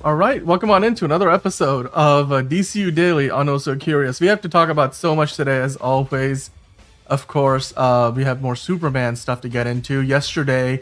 All right, welcome on into another episode of DCU Daily on Oh So Curious. We have to talk about so much today, as always. Of course, we have more Superman stuff to get into. Yesterday,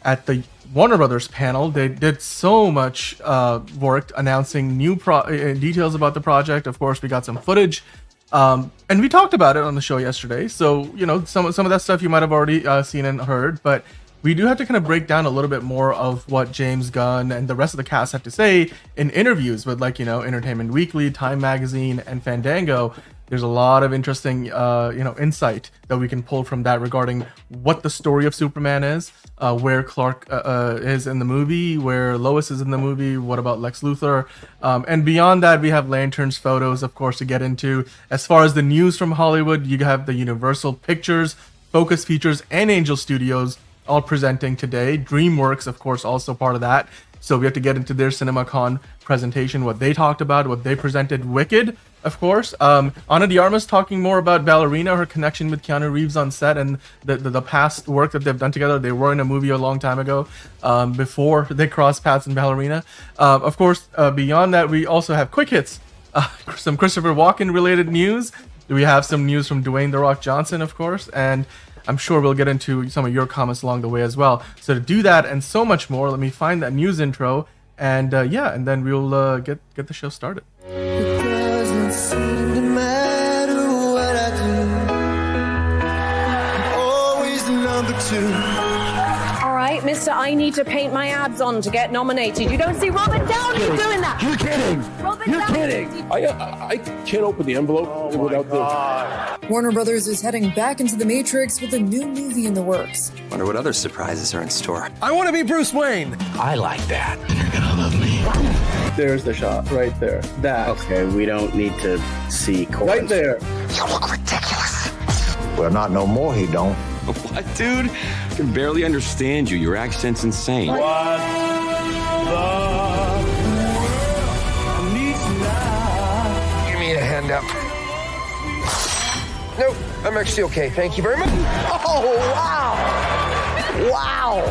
at the Warner Brothers panel, they did so much work announcing new details about the project. Of course, we got some footage, and we talked about it on the show yesterday. So, you know, some of that stuff you might have already seen and heard, but we do have to kind of break down a little bit more of what James Gunn and the rest of the cast have to say in interviews with, like, you know, Entertainment Weekly, Time Magazine, and Fandango. There's a lot of interesting, insight that we can pull from that regarding what the story of Superman is, where Clark is in the movie, where Lois is in the movie, what about Lex Luthor, and beyond that, we have Lanterns photos, of course, to get into. As far as the news from Hollywood, you have the Universal Pictures, Focus Features, and Angel Studios all presenting today. DreamWorks, of course, also part of that. So we have to get into their CinemaCon presentation, what they talked about, what they presented. Wicked, of course. Ana de Armas talking more about Ballerina, her connection with Keanu Reeves on set, and the past work that they've done together. They were in a movie a long time ago, before they crossed paths in Ballerina. Of course, beyond that, we also have quick hits, some Christopher Walken related news. We have some news from Dwayne "The Rock" Johnson, of course, and I'm sure we'll get into some of your comments along the way as well. So to do that and so much more, let me find that news intro, and and then we'll get the show started. It doesn't seem to matter what I do. I'm always number two. All right, mister, I need to paint my abs on to get nominated. You don't see Robert Downey doing that. You're kidding. Robert You're Downey. kidding. I can't open the envelope without the... Warner Brothers is heading back into the Matrix with a new movie in the works. Wonder what other surprises are in store. I want to be Bruce Wayne. I like that. You're gonna love me. There's the shot right there. That. Okay, we don't need to see Right there. You look ridiculous. Well, not no more, he don't. What, dude? I can barely understand you. Your accent's insane. What the needs now? Give me a hand up. Nope, I'm actually okay. Thank you very much. Oh, wow. Wow.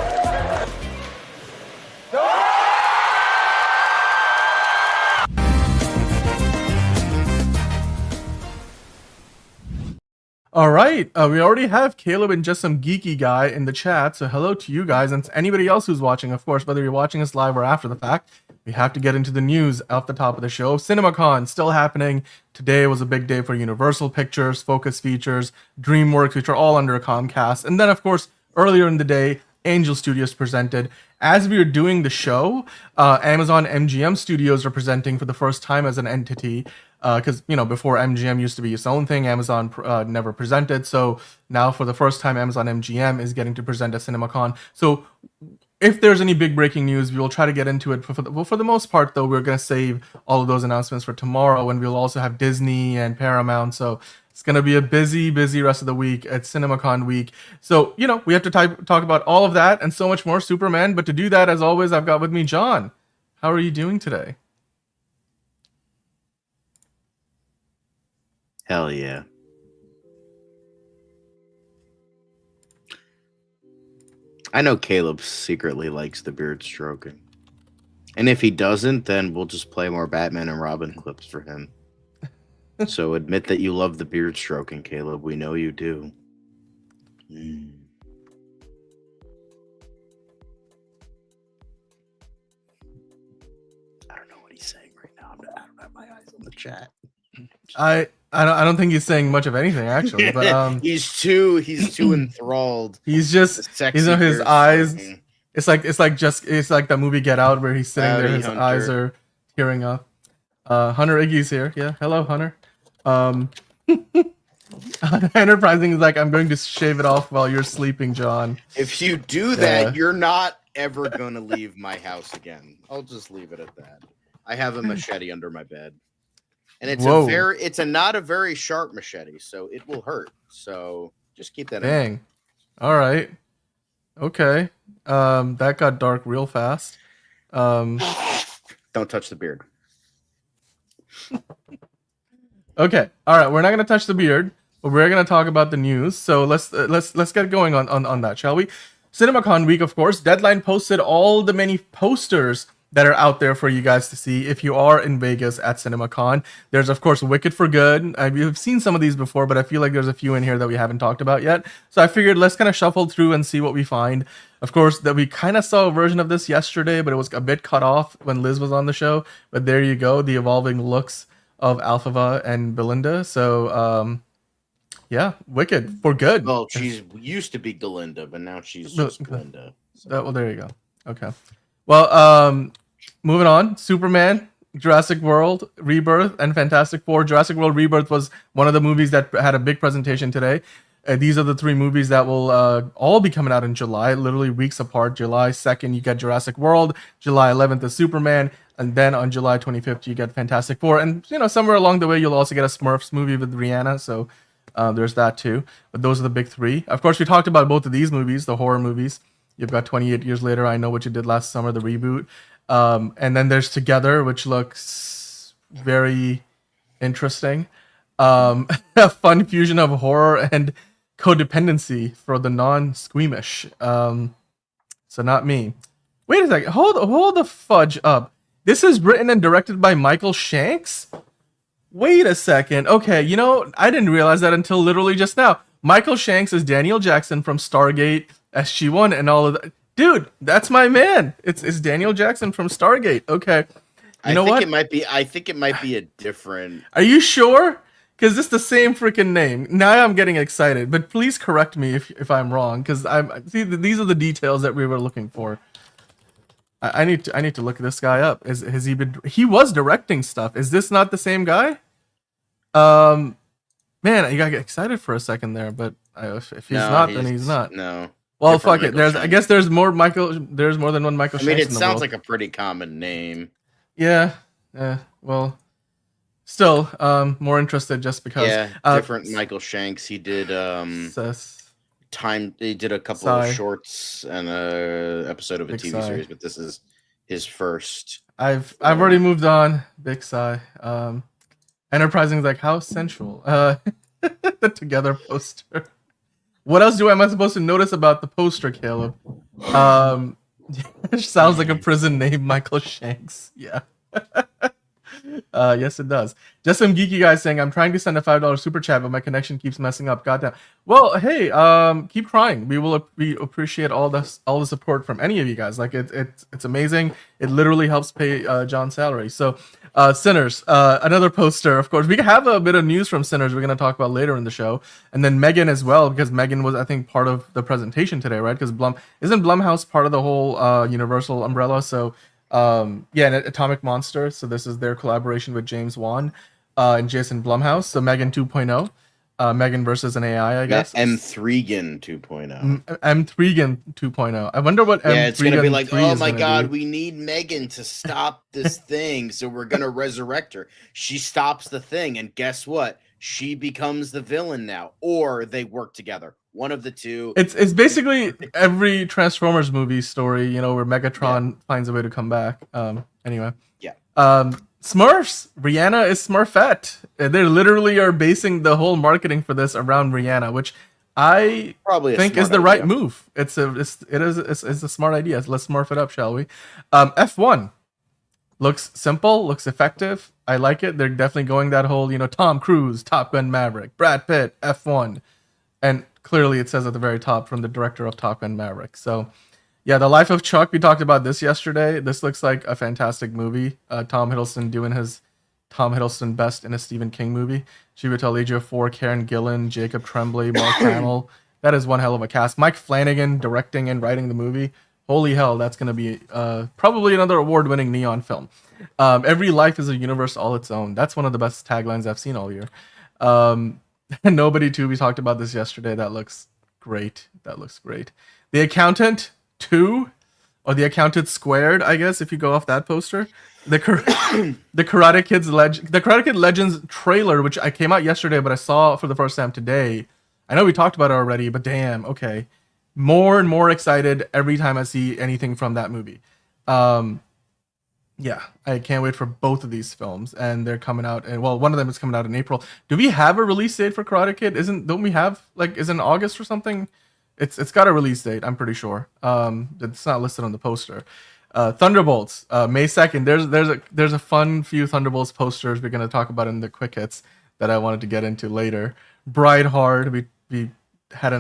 All right, we already have Caleb and just some geeky guy in the chat, so hello to you guys, and to anybody else who's watching, of course, whether you're watching us live or after the fact. We have to get into the news off the top of the show. CinemaCon still happening. Today was a big day for Universal Pictures, Focus Features, DreamWorks, which are all under Comcast, and then, of course, earlier in the day, Angel Studios presented. As we were doing the show, Amazon MGM Studios are presenting for the first time as an entity, because, you know, before MGM used to be its own thing, Amazon never presented. So now for the first time, Amazon MGM is getting to present at CinemaCon. So if there's any big breaking news, we will try to get into it. For the most part, though, we're going to save all of those announcements for tomorrow, and we'll also have Disney and Paramount. So it's going to be a busy rest of the week at CinemaCon week. So, you know, we have to talk about all of that and so much more Superman. But to do that, as always, I've got with me John. How are you doing today? Hell yeah. I know Caleb secretly likes the beard stroking. And if he doesn't, then we'll just play more Batman and Robin clips for him. So admit that you love the beard stroking, Caleb. We know you do. I don't know what he's saying right now. I don't have my eyes on the chat. I don't think he's saying much of anything, actually, but he's too enthralled. He's on his eyes. It's like that movie Get Out where he's sitting there, his eyes are tearing up. Hunter Iggy's here. Yeah, hello, Hunter. Enterprising is like, I'm going to shave it off while you're sleeping, John. If you do that, you're not ever gonna leave my house again. I'll just leave it at that. I have a machete under my bed. And it's not a very sharp machete, so it will hurt. So just keep that in mind. All right. Okay. That got dark real fast. Don't touch the beard. Okay. All right. We're not going to touch the beard, but we're going to talk about the news. So let's get going on that, shall we? CinemaCon week, of course. Deadline posted all the many posters that are out there for you guys to see if you are in Vegas at CinemaCon. There's of course Wicked for Good. I've seen some of these before, but I feel like there's a few in here that we haven't talked about yet. So I figured let's kind of shuffle through and see what we find. Of course, that we kind of saw a version of this yesterday, but it was a bit cut off when Liz was on the show. But there you go, the evolving looks of Alphaba and Belinda. So yeah, Wicked for Good. Well, she's used to be Galinda, but now she's just Glinda. So. Well, there you go. Okay. Well, moving on, Superman, Jurassic World Rebirth, and Fantastic Four. Jurassic World Rebirth was one of the movies that had a big presentation today. These are the three movies that will all be coming out in July, literally weeks apart. July 2nd, you get Jurassic World. July 11th is Superman. And then on July 25th, you get Fantastic Four. And, somewhere along the way, you'll also get a Smurfs movie with Rihanna. So there's that too. But those are the big three. Of course, we talked about both of these movies, the horror movies. You've got 28 Years Later, I Know What You Did Last Summer, the reboot. And then there's Together, which looks very interesting. A fun fusion of horror and codependency for the non-squeamish. So not me. Wait a second. Hold the fudge up. This is written and directed by Michael Shanks? Wait a second. Okay, I didn't realize that until literally just now. Michael Shanks is Daniel Jackson from Stargate, SG-1, and all of that. Dude, that's my man. It's Daniel Jackson from Stargate. Okay. I think it might be a different. Are you sure? Because it's the same freaking name. Now I'm getting excited, but please correct me if I'm wrong. Because these are the details that we were looking for. I need to look this guy up. Has he been? He was directing stuff. Is this not the same guy? Man, you gotta get excited for a second there. But if he's not, then he's not. No. Well, fuck it. I guess there's more Michael. There's more than one Michael Shanks. It sounds like a pretty common name. Yeah. Well, still, more interested just because. Yeah, different Michael Shanks. He did He did a couple of shorts and a episode of a TV series, but this is his first. I've already moved on. Big sigh. Enterprising is like how sensual. The Together poster. What else am I supposed to notice about the poster, Caleb? It sounds like a prison name, Michael Shanks. Yeah. Yes, it does. Just some geeky guys saying, I'm trying to send a $5 super chat, but my connection keeps messing up. Goddamn. Well, hey, keep trying. We appreciate all the support from any of you guys. Like it's amazing. It literally helps pay John's salary. So, Sinners, another poster. Of course, we have a bit of news from Sinners. We're gonna talk about later in the show, and then Megan as well, because Megan was, I think, part of the presentation today, right? Because isn't Blumhouse part of the whole Universal umbrella? So. And Atomic Monster. So this is their collaboration with James Wan and Jason Blumhouse. So Megan 2.0, Megan versus an AI, I guess. M3gan 2.0. M3gan 2.0. I wonder what. Yeah, it's gonna be like, oh my god, we need Megan to stop this thing, so we're gonna resurrect her. She stops the thing, and guess what? She becomes the villain now, or they work together. One of the two. It's basically every Transformers movie story, where Megatron finds a way to come back. Anyway. Yeah. Smurfs. Rihanna is Smurfette. They literally are basing the whole marketing for this around Rihanna, which I think is the right move. It's a smart idea. Let's Smurf it up, shall we? F1 looks simple, looks effective. I like it. They're definitely going that whole, Tom Cruise, Top Gun Maverick, Brad Pitt, F1, and clearly it says at the very top from the director of Top Gun Maverick. So, yeah, The Life of Chuck, we talked about this yesterday. This looks like a fantastic movie. Tom Hiddleston doing his Tom Hiddleston best in a Stephen King movie. Chiwetel Ejiofor, Karen Gillan, Jacob Tremblay, Mark Hamill. That is one hell of a cast. Mike Flanagan directing and writing the movie. Holy hell, that's going to be probably another award-winning neon film. Every life is a universe all its own. That's one of the best taglines I've seen all year. Nobody too. We talked about this yesterday. That looks great. The Accountant 2, or The Accountant Squared, I guess, if you go off that poster. The Karate Kid Legends trailer, which I came out yesterday, but I saw for the first time today. I know we talked about it already, but damn, okay. More and more excited every time I see anything from that movie. Yeah, I can't wait for both of these films, and they're coming out. And well, one of them is coming out in April. Do we have a release date for Karate Kid? Don't we have is it in August or something? It's got a release date, I'm pretty sure. It's not listed on the poster. Thunderbolts, May 2nd. There's a fun few Thunderbolts posters we're gonna talk about in the quick hits that I wanted to get into later. Bride Hard, we had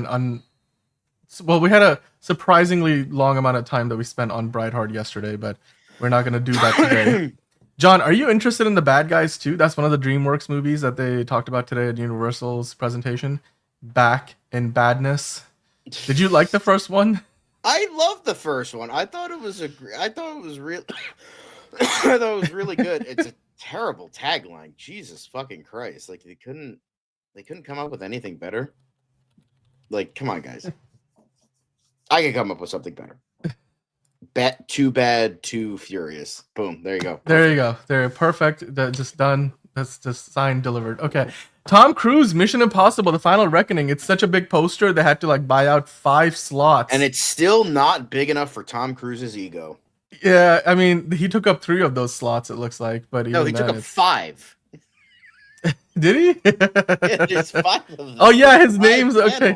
we had a surprisingly long amount of time that we spent on Bride Hard yesterday, but we're not gonna do that today. John, are you interested in The Bad Guys too? That's one of the DreamWorks movies that they talked about today at Universal's presentation. Back in Badness. Did you like the first one? I loved the first one. I thought it was I thought it was really good. It's a terrible tagline. Jesus fucking Christ! Like they couldn't come up with anything better. Like, come on, guys. I can come up with something better. Too bad, too furious. Boom. There you go. Perfect. There you go. They're perfect. That's just done. That's just signed, delivered. Okay. Tom Cruise, Mission Impossible: The Final Reckoning. It's such a big poster they had to like buy out 5 slots, and it's still not big enough for Tom Cruise's ego. Yeah, I mean, he took up 3 of those slots. It looks like, but no, he took up 5. Did he? Yeah, there's 5 of them. Oh yeah, his name's okay.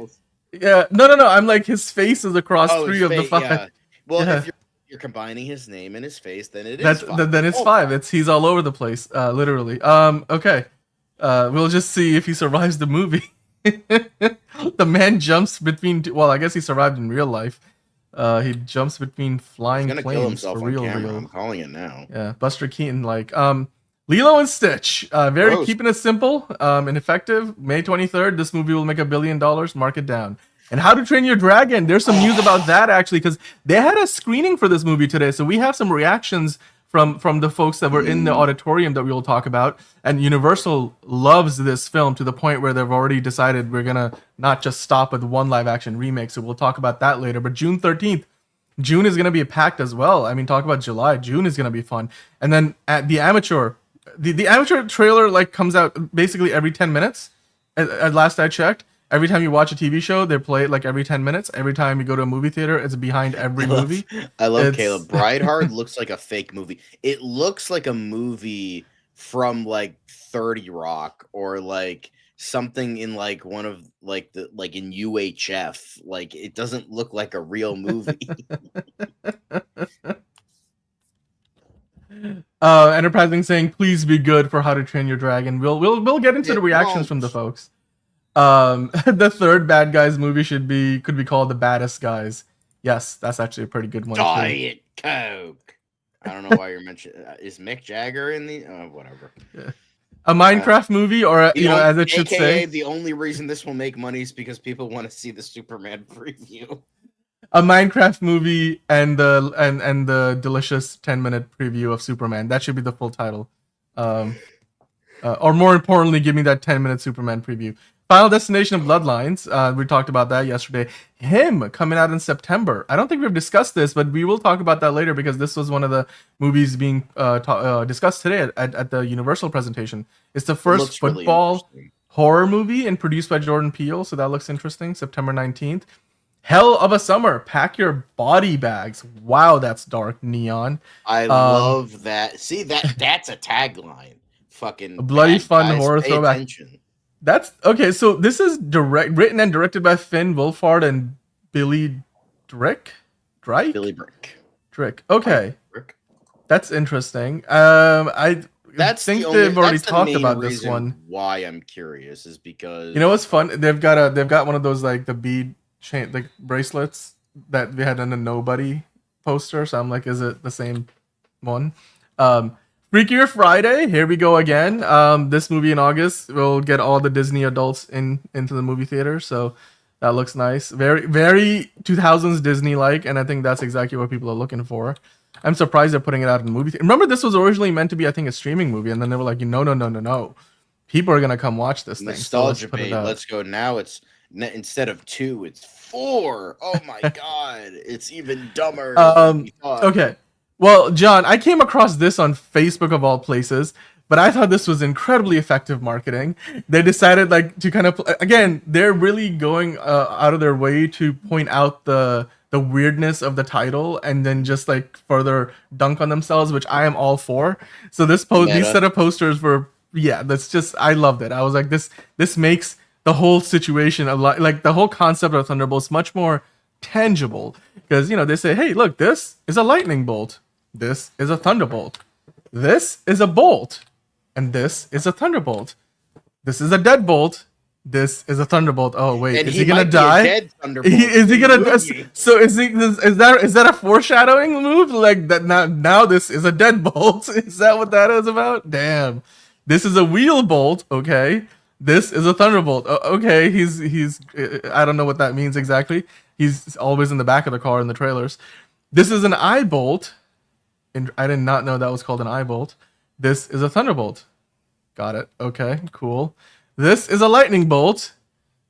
Yeah, no. I'm like his face is across 3 of the 5. Yeah. Well, yeah. if you're combining his name and his face, then it is 5. Then it's 5. He's all over the place, literally. Okay. We'll just see if he survives the movie. The man jumps between well, I guess he survived in real life. He jumps between flying planes kill himself for real. I'm calling it now. Yeah, Buster Keaton like Lilo and Stitch. Very keeping it simple and effective. May 23rd, this movie will make $1 billion. Mark it down. And How to Train Your Dragon. There's some news about that actually, because they had a screening for this movie today. So we have some reactions from the folks that were in the auditorium that we will talk about. And Universal loves this film to the point where they've already decided we're gonna not just stop with one live action remake. So we'll talk about that later. But June 13th, June is gonna be packed as well. I mean, talk about July. June is gonna be fun. And then at the amateur, the amateur trailer like comes out basically every 10 minutes. At last I checked. Every time you watch a TV show, they play it like every 10 minutes. Every time you go to a movie theater, it's behind every movie. I love Caleb. Bride Hard looks like a fake movie. It looks like a movie from like 30 Rock or like something in like one of like the like in UHF. Like it doesn't look like a real movie. Enterprising saying, "Please be good for How to Train Your Dragon." We'll get into the reactions from the folks. The third Bad Guys movie could be called The Baddest Guys. Yes, that's actually a pretty good one. Diet Coke. I don't know why you're mentioning. Is Mick Jagger in the? Whatever. Yeah. A Minecraft movie, or as it should say, the only reason this will make money is because people want to see the Superman preview. A Minecraft movie and the delicious 10-minute preview of Superman. That should be the full title. Or more importantly, give me that 10-minute Superman preview. Final Destination of Bloodlines. We talked about that yesterday. Him coming out in September. I don't think we've discussed this, but we will talk about that later because this was one of the movies being discussed today at the Universal presentation. It's the first football horror movie and produced by Jordan Peele, so that looks interesting. September 19th. Hell of a Summer. Pack your body bags. Wow, that's dark neon. I love that. See, that's a tagline. Fucking a bloody fun horror throwback. Attention. That's okay. So this is written and directed by Finn Wolfhard and Billy Drake. Billy Brick. Okay, that's interesting. I think they've already talked about this one. Why I'm curious is because you know what's fun? They've got one of those like the bead chain like bracelets that we had on the Nobody poster. So I'm like, is it the same one? Freakier Friday, here we go again. This movie in August will get all the Disney adults into the movie theater, so that looks nice. Very, very 2000s Disney-like, and I think that's exactly what people are looking for. I'm surprised they're putting it out in the movie theater. Remember, this was originally meant to be, I think, a streaming movie, and then they were like, no. People are gonna come watch this thing. Nostalgia bait. Let's go now. It's instead of 2, it's 4. Oh my god, it's even dumber. Okay. Well, John, I came across this on Facebook of all places, but I thought this was incredibly effective marketing. They decided like to kind of again, they're really going out of their way to point out the weirdness of the title and then just like further dunk on themselves, which I am all for. So these set of posters were that's just I loved it. I was like this makes the whole situation a lot like the whole concept of Thunderbolts much more tangible because they say, hey, look, this is a lightning bolt. This is a thunderbolt. This is a bolt. And this is a thunderbolt. This is a deadbolt. This is a thunderbolt. Oh wait, And is he gonna might be a die? dead thunderbolt Is he in the gonna? movie. So is that a foreshadowing move? Like that now this is a deadbolt. Is that what that is about? Damn. This is a wheel bolt. Okay. This is a thunderbolt. Okay. He's I don't know what that means exactly. He's always in the back of the car in the trailers. This is an eye bolt. And I did not know that was called an eye bolt. This is a thunderbolt. Got it. Okay, cool. This is a lightning bolt.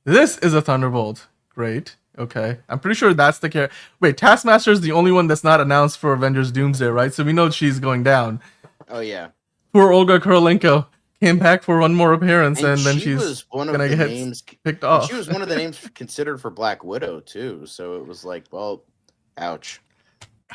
This is a thunderbolt. Great. Okay. I'm pretty sure that's the character. Wait, Taskmaster is the only one that's not announced for Avengers Doomsday, right? So we know she's going down. Oh yeah. Poor Olga Kurylenko came back for one more appearance, and then she she's was one of gonna the get names picked off. She was one of the names considered for Black Widow too. So it was like, well, ouch.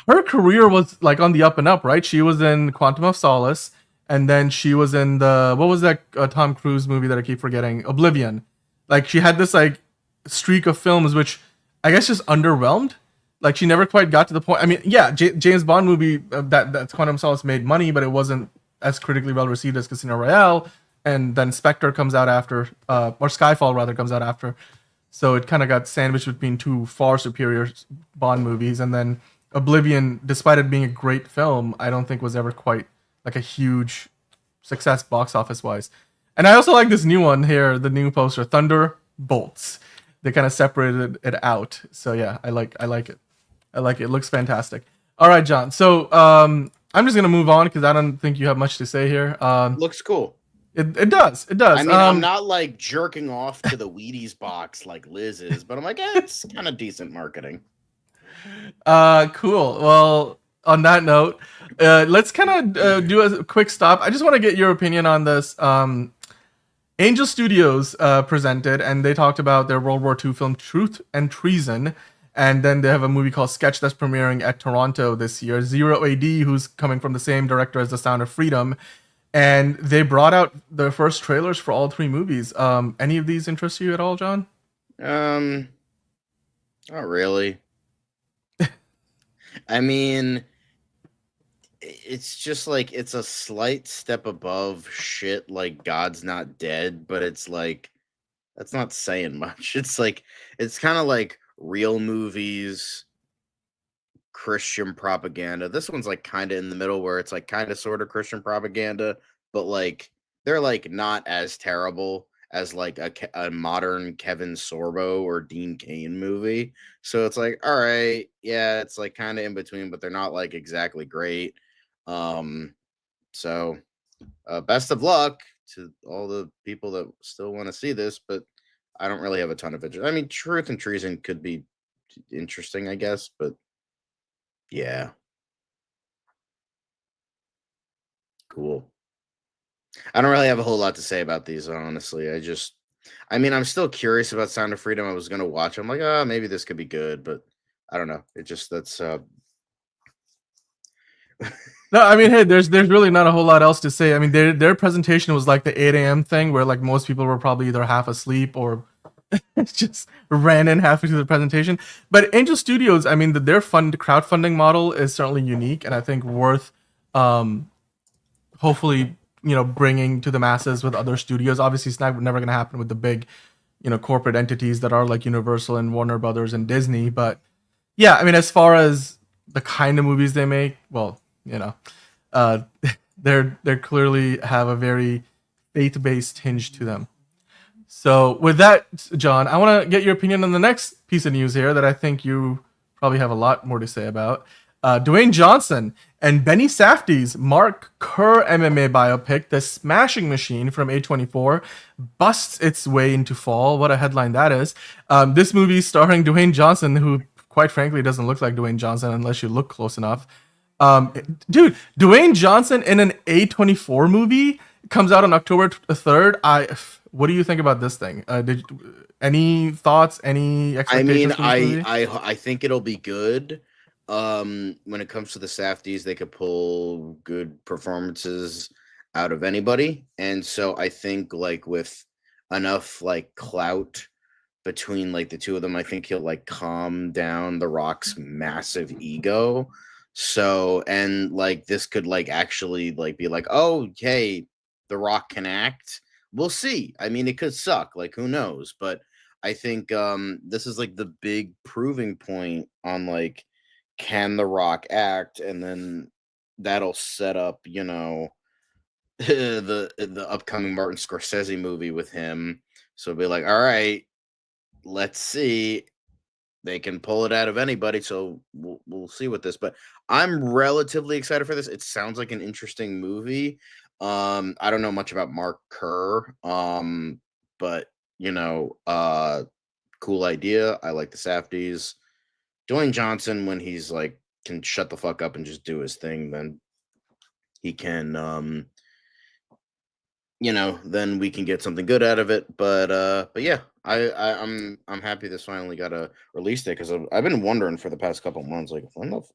Her career was like on the up and up, right? She was in Quantum of Solace, and then she was in the what was that Tom Cruise movie that I keep forgetting? Oblivion. Like she had this like streak of films, which I guess just underwhelmed. Like she never quite got to the point. I mean, yeah, James Bond movie that Quantum of Solace made money, but it wasn't as critically well received as Casino Royale. And then Spectre comes out after, or Skyfall rather comes out after. So it kind of got sandwiched between two far superior Bond movies, and then Oblivion, despite it being a great film, I don't think was ever quite like a huge success box office wise. And I also like this new one here, the new poster, Thunderbolts. They kind of separated it out. So yeah, I like it. I like it. It looks fantastic. All right, John. So I'm just gonna move on because I don't think you have much to say here. Looks cool. It does. It does. I mean, I'm not like jerking off to the Wheaties box like Liz is, but I'm like, it's kind of decent marketing. Cool. Well, on that note, let's kind of do a quick stop. I just want to get your opinion on this. Angel Studios presented, and they talked about their World War II film Truth and Treason, and then they have a movie called Sketch that's premiering at Toronto this year. Zero AD, who's coming from the same director as The Sound of Freedom, and they brought out their first trailers for all three movies. Any of these interest you at all, John? Not really. I mean, it's just like it's a slight step above shit like God's Not Dead, but it's like that's not saying much. It's like it's kind of like real movies, Christian propaganda. This one's like kind of in the middle where it's like kind of sort of Christian propaganda, but like they're like not as terrible as like a modern Kevin Sorbo or Dean Cain movie. So it's like, all right, yeah, it's like kind of in between, but they're not like exactly great. So best of luck to all the people that still want to see this, but I don't really have a ton of interest. I mean, Truth and Treason could be interesting, I guess, but yeah. Cool. I don't really have a whole lot to say about these, honestly. I mean, I'm still curious about Sound of Freedom. I was going to watch. I'm like, oh, maybe this could be good, but I don't know. That's No, I mean, hey, there's really not a whole lot else to say. I mean, their presentation was like the 8 a.m. thing where like most people were probably either half asleep or just ran in halfway through the presentation. But Angel Studios, I mean, their crowdfunding model is certainly unique and I think worth hopefully, bringing to the masses with other studios. Obviously, it's never going to happen with the big, corporate entities that are like Universal and Warner Brothers and Disney. But yeah, I mean, as far as the kind of movies they make, well, they're clearly have a very faith-based hinge to them. So with that, John, I want to get your opinion on the next piece of news here that I think you probably have a lot more to say about. Dwayne Johnson and Benny Safdie's Mark Kerr MMA biopic, The Smashing Machine from A24, busts its way into fall. What a headline that is. This movie starring Dwayne Johnson, who quite frankly doesn't look like Dwayne Johnson unless you look close enough. Dude, Dwayne Johnson in an A24 movie comes out on October 3rd. What do you think about this thing? Any thoughts? Any expectations? I mean, I think it'll be good. When it comes to the Safdies, they could pull good performances out of anybody, and so I think like with enough like clout between like the two of them, I think he'll like calm down The Rock's massive ego. So, and like this could like actually like be like, oh, hey, The Rock can act. We'll see. I mean, it could suck. Like, who knows? But I think this is like the big proving point on like, can The Rock act? And then that'll set up, the upcoming Martin Scorsese movie with him. So it'll be like, all right, let's see. They can pull it out of anybody, so we'll see with this. But I'm relatively excited for this. It sounds like an interesting movie. I don't know much about Mark Kerr, but cool idea. I like the Safdies. Dwayne Johnson, when he's like can shut the fuck up and just do his thing, then he can then we can get something good out of it. But yeah, I'm happy this finally got a release date, because I've been wondering for the past couple of months, like, when this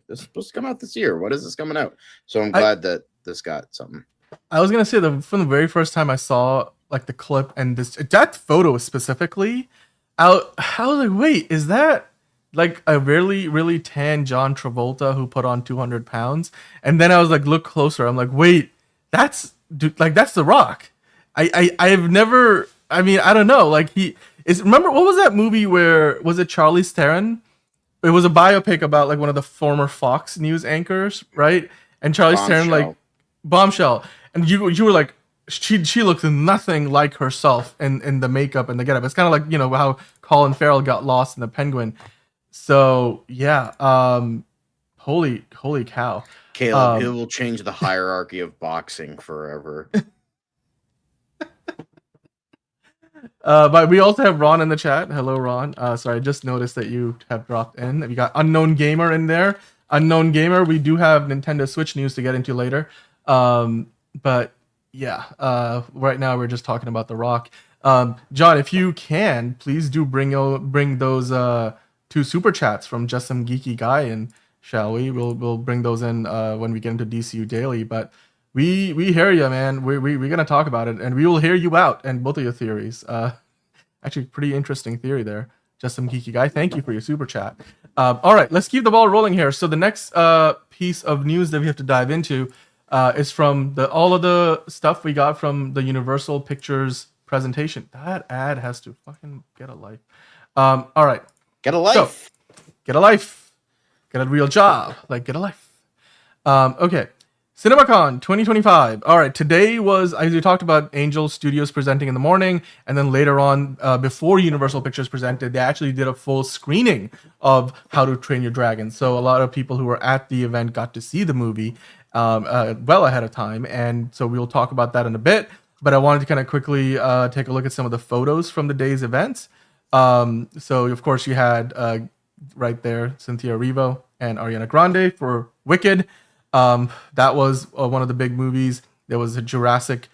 is supposed to come out this year? What is this coming out? So I'm glad that this got something. I was gonna say from the very first time I saw like the clip and that photo specifically, I was like, wait, is that like a really really tan John Travolta who put on 200 pounds? And then I was like, look closer. I'm like, wait, that's The Rock. I've never. I mean, I don't know. Like remember what was that movie where was it Charlize Theron? It was a biopic about like one of the former Fox News anchors, right? And Charlize Theron, like Bombshell, and you were like, she looks nothing like herself in the makeup and the getup. It's kind of like how Colin Farrell got lost in The Penguin. So yeah, holy cow. Caleb, it will change the hierarchy of boxing forever. But we also have Ron in the chat. Hello, Ron. Sorry, I just noticed that you have dropped in. We got Unknown Gamer in there. Unknown Gamer, we do have Nintendo Switch news to get into later. But yeah, right now we're just talking about The Rock. John, if you can, please do bring those 2 super chats from Just Some Geeky Guy in, shall we? We'll bring those in when we get into DCU Daily. But we hear you, man. We're gonna talk about it, and we will hear you out and both of your theories. Actually, pretty interesting theory there. Just Some Geeky Guy, thank you for your super chat. All right, let's keep the ball rolling here. So the next piece of news that we have to dive into is from all of the stuff we got from the Universal Pictures presentation. That ad has to fucking get a life. All right, get a life. So, get a life. Get a real job. Like, get a life. Okay. CinemaCon 2025. All right, today was, as we talked about, Angel Studios presenting in the morning, and then later on, before Universal Pictures presented, they actually did a full screening of How to Train Your Dragon. So a lot of people who were at the event got to see the movie well ahead of time, and so we'll talk about that in a bit. But I wanted to kind of quickly take a look at some of the photos from the day's events. So of course you had right there Cynthia Erivo and Ariana Grande for Wicked. That was one of the big movies. There was a Jurassic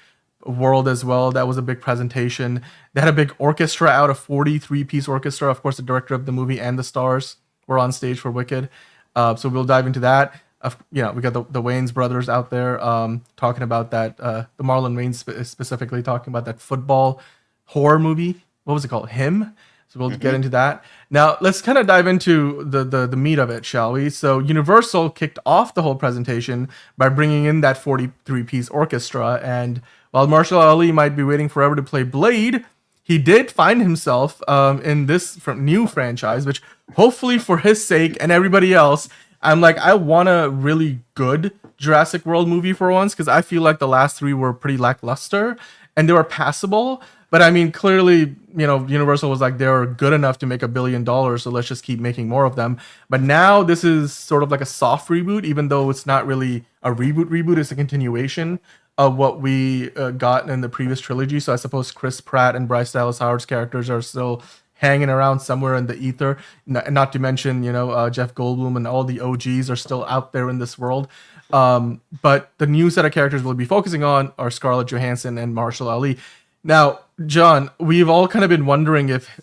World as well. That was a big presentation. They had a big orchestra out, a 43-piece orchestra. Of course, the director of the movie and the stars were on stage for Wicked. So we'll dive into that. We got the Wayans brothers out there talking about that. The Marlon Wayans specifically talking about that football horror movie. What was it called? Him. So we'll get into that. Now, let's kind of dive into the meat of it, shall we? So Universal kicked off the whole presentation by bringing in that 43-piece orchestra. And while Marshall Ali might be waiting forever to play Blade, he did find himself in this new franchise, which hopefully for his sake and everybody else, I'm like, I want a really good Jurassic World movie for once, because I feel like the last 3 were pretty lackluster and they were passable. But I mean, clearly, Universal was like, they're good enough to make $1 billion, so let's just keep making more of them. But now this is sort of like a soft reboot, even though it's not really a reboot. It's a continuation of what we got in the previous trilogy. So I suppose Chris Pratt and Bryce Dallas Howard's characters are still hanging around somewhere in the ether. Not to mention, Jeff Goldblum and all the OGs are still out there in this world. But the new set of characters we'll be focusing on are Scarlett Johansson and Marshall Ali. Now, John, we've all kind of been wondering if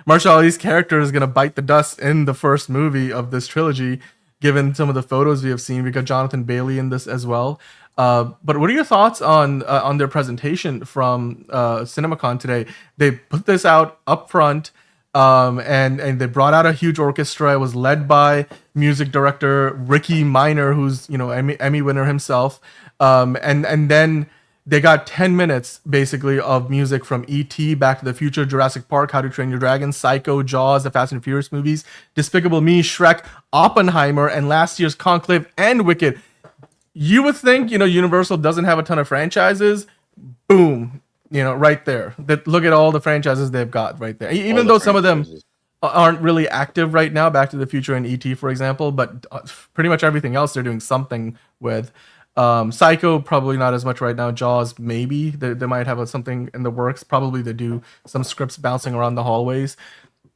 Marshall Ali's character is going to bite the dust in the first movie of this trilogy, given some of the photos we have seen. We got Jonathan Bailey in this as well. But what are your thoughts on their presentation from CinemaCon today? They put this out up front. And they brought out a huge orchestra. It was led by music director Ricky Minor, who's Emmy winner himself. And then they got 10 minutes basically of music from E.T., Back to the Future, Jurassic Park, How to Train Your Dragon, Psycho, Jaws, the Fast and Furious movies, Despicable Me, Shrek, Oppenheimer, and last year's Conclave and Wicked. You would think, Universal doesn't have a ton of franchises. Boom, right there. Look at all the franchises they've got right there. Even though some of them aren't really active right now, Back to the Future and E.T., for example, but pretty much everything else they're doing something with. Psycho, probably not as much right now. Jaws, maybe. They might have something in the works. Probably they do some scripts bouncing around the hallways.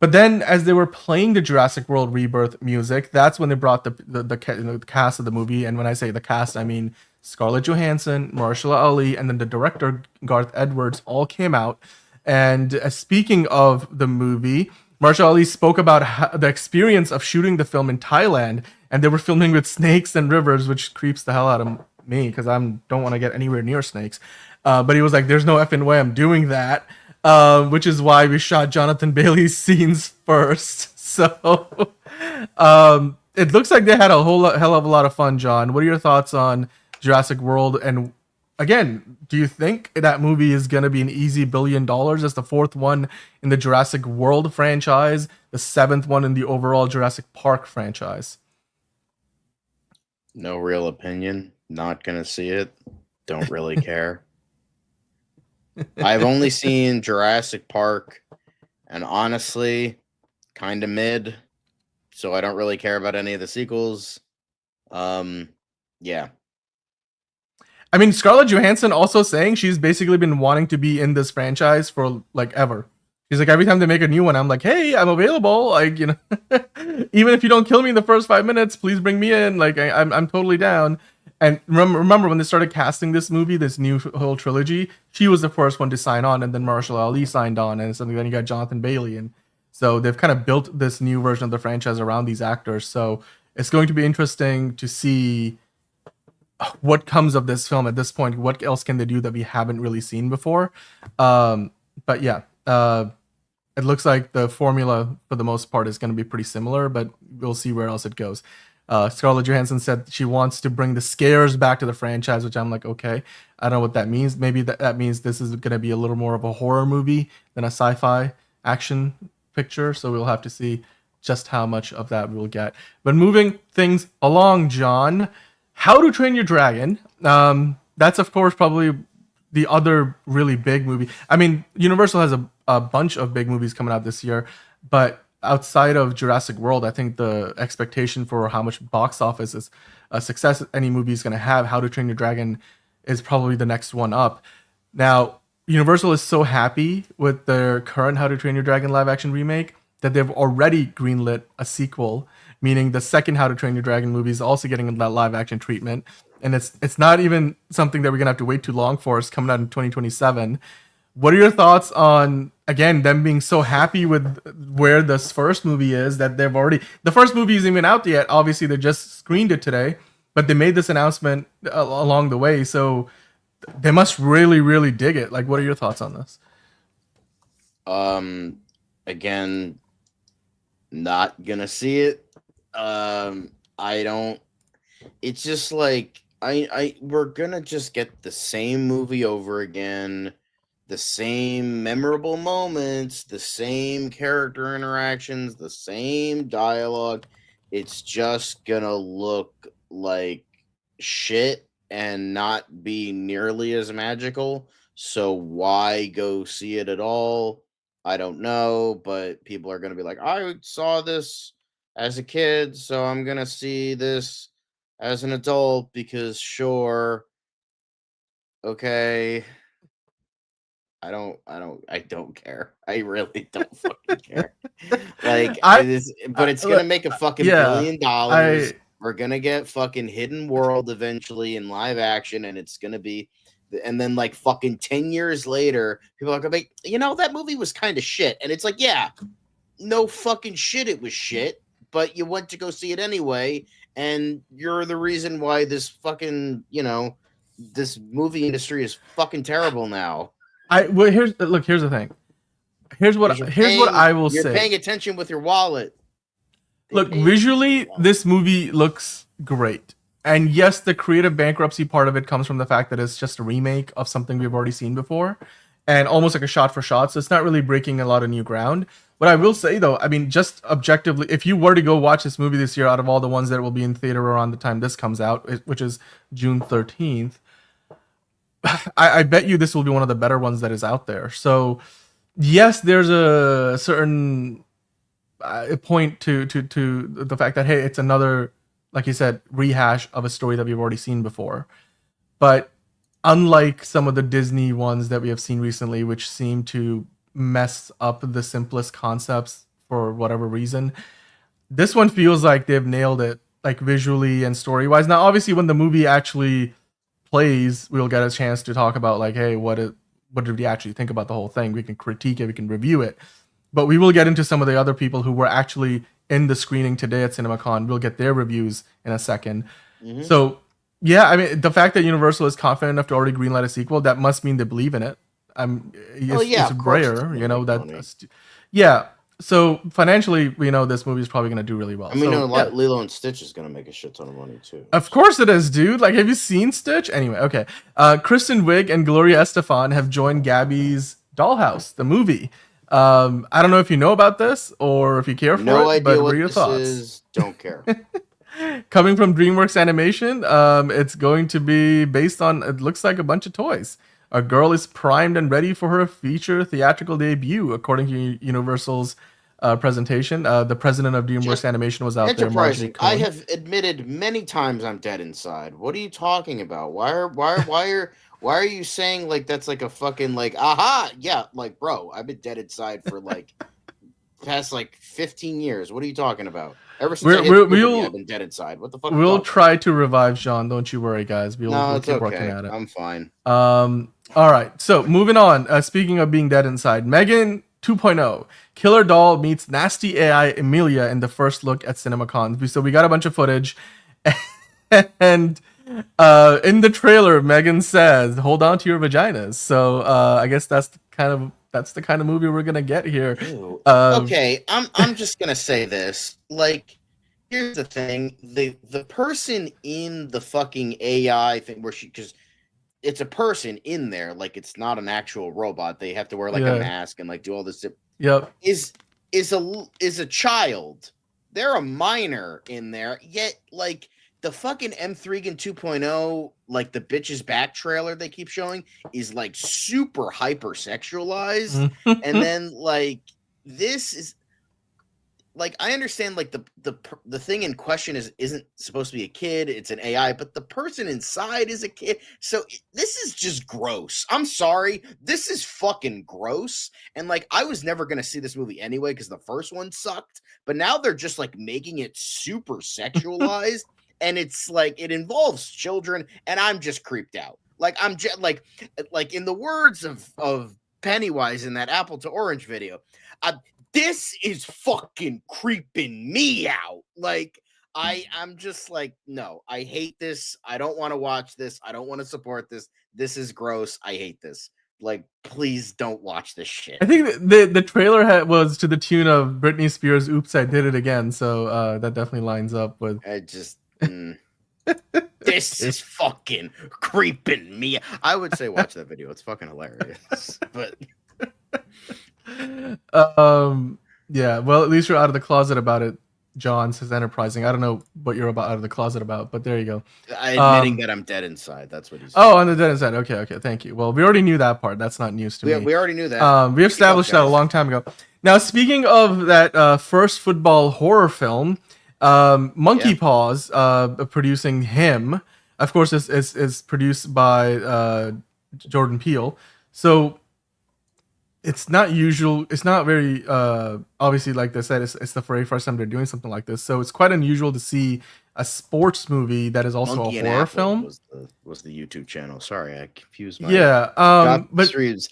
But then as they were playing the Jurassic World Rebirth music, that's when they brought the cast of the movie. And when I say the cast, I mean Scarlett Johansson, Mahershala Ali, and then the director, Garth Edwards, all came out. And speaking of the movie, Mahershala Ali spoke about the experience of shooting the film in Thailand. And they were filming with snakes and rivers, which creeps the hell out of me because I don't want to get anywhere near snakes. But he was like, there's no effing way I'm doing that. Which is why we shot Jonathan Bailey's scenes first. So it looks like they had a hell of a lot of fun, John. What are your thoughts on Jurassic World? And again, do you think that movie is going to be an easy $1 billion? It's the 4th one in the Jurassic World franchise, the 7th one in the overall Jurassic Park franchise. No real opinion. Not gonna see it. Don't really care. I've only seen Jurassic Park, and honestly, kind of mid. So I don't really care about any of the sequels. Yeah. I mean, Scarlett Johansson also saying she's basically been wanting to be in this franchise for like ever. She's like, every time they make a new one, I'm like, hey, I'm available. Like, even if you don't kill me in the first 5 minutes, please bring me in. Like, I'm totally down. And remember when they started casting this movie, this new whole trilogy, she was the first one to sign on, and then Mahershala Ali signed on, and then you got Jonathan Bailey, and so they've kind of built this new version of the franchise around these actors. So it's going to be interesting to see what comes of this film at this point. What else can they do that we haven't really seen before? But yeah. It looks like the formula for the most part is going to be pretty similar, but we'll see where else it goes. Scarlett Johansson said she wants to bring the scares back to the franchise, which I'm like, okay, I don't know what that means. Maybe that means this is going to be a little more of a horror movie than a sci-fi action picture. So we'll have to see just how much of that we'll get. But moving things along, John, How to Train Your Dragon. That's, of course, probably the other really big movie. I mean, Universal has a bunch of big movies coming out this year, but outside of Jurassic World, I think the expectation for how much box office is a success any movie is going to have, How to Train Your Dragon is probably the next one up. Now, Universal is so happy with their current How to Train Your Dragon live action remake that they've already greenlit a sequel, meaning the second How to Train Your Dragon movie is also getting that live action treatment. And it's not even something that we're going to have to wait too long for. It's coming out in 2027. What are your thoughts on, again, them being so happy with where this first movie is that they've already... The first movie isn't even out yet. Obviously, they just screened it today, but they made this announcement along the way. So they must really, really dig it. Like, what are your thoughts on this? Again, not going to see it. I don't... It's just like... we're gonna just get the same movie over again, the same memorable moments, the same character interactions, the same dialogue. It's just gonna look like shit and not be nearly as magical. So why go see it at all? I don't know, but people are gonna be like, I saw this as a kid, so I'm gonna see this as an adult because sure, okay. I don't care. I really don't fucking care. Like, but it's gonna make a fucking $1 billion. We're gonna get fucking Hidden World eventually in live action, and it's gonna be, and then like fucking 10 years later, people are gonna be, that movie was kind of shit, and it's like, yeah, no fucking shit, it was shit, but you went to go see it anyway. And you're the reason why this fucking, this movie industry is fucking terrible now. Here's the thing. here's what I will you're say. You're paying attention with your wallet. Look, visually, this movie looks great. And yes, the creative bankruptcy part of it comes from the fact that it's just a remake of something we've already seen before, and almost like a shot for shot. So it's not really breaking a lot of new ground. But I will say though, I mean, just objectively, if you were to go watch this movie this year, out of all the ones that will be in theater around the time this comes out, which is June 13th, I bet you this will be one of the better ones that is out there. So yes, there's a certain point to the fact that, hey, it's another, like you said, rehash of a story that we've already seen before. But unlike some of the Disney ones that we have seen recently, which seem to mess up the simplest concepts for whatever reason, this one feels like they've nailed it, like visually and story wise. Now, obviously, when the movie actually plays, we'll get a chance to talk about like, hey, what did we actually think about the whole thing? We can critique it, we can review it, but we will get into some of the other people who were actually in the screening today at CinemaCon. We'll get their reviews in a second. Mm-hmm. So yeah, I mean, the fact that Universal is confident enough to already greenlight a sequel, that must mean they believe in it. It's rare, you know, that. Yeah. So financially, we know this movie is probably going to do really well. I mean, Lilo and Stitch is going to make a shit ton of money too. Of course it is, dude. Like, have you seen Stitch? Anyway, okay. Kristen Wiig and Gloria Estefan have joined Gabby's Dollhouse, the movie. I don't know if you know about this or if you care for it. No idea but what what are your this thoughts? is. Don't care. Coming from DreamWorks Animation, it's going to be based on, it looks like, a bunch of toys. A girl is primed and ready for her feature theatrical debut, according to Universal's presentation. The president of DreamWorks Animation was out there. Enterprising. I have admitted many times I'm dead inside. What are you talking about? Why are you saying like that's like a fucking like aha? Yeah, like bro, I've been dead inside for like past like 15 years. What are you talking about? Ever since I've been dead inside. What the fuck? We'll try to revive Sean. Don't you worry, guys. We'll keep working at it. I'm fine. All right. So moving on. Speaking of being dead inside, Megan 2.0 Killer Doll meets nasty AI Emilia in the first look at CinemaCon. So we got a bunch of footage, and in the trailer, Megan says, "Hold on to your vaginas." So I guess that's the kind of movie we're gonna get here. Okay, I'm just gonna say this. Like, here's the thing: the person in the fucking AI thing, because it's a person in there, like it's not an actual robot. They have to wear like a mask and like do all this. Yep. Is a child. They're a minor in there. Yet like the fucking M3 2.0, like the bitch's back trailer they keep showing is like super hyper sexualized. And then like this is like, I understand like the thing in question isn't supposed to be a kid, it's an AI, but the person inside is a kid. So this is just gross. I'm sorry. This is fucking gross. And like, I was never going to see this movie anyway, because the first one sucked, but now they're just like making it super sexualized. And it's like, it involves children, and I'm just creeped out. Like, I'm just like in the words of Pennywise in that Apple to Orange video, this is fucking creeping me out. Like, I'm just like, no, I hate this. I don't want to watch this. I don't want to support this. This is gross. I hate this. Like, please don't watch this shit. I think the trailer was to the tune of Britney Spears' "Oops, I Did It Again," so that definitely lines up with. I just. This is fucking creeping me. I would say watch that video. It's fucking hilarious. But yeah, well, at least you're out of the closet about it. John says enterprising. I don't know what you're out of the closet about, but there you go. Admitting that I'm dead inside. That's what he's. Oh, on the dead inside. Okay, thank you. Well, we already knew that part. That's not news to me. We already knew that. We established that a long time ago. Now, speaking of that first football horror film, Monkey Paws producing him. Of course, is produced by Jordan Peele. So it's not usual. It's not very obviously, like they said, it's the very first time they're doing something like this. So it's quite unusual to see a sports movie that is also Monkey a horror film. Was the YouTube channel? Sorry, I confused my. Yeah, but streams.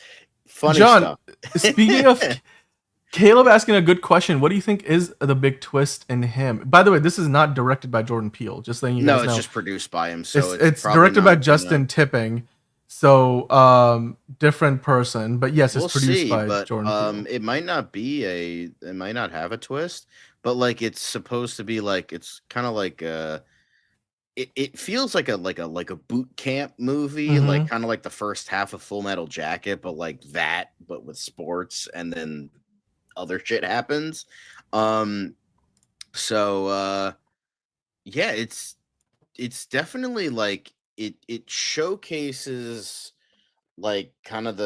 Funny John, stuff. Speaking of Caleb asking a good question, what do you think is the big twist in him? By the way, this is not directed by Jordan Peele. Just letting you guys know. No, it's just produced by him. So it's directed by Justin Tipping. So different person, but yes, it's We'll produced see, by but Jordan Peele. it might not be it might not have a twist, but like it's supposed to be like it's kind of like it feels like a boot camp movie, like Mm-hmm. kind of like the first half of Full Metal Jacket, but like that, but with sports, and then other shit happens. Um, so yeah, it's definitely like it showcases like kind of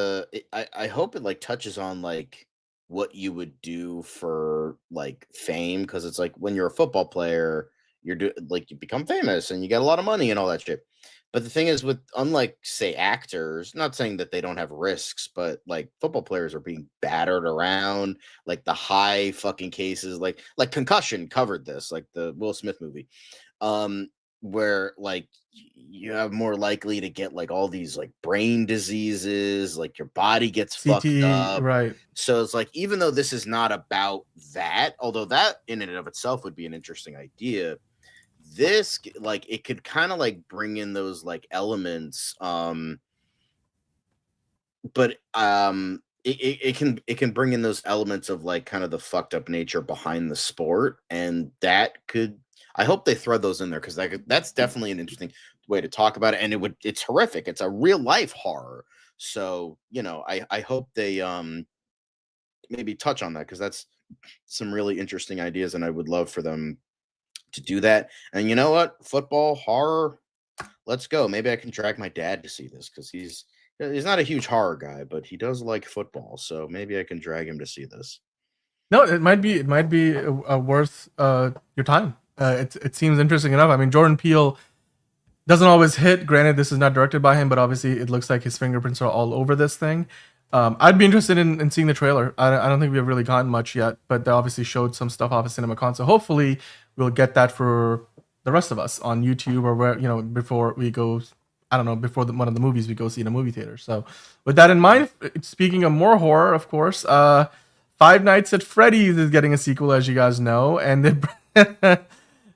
I hope it like touches on like what you would do for like fame, because it's like when you're a football player, like you become famous and you get a lot of money and all that shit. But the thing is, with unlike say actors, not saying that they don't have risks, but like football players are being battered around, like the high fucking cases, like concussion covered this, like the Will Smith movie, um where like you have more likely to get like all these like brain diseases, like your body gets fucked CTE, up. right? So it's like, even though this is not about that, although that in and of itself would be an interesting idea, this like it could kind of like bring in those like elements, but it can bring in those elements of like kind of the fucked up nature behind the sport, and that could, I hope they thread those in there, because that's definitely an interesting way to talk about it, and it's horrific, it's a real life horror. So I hope they maybe touch on that, because that's some really interesting ideas, and I would love for them to do that. And you know what, football horror, let's go. Maybe I can drag my dad to see this, because he's not a huge horror guy, but he does like football. So maybe I can drag him to see this. No, it might be worth your time. It seems interesting enough. I mean, Jordan Peele doesn't always hit. Granted, this is not directed by him, but obviously it looks like his fingerprints are all over this thing. I'd be interested in seeing the trailer. I don't think we've really gotten much yet, but they obviously showed some stuff off of CinemaCon. So hopefully we'll get that for the rest of us on YouTube, or where, before we go. I don't know, before one of the movies we go see in a movie theater. So with that in mind, speaking of more horror, of course, Five Nights at Freddy's is getting a sequel, as you guys know, and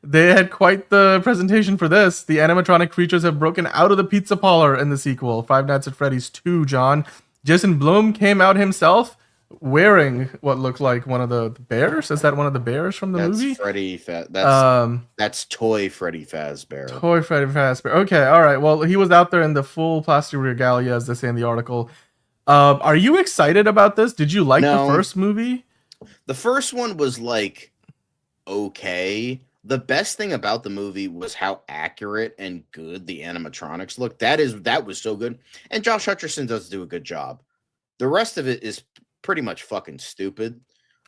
they had quite the presentation for this. The animatronic creatures have broken out of the pizza parlor in the sequel, Five Nights at Freddy's 2, John. Jason Blum came out himself wearing what looked like one of the bears. Is that one of the bears from the movie? That's Toy Freddy Fazbear. Toy Freddy Fazbear. Okay, all right. Well, he was out there in the full plastic regalia, as they say in the article. Are you excited about this? Did you like the first movie? The first one was like okay. The best thing about the movie was how accurate and good the animatronics looked. That was so good. And Josh Hutcherson does do a good job. The rest of it is pretty much fucking stupid.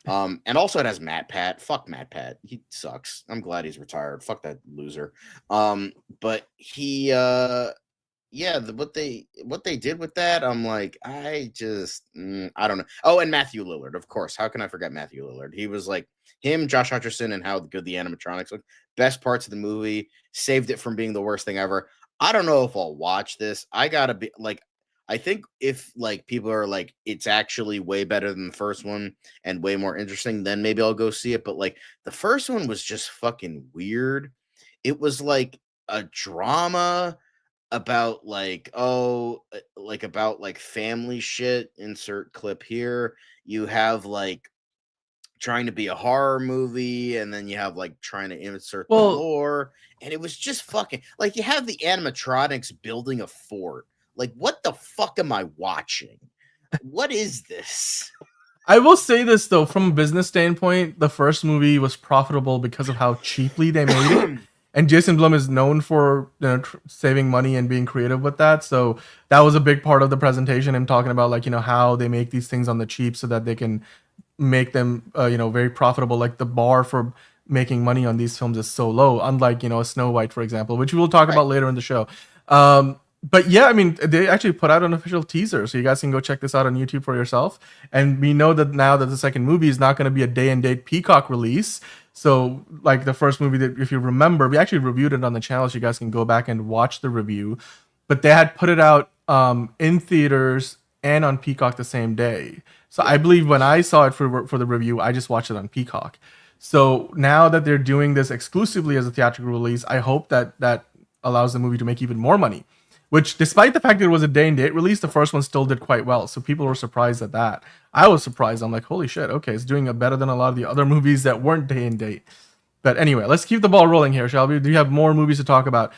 And also it has Matt Pat. Fuck Matt Pat. He sucks. I'm glad he's retired. Fuck that loser. But he what they did with that, I'm like, I don't know. Oh, and Matthew Lillard, of course. How can I forget Matthew Lillard? He was like him, Josh Hutcherson, and how good the animatronics look. Best parts of the movie. Saved it from being the worst thing ever. I don't know if I'll watch this. I gotta be like, I think if like people are like, it's actually way better than the first one and way more interesting, then maybe I'll go see it. But like the first one was just fucking weird. It was like a drama about about like family shit. Insert clip here. You have like trying to be a horror movie, and then you have like trying to insert the lore, and it was just fucking like, you have the animatronics building a fort. Like, what the fuck am I watching? What is this? I will say this though, from a business standpoint, the first movie was profitable because of how cheaply they made it. And Jason Blum is known for saving money and being creative with that. So that was a big part of the presentation. Him talking about like, how they make these things on the cheap so that they can make them, very profitable. Like the bar for making money on these films is so low, unlike, a Snow White, for example, which we will talk about later in the show. But yeah, I mean, they actually put out an official teaser, so you guys can go check this out on YouTube for yourself. And we know that now that the second movie is not going to be a day and date Peacock release. So like the first movie, that if you remember, we actually reviewed it on the channel, so you guys can go back and watch the review. But they had put it out in theaters and on Peacock the same day. So I believe when I saw it for the review, I just watched it on Peacock. So now that they're doing this exclusively as a theatrical release, I hope that allows the movie to make even more money. which despite the fact that it was a day and date release, the first one still did quite well. So people were surprised at that. I was surprised. I'm like, holy shit, okay, it's doing better than a lot of the other movies that weren't day and date. But anyway, let's keep the ball rolling here, shall we? Do you have more movies to talk about?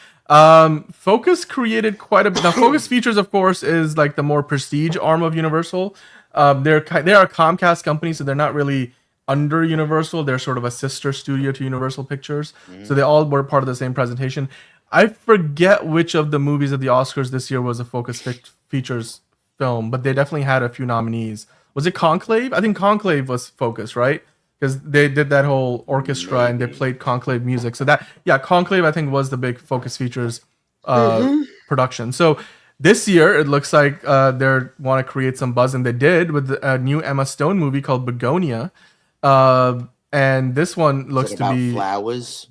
Focus created quite a bit. Now, Focus Features, of course, is like the more prestige arm of Universal. They are a Comcast company, so they're not really under Universal. They're sort of a sister studio to Universal Pictures. So they all were part of the same presentation. I forget which of the movies at the Oscars this year was a Focus Features film, but they definitely had a few nominees. Was it Conclave? I think Conclave was Focus, right? Because they did that whole orchestra and they played Conclave music. So Conclave I think was the big Focus Features production. So this year it looks like they want to create some buzz, and they did with a new Emma Stone movie called Begonia. And this one looks to be flowers.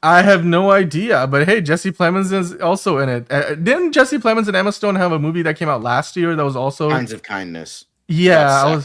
I have no idea, but hey, Jesse Plemons is also in it. Didn't Jesse Plemons and Emma Stone have a movie that came out last year that was also Kinds of Kindness? Yeah,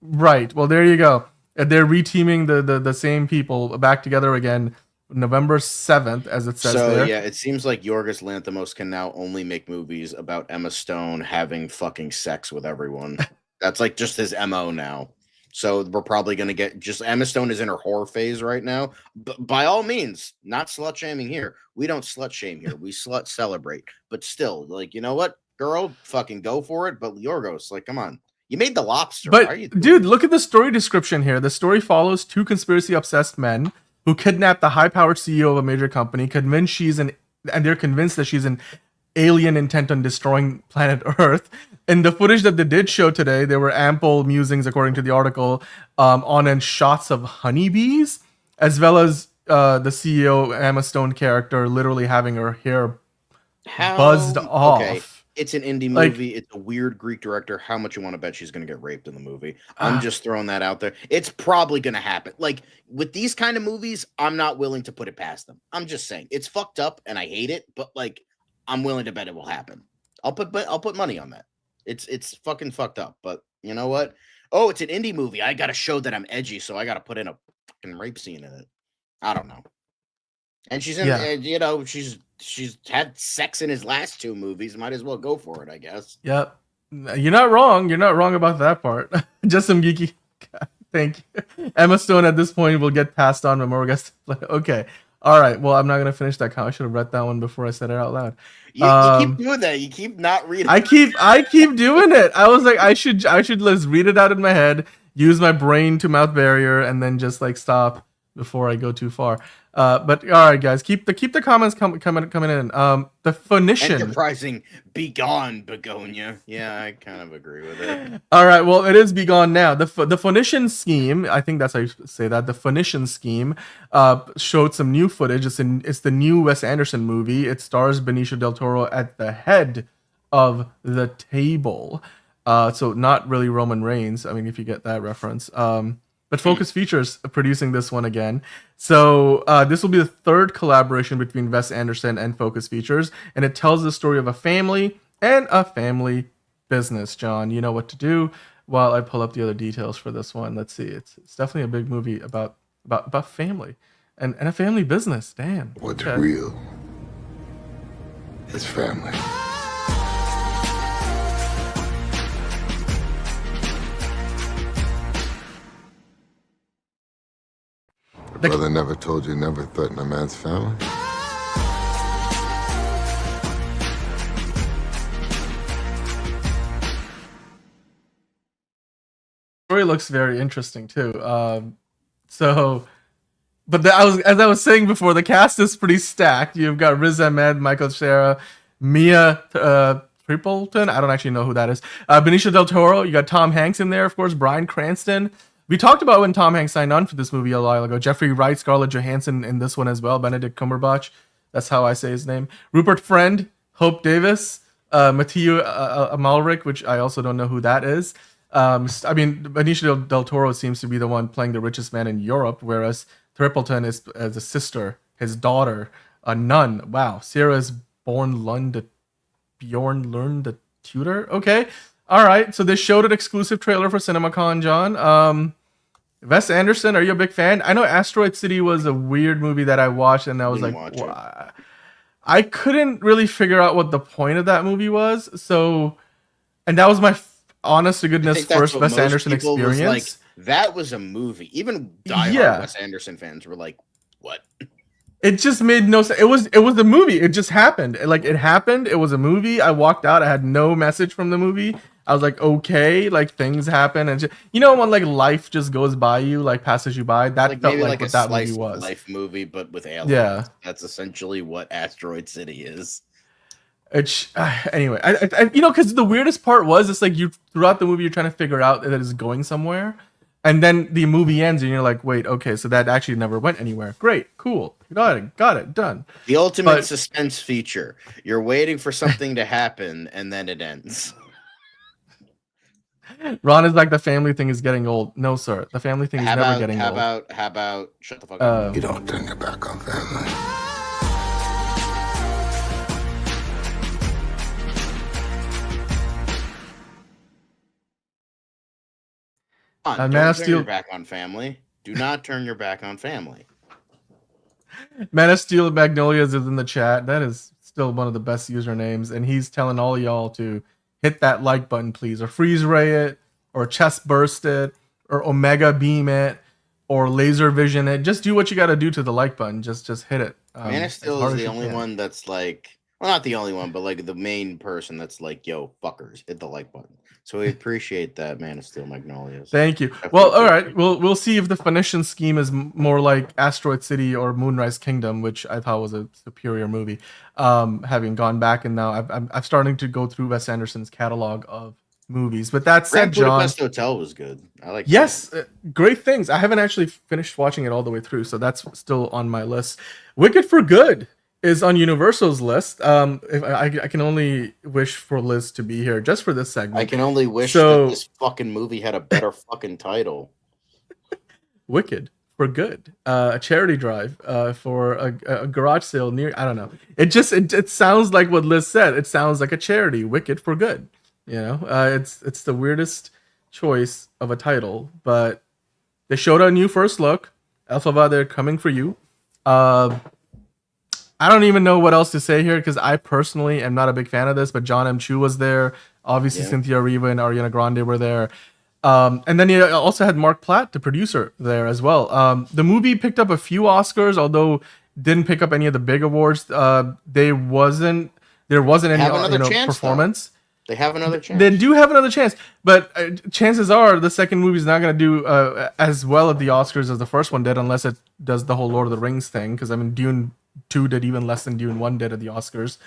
right. Well, there you go. They're reteaming the same people back together again, November 7th, as it says there. Yeah, it seems like Yorgos Lanthimos can now only make movies about Emma Stone having fucking sex with everyone. That's like just his MO now. So we're probably going to get just Emma Stone is in her horror phase right now. But by all means, not slut shaming here. We don't slut shame here. We slut celebrate. But still, like, you know what? Girl, fucking go for it. But Yorgos, like, come on. You made The Lobster. But, dude, look at the story description here. The story follows two conspiracy-obsessed men who kidnap the high-powered CEO of a major company, and they're convinced that she's an alien intent on destroying planet Earth. In the footage that they did show today, there were ample musings, according to the article, on and shots of honeybees, as well as the CEO Emma Stone character literally having her hair buzzed off. Okay. It's an indie movie. It's a weird Greek director. How much you want to bet she's going to get raped in the movie? I'm just throwing that out there. It's probably going to happen. Like, with these kind of movies, I'm not willing to put it past them. I'm just saying. It's fucked up, and I hate it, but, like, I'm willing to bet it will happen. I'll put money on that. It's fucking fucked up, but you know what? Oh, it's an indie movie. I got to show that I'm edgy, so I got to put in a fucking rape scene in it. I don't know. And she's in, you know, she's had sex in his last two movies. Might as well go for it, I guess. Yep. You're not wrong. You're not wrong about that part. Just some geeky. Thank you. Emma Stone at this point will get passed on when more guests. Okay. All right. Well, I'm not gonna finish that comment. I should have read that one before I said it out loud. You keep doing that. You keep not reading. I keep doing it. I was like, I should let's read it out in my head, use my brain to mouth barrier, and then just like stop before I go too far. But all right, guys, keep the comments coming in. The Phoenician. Enterprising, be gone, Begonia. Yeah, I kind of agree with it. All right, well, it is be gone now. The Phoenician scheme, I think that's how you say that. The Phoenician scheme showed some new footage. It's the new Wes Anderson movie. It stars Benicio del Toro at the head of the table. So not really Roman Reigns. I mean, if you get that reference. But Focus Features producing this one again. So this will be the third collaboration between Wes Anderson and Focus Features, and it tells the story of a family and a family business. John, you know what to do while I pull up the other details for this one. Let's see. It's definitely a big movie about family and a family business. Damn. What's real is family. Brother never told you never threaten a man's family? Story looks very interesting too. As I was saying before, the cast is pretty stacked. You've got Riz Ahmed, Michael Cera, Mia Tripleton. I don't actually know who that is. Benicio del Toro. You got Tom Hanks in there, of course. Bryan Cranston. We talked about when Tom Hanks signed on for this movie a while ago. Jeffrey Wright, Scarlett Johansson in this one as well. Benedict Cumberbatch. That's how I say his name. Rupert Friend, Hope Davis, Matthew Amalric, which I also don't know who that is. I mean, Benicio del Toro seems to be the one playing the richest man in Europe, whereas Tripleton is as a sister, his daughter, a nun. Wow. Sarah's Bjorn Lund the Tutor. Okay. All right. So they showed an exclusive trailer for CinemaCon, John. Wes Anderson, are you a big fan? I know Asteroid City was a weird movie that I watched, and I was like, I couldn't really figure out what the point of that movie was. So, and that was my honest to I goodness think that's first what Wes most Anderson people was like. experience. That was a movie. Even diehard Yeah. Wes Anderson fans were like, "What?" It just made no sense. It was a movie. It just happened. Like it happened. It was a movie. I walked out. I had no message from the movie. I was like, okay, like things happen, and just, you know when like life just goes by you, like passes you by. That Like felt maybe like like a what that movie slice of was. life movie, but with aliens. Yeah. That's essentially what Asteroid City is. It's anyway. I you know, because the weirdest part was it's like you throughout the movie you're trying to figure out that it's going somewhere, and then the movie ends and you're like, wait, okay, so that actually never went anywhere. Great, cool, got it, done. The ultimate But- suspense feature. You're waiting for something to happen, and then it ends. Ron is like the family thing is getting old. No, sir, the family thing is never getting old. How about shut the fuck up? You don't turn your back on family. Come on, Man don't of turn Steel- your back on family. Do not turn your back on family. Man of Steel Magnolias is in the chat. That is still one of the best usernames, and he's telling all y'all to hit that like button, please, or freeze ray it, or chest burst it, or omega beam it, or laser vision it. Just do what you got to do to the like button. Just hit it. Man of as Steel hard is as the you only can. one that's like, well, not the only one, but like the main person that's like, yo, fuckers, hit the like button. So we appreciate that, Man of Steel Magnolias. Thank you. Definitely Well, all right. appreciate it. We'll see if the Phoenician scheme is more like Asteroid City or Moonrise Kingdom, which I thought was a superior movie. Having gone back and now I'm starting to go through Wes Anderson's catalog of movies. But that said, Grand John, Budapest Hotel was good. I like. yes, great things. I haven't actually finished watching it all the way through, so that's still on my list. Wicked for Good is on Universal's list. If I can only wish for Liz to be here just for this segment. I can only wish So- that this fucking movie had a better fucking title. Wicked for Good, a charity drive for a garage sale near. I don't know. It sounds like what Liz said. It sounds like a charity. Wicked for Good. You know, it's the weirdest choice of a title, but they showed a new first look. Alphaba, they're coming for you. I don't even know what else to say here because I personally am not a big fan of this, but John M. Chu was there. Obviously, Yeah. Cynthia Erivo and Ariana Grande were there. And then you also had Mark Platt, the producer, there as well. The movie picked up a few Oscars, although didn't pick up any of the big awards. There wasn't any Have another chance, performance. They have another chance. They do have another chance, but chances are the second movie is not going to do as well at the Oscars as the first one did, unless it does the whole Lord of the Rings thing. Because I mean, Dune 2 did even less than Dune 1 did at the Oscars.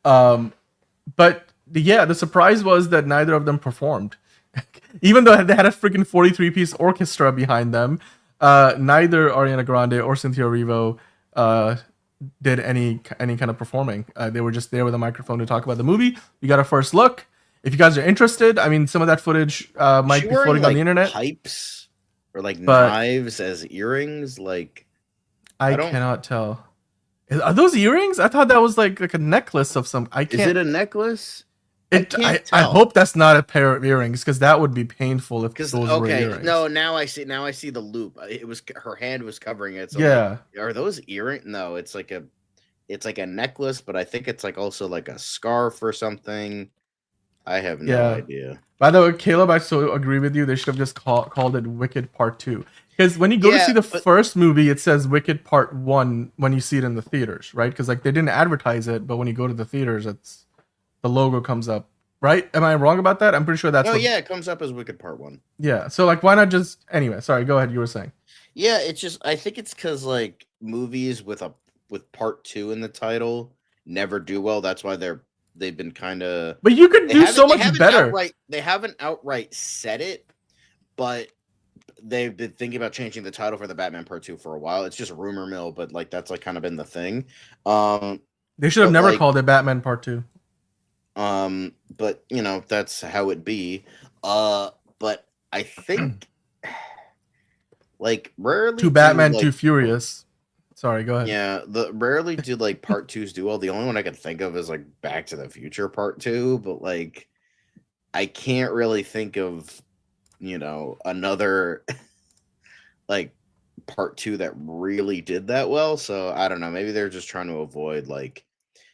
But yeah, the surprise was that neither of them performed, even though they had a freaking 43-piece orchestra behind them. Neither Ariana Grande or Cynthia Erivo did any kind of performing. They were just there with a microphone to talk about the movie. We got a first look. If you guys are interested, I mean, some of that footage might She be wearing, floating on like, the internet. Pipes or like But- knives as earrings. Like I don't- cannot tell. Are those earrings? I thought that was like a necklace of some. I is can't. it a necklace? I can't I tell. hope that's not a pair of earrings because that would be painful if Because those were okay, earrings. no, now I see the loop. It was her hand was covering it. So Yeah. like, are those earrings? No, it's like a necklace, but I think it's like also like a scarf or something. I have no Yeah. idea. By the way, Caleb, I so agree with you. They should have just called it Wicked Part 2. Because when you go to Yeah, see the but- first movie, it says Wicked Part 1 when you see it in the theaters, right? Because like they didn't advertise it, but when you go to the theaters, it's the logo comes up, right? Am I wrong about that? I'm pretty sure that's Oh what- yeah, it comes up as Wicked Part 1. Yeah. So like why not just anyway, sorry, go ahead. You were saying. Yeah, it's just I think it's because like movies with Part 2 in the title never do well. That's why they've been kind of. But you could do so much better. They haven't outright said it, but they've been thinking about changing the title for the Batman Part 2 for a while. It's just rumor mill, but like that's like kind of been the thing. They should have but, never like- called it Batman Part 2. But you know that's how it be. But I think like rarely To do, Batman, like, Too Furious. Sorry, go ahead. Yeah, rarely do like Part 2s do well. The only one I can think of is like Back to the Future Part 2, but like I can't really think of another like Part 2 that really did that well. So I don't know. Maybe they're just trying to avoid like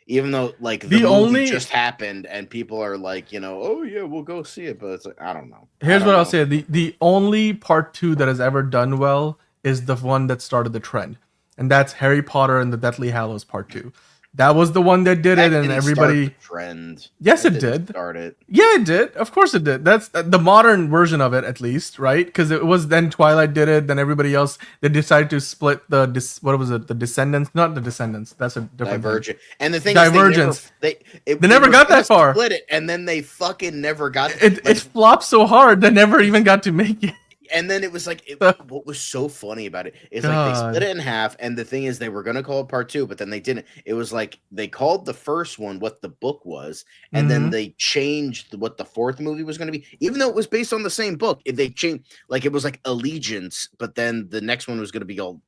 even though like the movie just happened and people are like, you know, oh yeah, we'll go see it, but it's like, I don't know. Here's what I'll say: the only part 2 that has ever done well is the one that started the trend, and that's Harry Potter and the Deathly Hallows Part 2. That was the one that did it, and everybody. Start the trend. Yes, it did. Start it. Yeah, it did. Of course, it did. That's the modern version of it, at least, right? Because it was then Twilight did it, then everybody else. They decided to split what was it? The Descendants, not the Descendants. That's a different Divergent. And the thing Divergence. is, they never got that far. Split it, and then they fucking never got it. It flopped so hard they never even got to make it. And then it was like, what was so funny about it is like they split it in half, and the thing is they were gonna call it part 2, but then they didn't. It was like they called the first one what the book was, and then they changed what the fourth movie was gonna be, even though it was based on the same book. They changed, like it was like Allegiance, but then the next one was gonna be called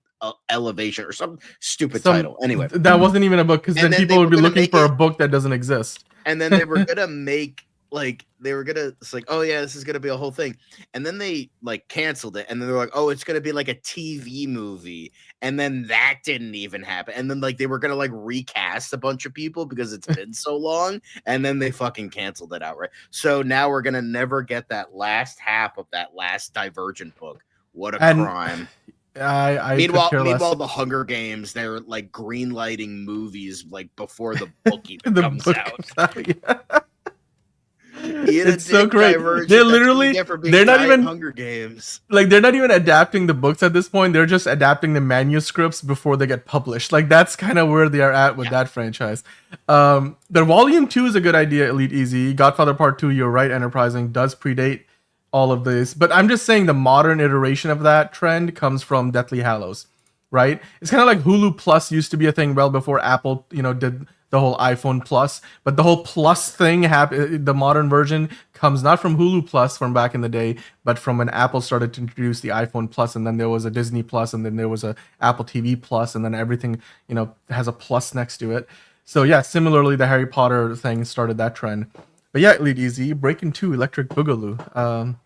Elevation or some stupid title. Anyway, that wasn't even a book because then people would be looking for a book that doesn't exist. And then they were gonna make. Like it's like, oh yeah, this is gonna be a whole thing, and then they like canceled it, and then they're like, oh, it's gonna be like a TV movie, and then that didn't even happen, and then like they were gonna like recast a bunch of people because it's been so long, and then they fucking canceled it outright. So now we're gonna never get that last half of that last Divergent book. What a crime! Meanwhile, the Hunger Games, they're like green lighting movies like before the book even comes out. Yeah. It's so great. They're literally they're not even Hunger Games. Like they're not even adapting the books at this point. They're just adapting the manuscripts before they get published. Like that's kind of where they are at with that franchise. The volume 2 is a good idea, Elite Easy. Godfather Part 2, you're right, Enterprising does predate all of this. But I'm just saying the modern iteration of that trend comes from Deathly Hallows, right? It's kind of like Hulu Plus used to be a thing well before Apple, did the whole iPhone Plus, but the whole Plus thing the modern version comes not from Hulu Plus from back in the day, but from when Apple started to introduce the iPhone Plus, and then there was a Disney Plus, and then there was a Apple TV Plus, and then everything, has a plus next to it. So yeah, similarly, the Harry Potter thing started that trend. But yeah, Elite Easy, Breaking 2, Electric Boogaloo.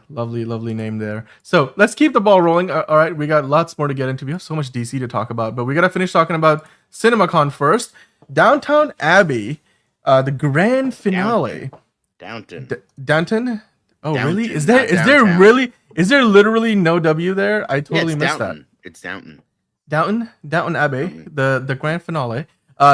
Lovely name there. So let's keep the ball rolling. All right, we got lots more to get into. We have so much DC to talk about, but we got to finish talking about CinemaCon first. Downton Abbey, the grand finale. Downton. Downton? Oh, really? Is there literally no W there? I totally missed that. It's Downton. Downton Abbey, the grand finale.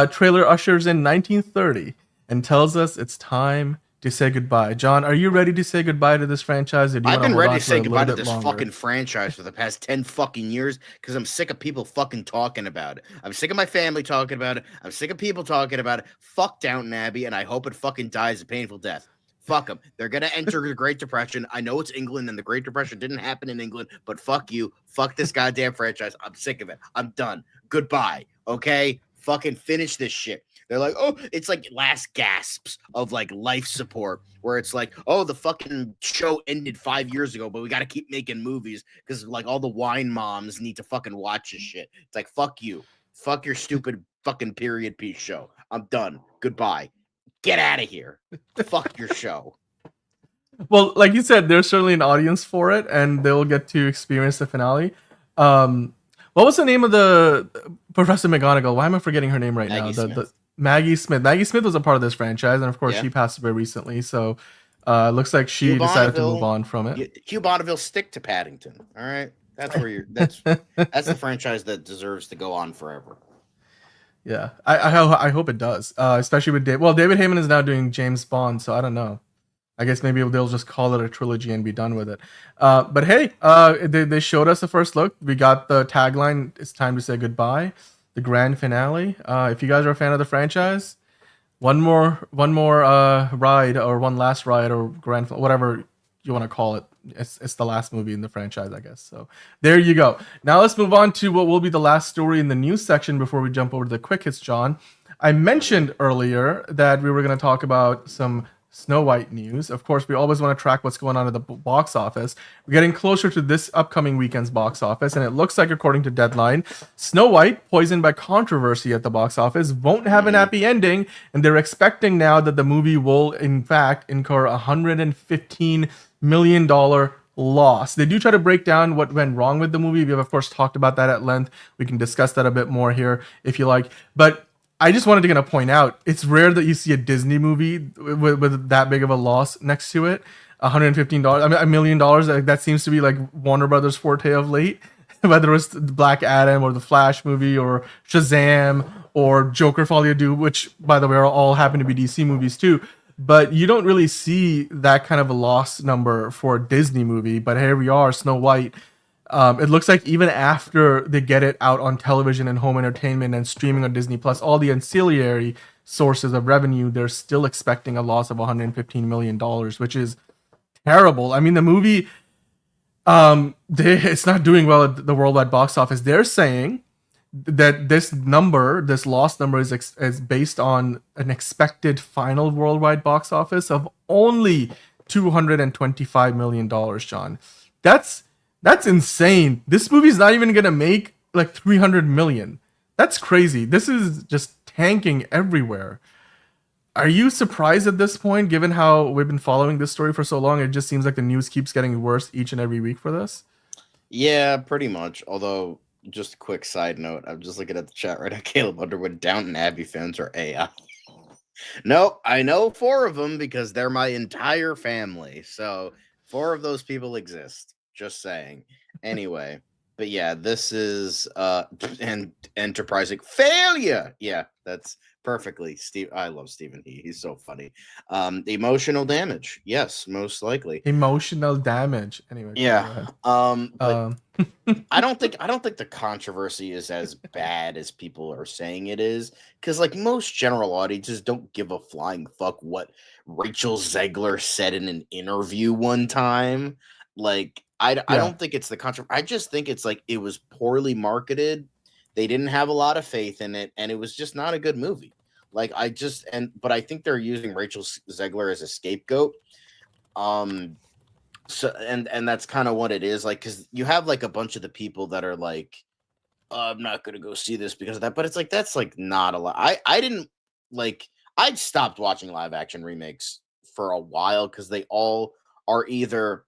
Trailer ushers in 1930 and tells us it's time to say goodbye. John, are you ready to say goodbye to this franchise? I've been ready to say goodbye to this fucking franchise for the past 10 fucking years because I'm sick of people fucking talking about it. I'm sick of my family talking about it. I'm sick of people talking about it. Fuck Downton Abbey, and I hope it fucking dies a painful death. Fuck them. They're going to enter the Great Depression. I know it's England, and the Great Depression didn't happen in England, but fuck you. Fuck this goddamn franchise. I'm sick of it. I'm done. Goodbye. Okay? Fucking finish this shit. They're like, oh, it's like last gasps of like life support where it's like, oh, the fucking show ended 5 years ago, but we got to keep making movies because like all the wine moms need to fucking watch this shit. It's like, fuck you. Fuck your stupid fucking period piece show. I'm done. Goodbye. Get out of here. Fuck your show. Well, like you said, there's certainly an audience for it and they'll get to experience the finale. What was the name of the Professor McGonagall? Why am I forgetting her name right now? Maggie Smith. Maggie Smith was a part of this franchise, and of course, she passed away recently. So, looks like she decided to move on from it. Hugh Bonneville, stick to Paddington. All right, that's where you're. That's the franchise that deserves to go on forever. Yeah, I hope it does. Especially with David. Well, David Heyman is now doing James Bond, so I don't know. I guess maybe they'll just call it a trilogy and be done with it. But hey, they showed us the first look. We got the tagline. It's time to say goodbye. The grand finale. If you guys are a fan of the franchise, one more ride or one last ride or whatever you want to call it. It's the last movie in the franchise, I guess. So there you go. Now let's move on to what will be the last story in the news section before we jump over to the quick hits, John. I mentioned earlier that we were going to talk about some Snow White news. Of course, we always want to track what's going on at the box office. We're getting closer to this upcoming weekend's box office, and it looks like, according to Deadline, Snow White, poisoned by controversy at the box office, won't have an happy ending, and they're expecting now that the movie will, in fact, incur a $115 million loss. They do try to break down what went wrong with the movie. We have, of course, talked about that at length. We can discuss that a bit more here if you like. But I just wanted to kind of point out, it's rare that you see a Disney movie with that big of a loss next to it. $115, I mean, $1 million. That seems to be like Warner Brothers' forte of late. Whether it's the Black Adam or the Flash movie or Shazam or Joker Folie à Deux, which, by the way, are all happen to be DC movies too. But you don't really see that kind of a loss number for a Disney movie. But here we are, Snow White. It looks like even after they get it out on television and home entertainment and streaming on Disney Plus, all the ancillary sources of revenue, they're still expecting a loss of $115 million, which is terrible. I mean, the movie, it's not doing well at the worldwide box office. They're saying that this loss number is based on an expected final worldwide box office of only $225 million, John. That's insane. This movie's not even gonna make like 300 million. That's crazy. This is just tanking everywhere. Are you surprised at this point, given how we've been following this story for so long? It just seems like the news keeps getting worse each and every week for this. Yeah, pretty much. Although, just a quick side note, I'm just looking at the chat right now. Caleb Underwood, Downton Abbey fans are AI. Nope, I know 4 of them because they're my entire family. So 4 of those people exist. Just saying. Anyway, but yeah, this is and enterprising failure. Yeah, that's perfectly Steve. I love Stephen He's so funny. Emotional damage. Yes, most likely. Emotional damage. Anyway. Yeah. But I don't think the controversy is as bad as people are saying it is, because like most general audiences don't give a flying fuck what Rachel Zegler said in an interview one time. Like I don't think it's the controversy. I just think it's like it was poorly marketed. They didn't have a lot of faith in it, and it was just not a good movie. Like but I think they're using Rachel Zegler as a scapegoat. So and that's kind of what it is, like, because you have like a bunch of the people that are like, I'm not gonna go see this because of that, but it's like that's like not a lot. I'd stopped watching live action remakes for a while because they all are either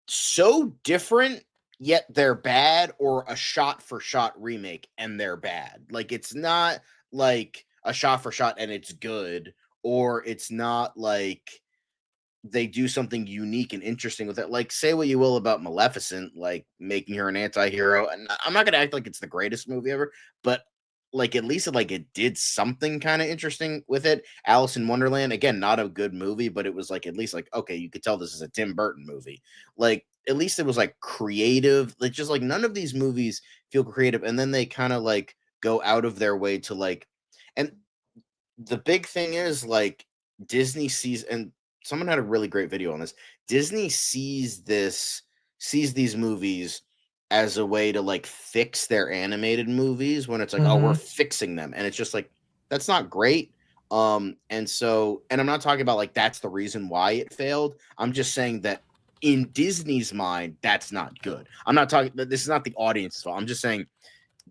so different yet they're bad, or a shot for shot remake and they're bad. Like it's not like a shot for shot and it's good, or it's not like they do something unique and interesting with it. Like, say what you will about Maleficent, like making her an anti-hero, and I'm not gonna act like it's the greatest movie ever, but like at least it did something kind of interesting with it. Alice in Wonderland, again, not a good movie, but it was like at least like, okay, you could tell this is a Tim Burton movie. Like at least it was like creative. Like just like none of these movies feel creative, and then they kind of like go out of their way to like, and the big thing is like Disney sees, and someone had a really great video on this. Disney sees these movies as a way to like fix their animated movies, when it's like, oh, we're fixing them. And it's just like, that's not great. And I'm not talking about like, that's the reason why it failed. I'm just saying that in Disney's mind, that's not good. I'm not talking, this is not the audience's fault. I'm just saying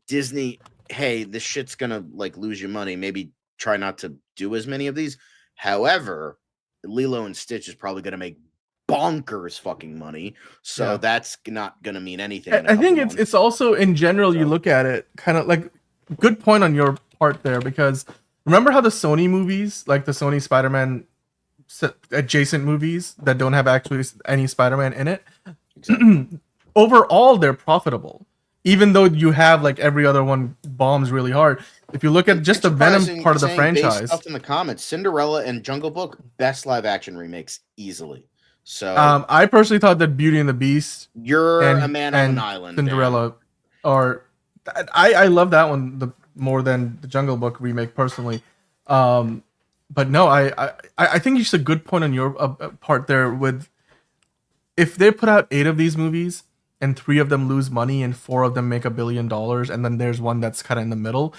Disney, hey, this shit's gonna like lose you money. Maybe try not to do as many of these. However, Lilo and Stitch is probably gonna make bonkers fucking money, so that's not gonna mean anything. I think it's also in general, you look at it kind of like, good point on your part there, because remember how the Sony movies, like the Sony Spider-Man adjacent movies that don't have actually any Spider-Man in it, overall they're profitable, even though you have like every other one bombs really hard. If you look at just the Venom part of the franchise, stuff in the comments, Cinderella and Jungle Book, best live action remakes easily. So I personally thought that Beauty and the Beast, you're a man on an island, Cinderella, or I love that one more than the Jungle Book remake personally. But no, I think it's a good point on your part there. With if they put out 8 of these movies and 3 of them lose money and 4 of them make $1 billion, and then there's one that's kind of in the middle,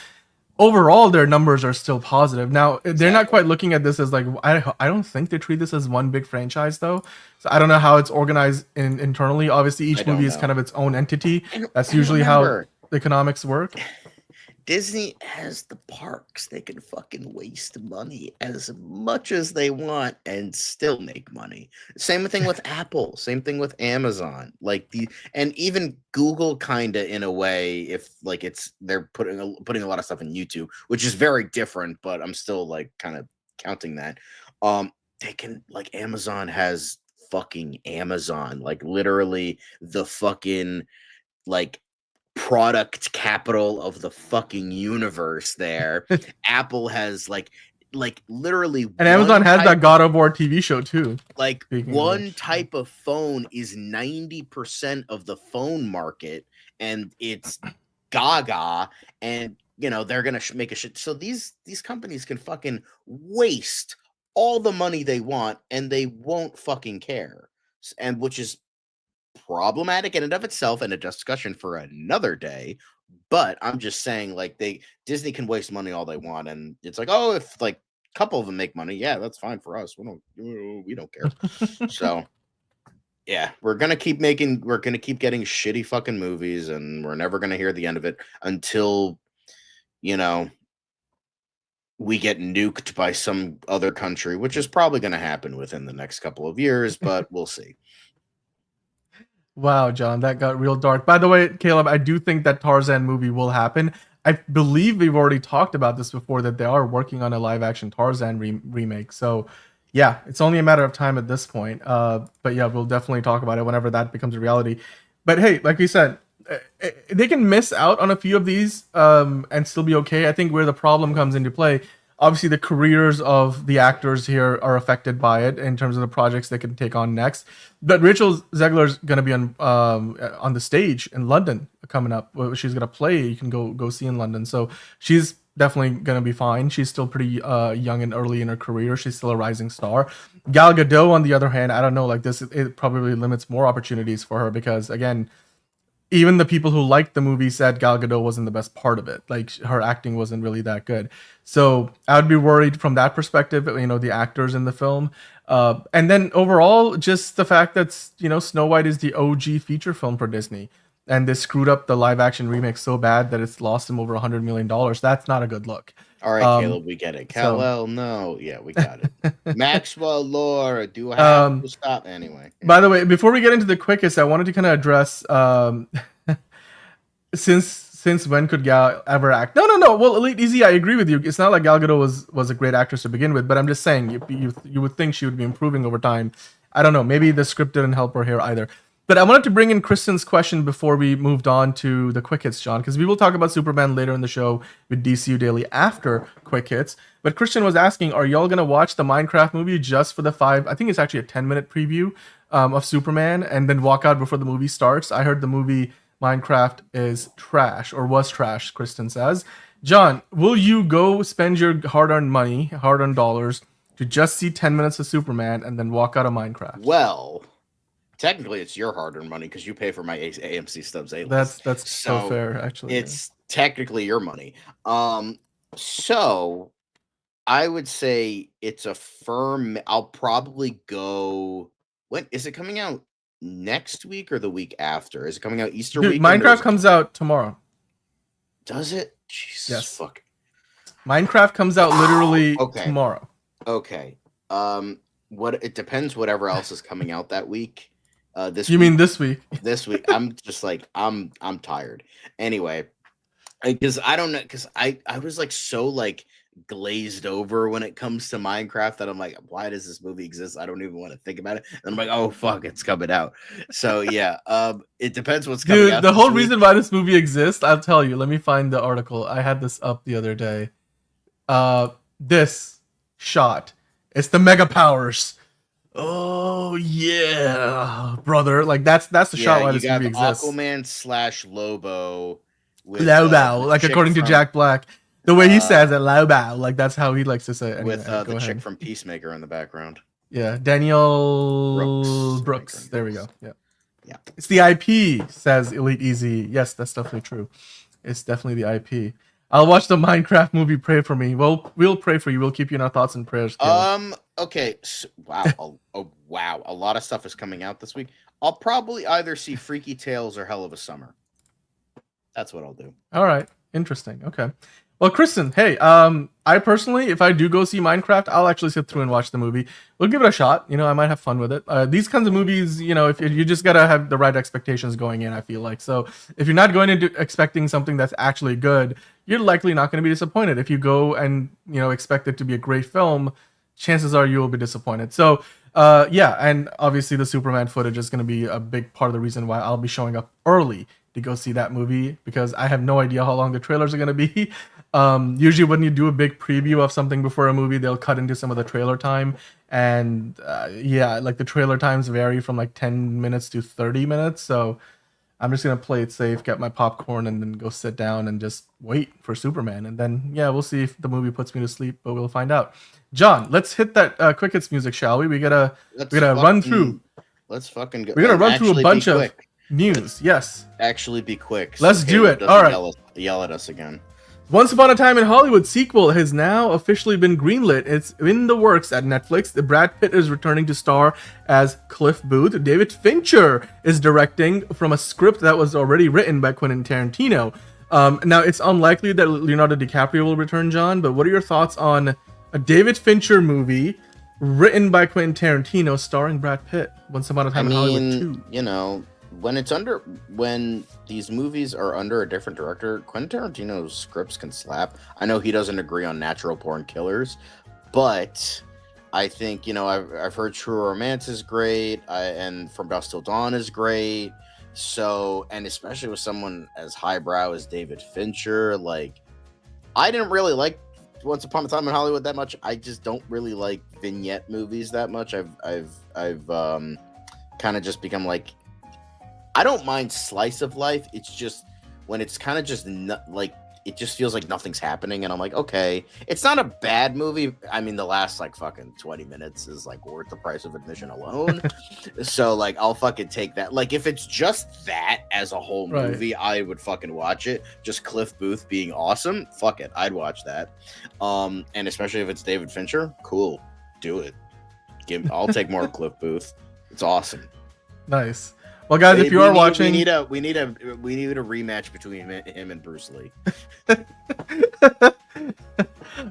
overall their numbers are still positive. Now they're not quite looking at this as like, I don't think they treat this as one big franchise though, so I don't know how it's organized internally. Obviously each movie is kind of its own entity. That's usually how the economics work. Disney has the parks. They can fucking waste money as much as they want and still make money. Same thing with Apple. Same thing with Amazon. And even Google, kind of in a way. If like they're putting a lot of stuff in YouTube, which is very different. But I'm still like kind of counting that. They can Amazon has fucking Amazon, like literally the fucking product capital of the fucking universe there. Apple has literally, and Amazon has that God of War TV show too. One type of phone is 90% of the phone market, and it's gaga, and they're gonna make a shit. So these companies can fucking waste all the money they want, and they won't fucking care, and which is problematic in and of itself and a discussion for another day. But I'm just saying, Disney can waste money all they want, and it's if a couple of them make money, yeah, that's fine for us. We don't care. So yeah, we're gonna keep getting shitty fucking movies, and we're never gonna hear the end of it until we get nuked by some other country, which is probably gonna happen within the next couple of years, but we'll see. Wow, John, that got real dark. By the way, Caleb, I do think that Tarzan movie will happen. I believe we've already talked about this before, that they are working on a live-action Tarzan remake. So, yeah, it's only a matter of time at this point. But yeah, we'll definitely talk about it whenever that becomes a reality. But hey, like we said, they can miss out on a few of these and still be okay. I think where the problem comes into play, obviously the careers of the actors here are affected by it in terms of the projects they can take on next. But Rachel Zegler's going to be on the stage in London coming up. She's going to play. You can go see in London. So she's definitely going to be fine. She's still pretty young and early in her career. She's still a rising star. Gal Gadot, on the other hand, I don't know, it probably limits more opportunities for her because, again, even the people who liked the movie said Gal Gadot wasn't the best part of it. Her acting wasn't really that good. So I would be worried from that perspective, the actors in the film. And then overall, just the fact that, Snow White is the OG feature film for Disney. And they screwed up the live action remake so bad that it's lost them over $100 million. That's not a good look. All right, Caleb, we get it. Kal-El, no. Yeah, we got it. Maxwell Lord, do I have to stop anyway? By the way, before we get into the quickest, I wanted to kind of address since when could Gal ever act? No. Well, Elite Easy, I agree with you. It's not like Gal Gadot was a great actress to begin with, but I'm just saying you would think she would be improving over time. I don't know. Maybe the script didn't help her here either. But I wanted to bring in Kristen's question before we moved on to the quick hits, John, because we will talk about Superman later in the show with DCU Daily after quick hits. But Kristen was asking, are y'all going to watch the Minecraft movie just for the I think it's actually a 10-minute preview of Superman, and then walk out before the movie starts? I heard the movie Minecraft is trash, or was trash, Kristen says. John, will you go spend your hard-earned money, hard-earned dollars, to just see 10 minutes of Superman and then walk out of Minecraft? Well, technically, it's your hard-earned money because you pay for my AMC Stubs A-list. That's so fair, actually. It's technically your money. So I would say it's a firm. I'll probably go. When is it coming out? Next week or the week after? Is it coming out Easter week? Minecraft comes out tomorrow. Does it? Jesus, yes. Fuck. Minecraft comes out literally tomorrow. Okay. What? It depends. Whatever else is coming out that week. This week? This week. I'm just I'm tired. Anyway, because I don't know. Because I was so glazed over when it comes to Minecraft that I'm like, why does this movie exist? I don't even want to think about it. And I'm like, oh fuck, it's coming out. So yeah, it depends what's coming out. The whole reason why this movie exists, I'll tell you. Let me find the article. I had this up the other day. This shot. It's the mega powers. Oh yeah, brother. That's the shot why this movie exists. Aquaman / Lobo. With, Lobo, according to Jack Black. The way he says it, Lobo, that's how he likes to say it. Anyway, with the chick from Peacemaker in the background. Yeah, Daniel Brooks. There we go. Yeah. It's the IP, says Elite Easy. Yes, that's definitely true. It's definitely the IP. I'll watch the Minecraft movie. Pray for me. Well, we'll pray for you. We'll keep you in our thoughts and prayers. Caleb. Okay. So, wow. Wow. A lot of stuff is coming out this week. I'll probably either see Freaky Tales or Hell of a Summer. That's what I'll do. All right. Interesting. Okay. Well, Kristen, hey, I personally, if I do go see Minecraft, I'll actually sit through and watch the movie. We'll give it a shot. I might have fun with it. These kinds of movies, if you just gotta have the right expectations going in, I feel like. So if you're not going into expecting something that's actually good, you're likely not going to be disappointed. If you go and expect it to be a great film, chances are you will be disappointed. So yeah, and obviously the Superman footage is going to be a big part of the reason why I'll be showing up early to go see that movie, because I have no idea how long the trailers are going to be. Usually when you do a big preview of something before a movie, they'll cut into some of the trailer time. And yeah, like the trailer times vary from like 10 minutes to 30 minutes. So I'm just going to play it safe, get my popcorn, and then go sit down and just wait for Superman. And then, yeah, we'll see if the movie puts me to sleep, but we'll find out. John, let's hit that quick hits music, shall we? We gotta run through. Let's fucking go. We gotta run through a bunch of news. Yes. Actually, be quick. Let's do it. All right. Yell at us again. Once Upon a Time in Hollywood sequel has now officially been greenlit. It's in the works at Netflix. Brad Pitt is returning to star as Cliff Booth. David Fincher is directing from a script that was already written by Quentin Tarantino. Now, it's unlikely that Leonardo DiCaprio will return, John, but what are your thoughts on a David Fincher movie written by Quentin Tarantino starring Brad Pitt? Once Upon a Time in Hollywood 2. When these movies are under a different director, Quentin Tarantino's scripts can slap. I know he doesn't agree on natural born killers, but I think, I've heard True Romance is great, and From Dusk Till Dawn is great. So, and especially with someone as highbrow as David Fincher, like, I didn't really like Once Upon a Time in Hollywood that much. I just don't really like vignette movies that much. I've kind of just become like, I don't mind slice of life. It's just when it's kind of just it just feels like nothing's happening, and I'm like, okay, it's not a bad movie. I mean, the last like fucking 20 minutes is like worth the price of admission alone. So like, I'll fucking take that. Like, if it's just that as a whole movie, I would fucking watch it. Just Cliff Booth being awesome, fuck it, I'd watch that. And especially if it's David Fincher, cool, do it. I'll take more Cliff Booth. It's awesome. Nice. Well, guys, if you are watching, we need a rematch between him and Bruce Lee.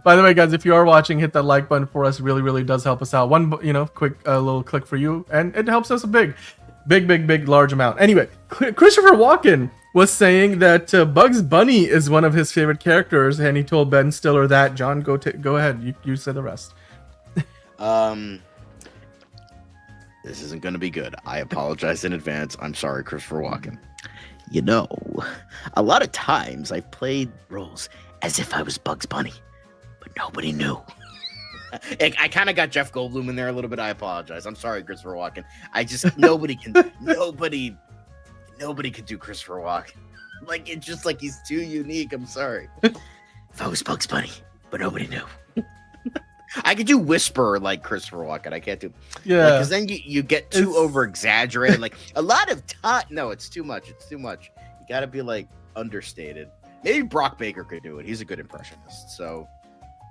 By the way, guys, if you are watching, hit that like button for us. Really, really does help us out. One, quick little click for you, and it helps us a big, large amount. Anyway, Christopher Walken was saying that Bugs Bunny is one of his favorite characters, and he told Ben Stiller that. John, go ahead. You say the rest. This isn't going to be good. I apologize in advance. I'm sorry, Christopher Walken. A lot of times I've played roles as if I was Bugs Bunny, but nobody knew. I kind of got Jeff Goldblum in there a little bit. I apologize. I'm sorry, Christopher Walken. Nobody can do Christopher Walken. Like, it's just like he's too unique. I'm sorry. If I was Bugs Bunny, but nobody knew. I could do Whisper like Christopher Walken. I can't do, because then you get too over exaggerated. Like a lot of time. No, it's too much. You got to be like understated. Maybe Brock Baker could do it. He's a good impressionist. So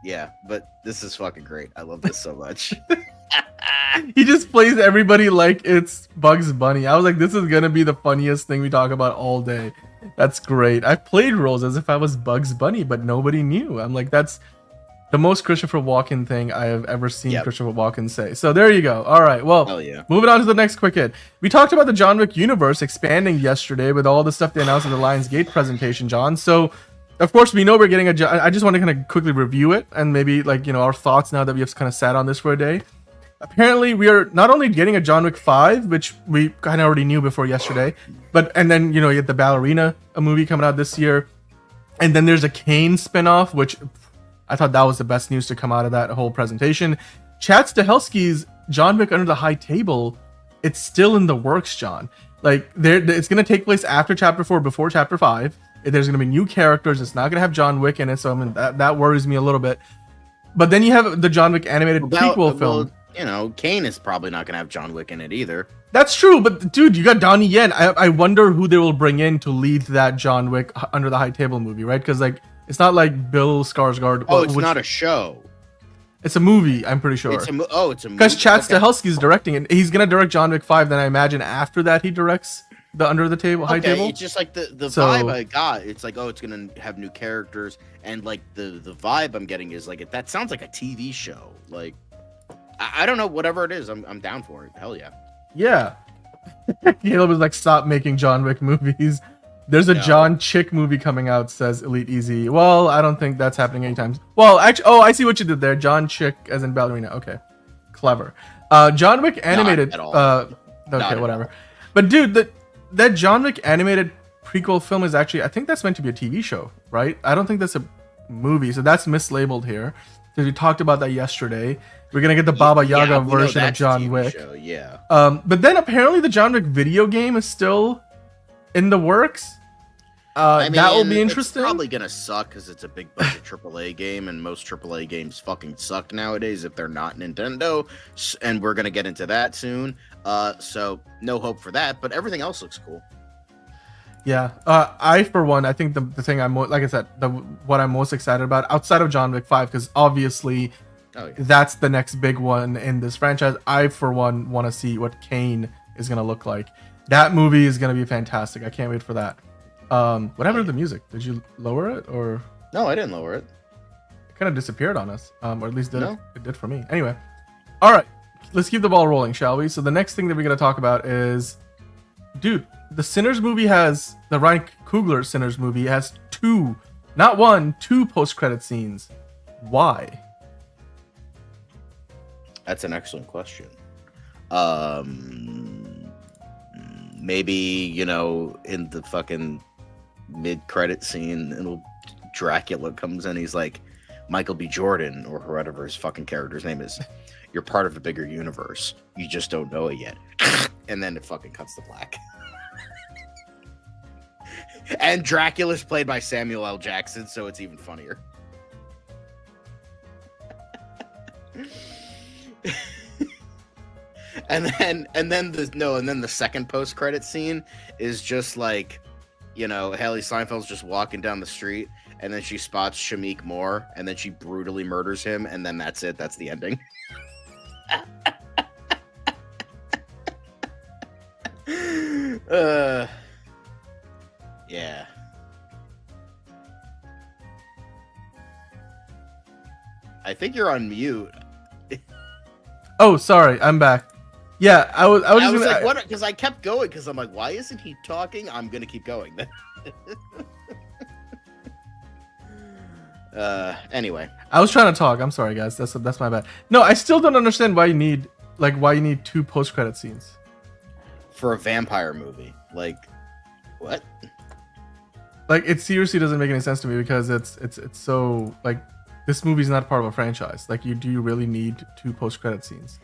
yeah, but this is fucking great. I love this so much. He just plays everybody like it's Bugs Bunny. I was like, this is gonna be the funniest thing we talk about all day. That's great. I played roles as if I was Bugs Bunny, but nobody knew. I'm like, that's the most Christopher Walken thing I have ever seen Christopher Walken say. So there you go. All right. Well, moving on to the next quick hit. We talked about the John Wick universe expanding yesterday with all the stuff they announced at the Lionsgate presentation, John. So, of course, we know we're getting I just want to kind of quickly review it and maybe our thoughts now that we have kind of sat on this for a day. Apparently, we are not only getting a John Wick 5, which we kind of already knew before yesterday, and then you get the Ballerina, a movie coming out this year, and then there's a Kane spinoff, which I thought that was the best news to come out of that whole presentation. Chad Stahelski's John Wick Under the High Table, it's still in the works, John. Like, it's going to take place after Chapter 4, before Chapter 5. There's going to be new characters. It's not going to have John Wick in it, so I mean, that worries me a little bit. But then you have the John Wick animated prequel film. Kane is probably not going to have John Wick in it either. That's true, but dude, you got Donnie Yen. I wonder who they will bring in to lead that John Wick Under the High Table movie, right? Because it's not like Bill Skarsgård. Oh, it's not a show. It's a movie, I'm pretty sure. It's a movie. Because Chad Stahelski's directing it. He's gonna direct John Wick 5. Then I imagine after that he directs the under the table high table. It's just like the vibe I got. It's like, oh, it's gonna have new characters, and like the vibe I'm getting is like that sounds like a TV show. Like I don't know, whatever it is, I'm down for it. Hell yeah. Yeah. Caleb was like, stop making John Wick movies. There's a John Chick movie coming out, says Elite Easy. Well, I don't think that's happening anytime. Well, actually, oh, I see what you did there. John Chick as in ballerina. Okay. Clever. John Wick animated. Not at all. Okay, whatever. But dude, that John Wick animated prequel film is actually, I think that's meant to be a TV show, right? I don't think that's a movie. So that's mislabeled here. So we talked about that yesterday. We're gonna get the Baba Yaga version of John Wick. Show, yeah. But then apparently the John Wick video game is still in the works. I mean, that will be interesting. It's probably gonna suck because it's a big budget AAA game, and most AAA games fucking suck nowadays if they're not Nintendo. And we're gonna get into that soon. So no hope for that. But everything else looks cool. Yeah, I for one, I think the thing like I said, what I'm most excited about outside of John Wick 5, because obviously that's the next big one in this franchise. I for one want to see what Kane is gonna look like. That movie is gonna be fantastic. I can't wait for that. What happened to the music? Did you lower it or? No, I didn't lower it. It kind of disappeared on us, or at least it did for me. Anyway, all right, let's keep the ball rolling, shall we? So the next thing that we're gonna talk about is, dude, the Sinners movie has the Ryan Coogler Sinners movie has two post-credit scenes. Why? That's an excellent question. Maybe, you know, in the fucking mid-credit scene, Dracula comes in, he's like, Michael B. Jordan, or whatever his fucking character's name is, you're part of a bigger universe. You just don't know it yet. And then it fucking cuts to black. And Dracula's played by Samuel L. Jackson, so it's even funnier. And then the second post-credit scene is just like, you know, Haley Steinfeld's just walking down the street, and then she spots Shamik Moore, and then she brutally murders him, and then that's it. That's the ending. Yeah. I think you're on mute. Oh, sorry, I'm back. Yeah, I was like, what? Because I kept going because I'm like, why isn't he talking? I'm gonna keep going then. Anyway, I was trying to talk. I'm sorry, guys. That's my bad. No, I still don't understand why you need two post-credit scenes for a vampire movie. Like, what? Like, it seriously doesn't make any sense to me because it's so like, this movie's not part of a franchise. Like, do you really need two post-credit scenes?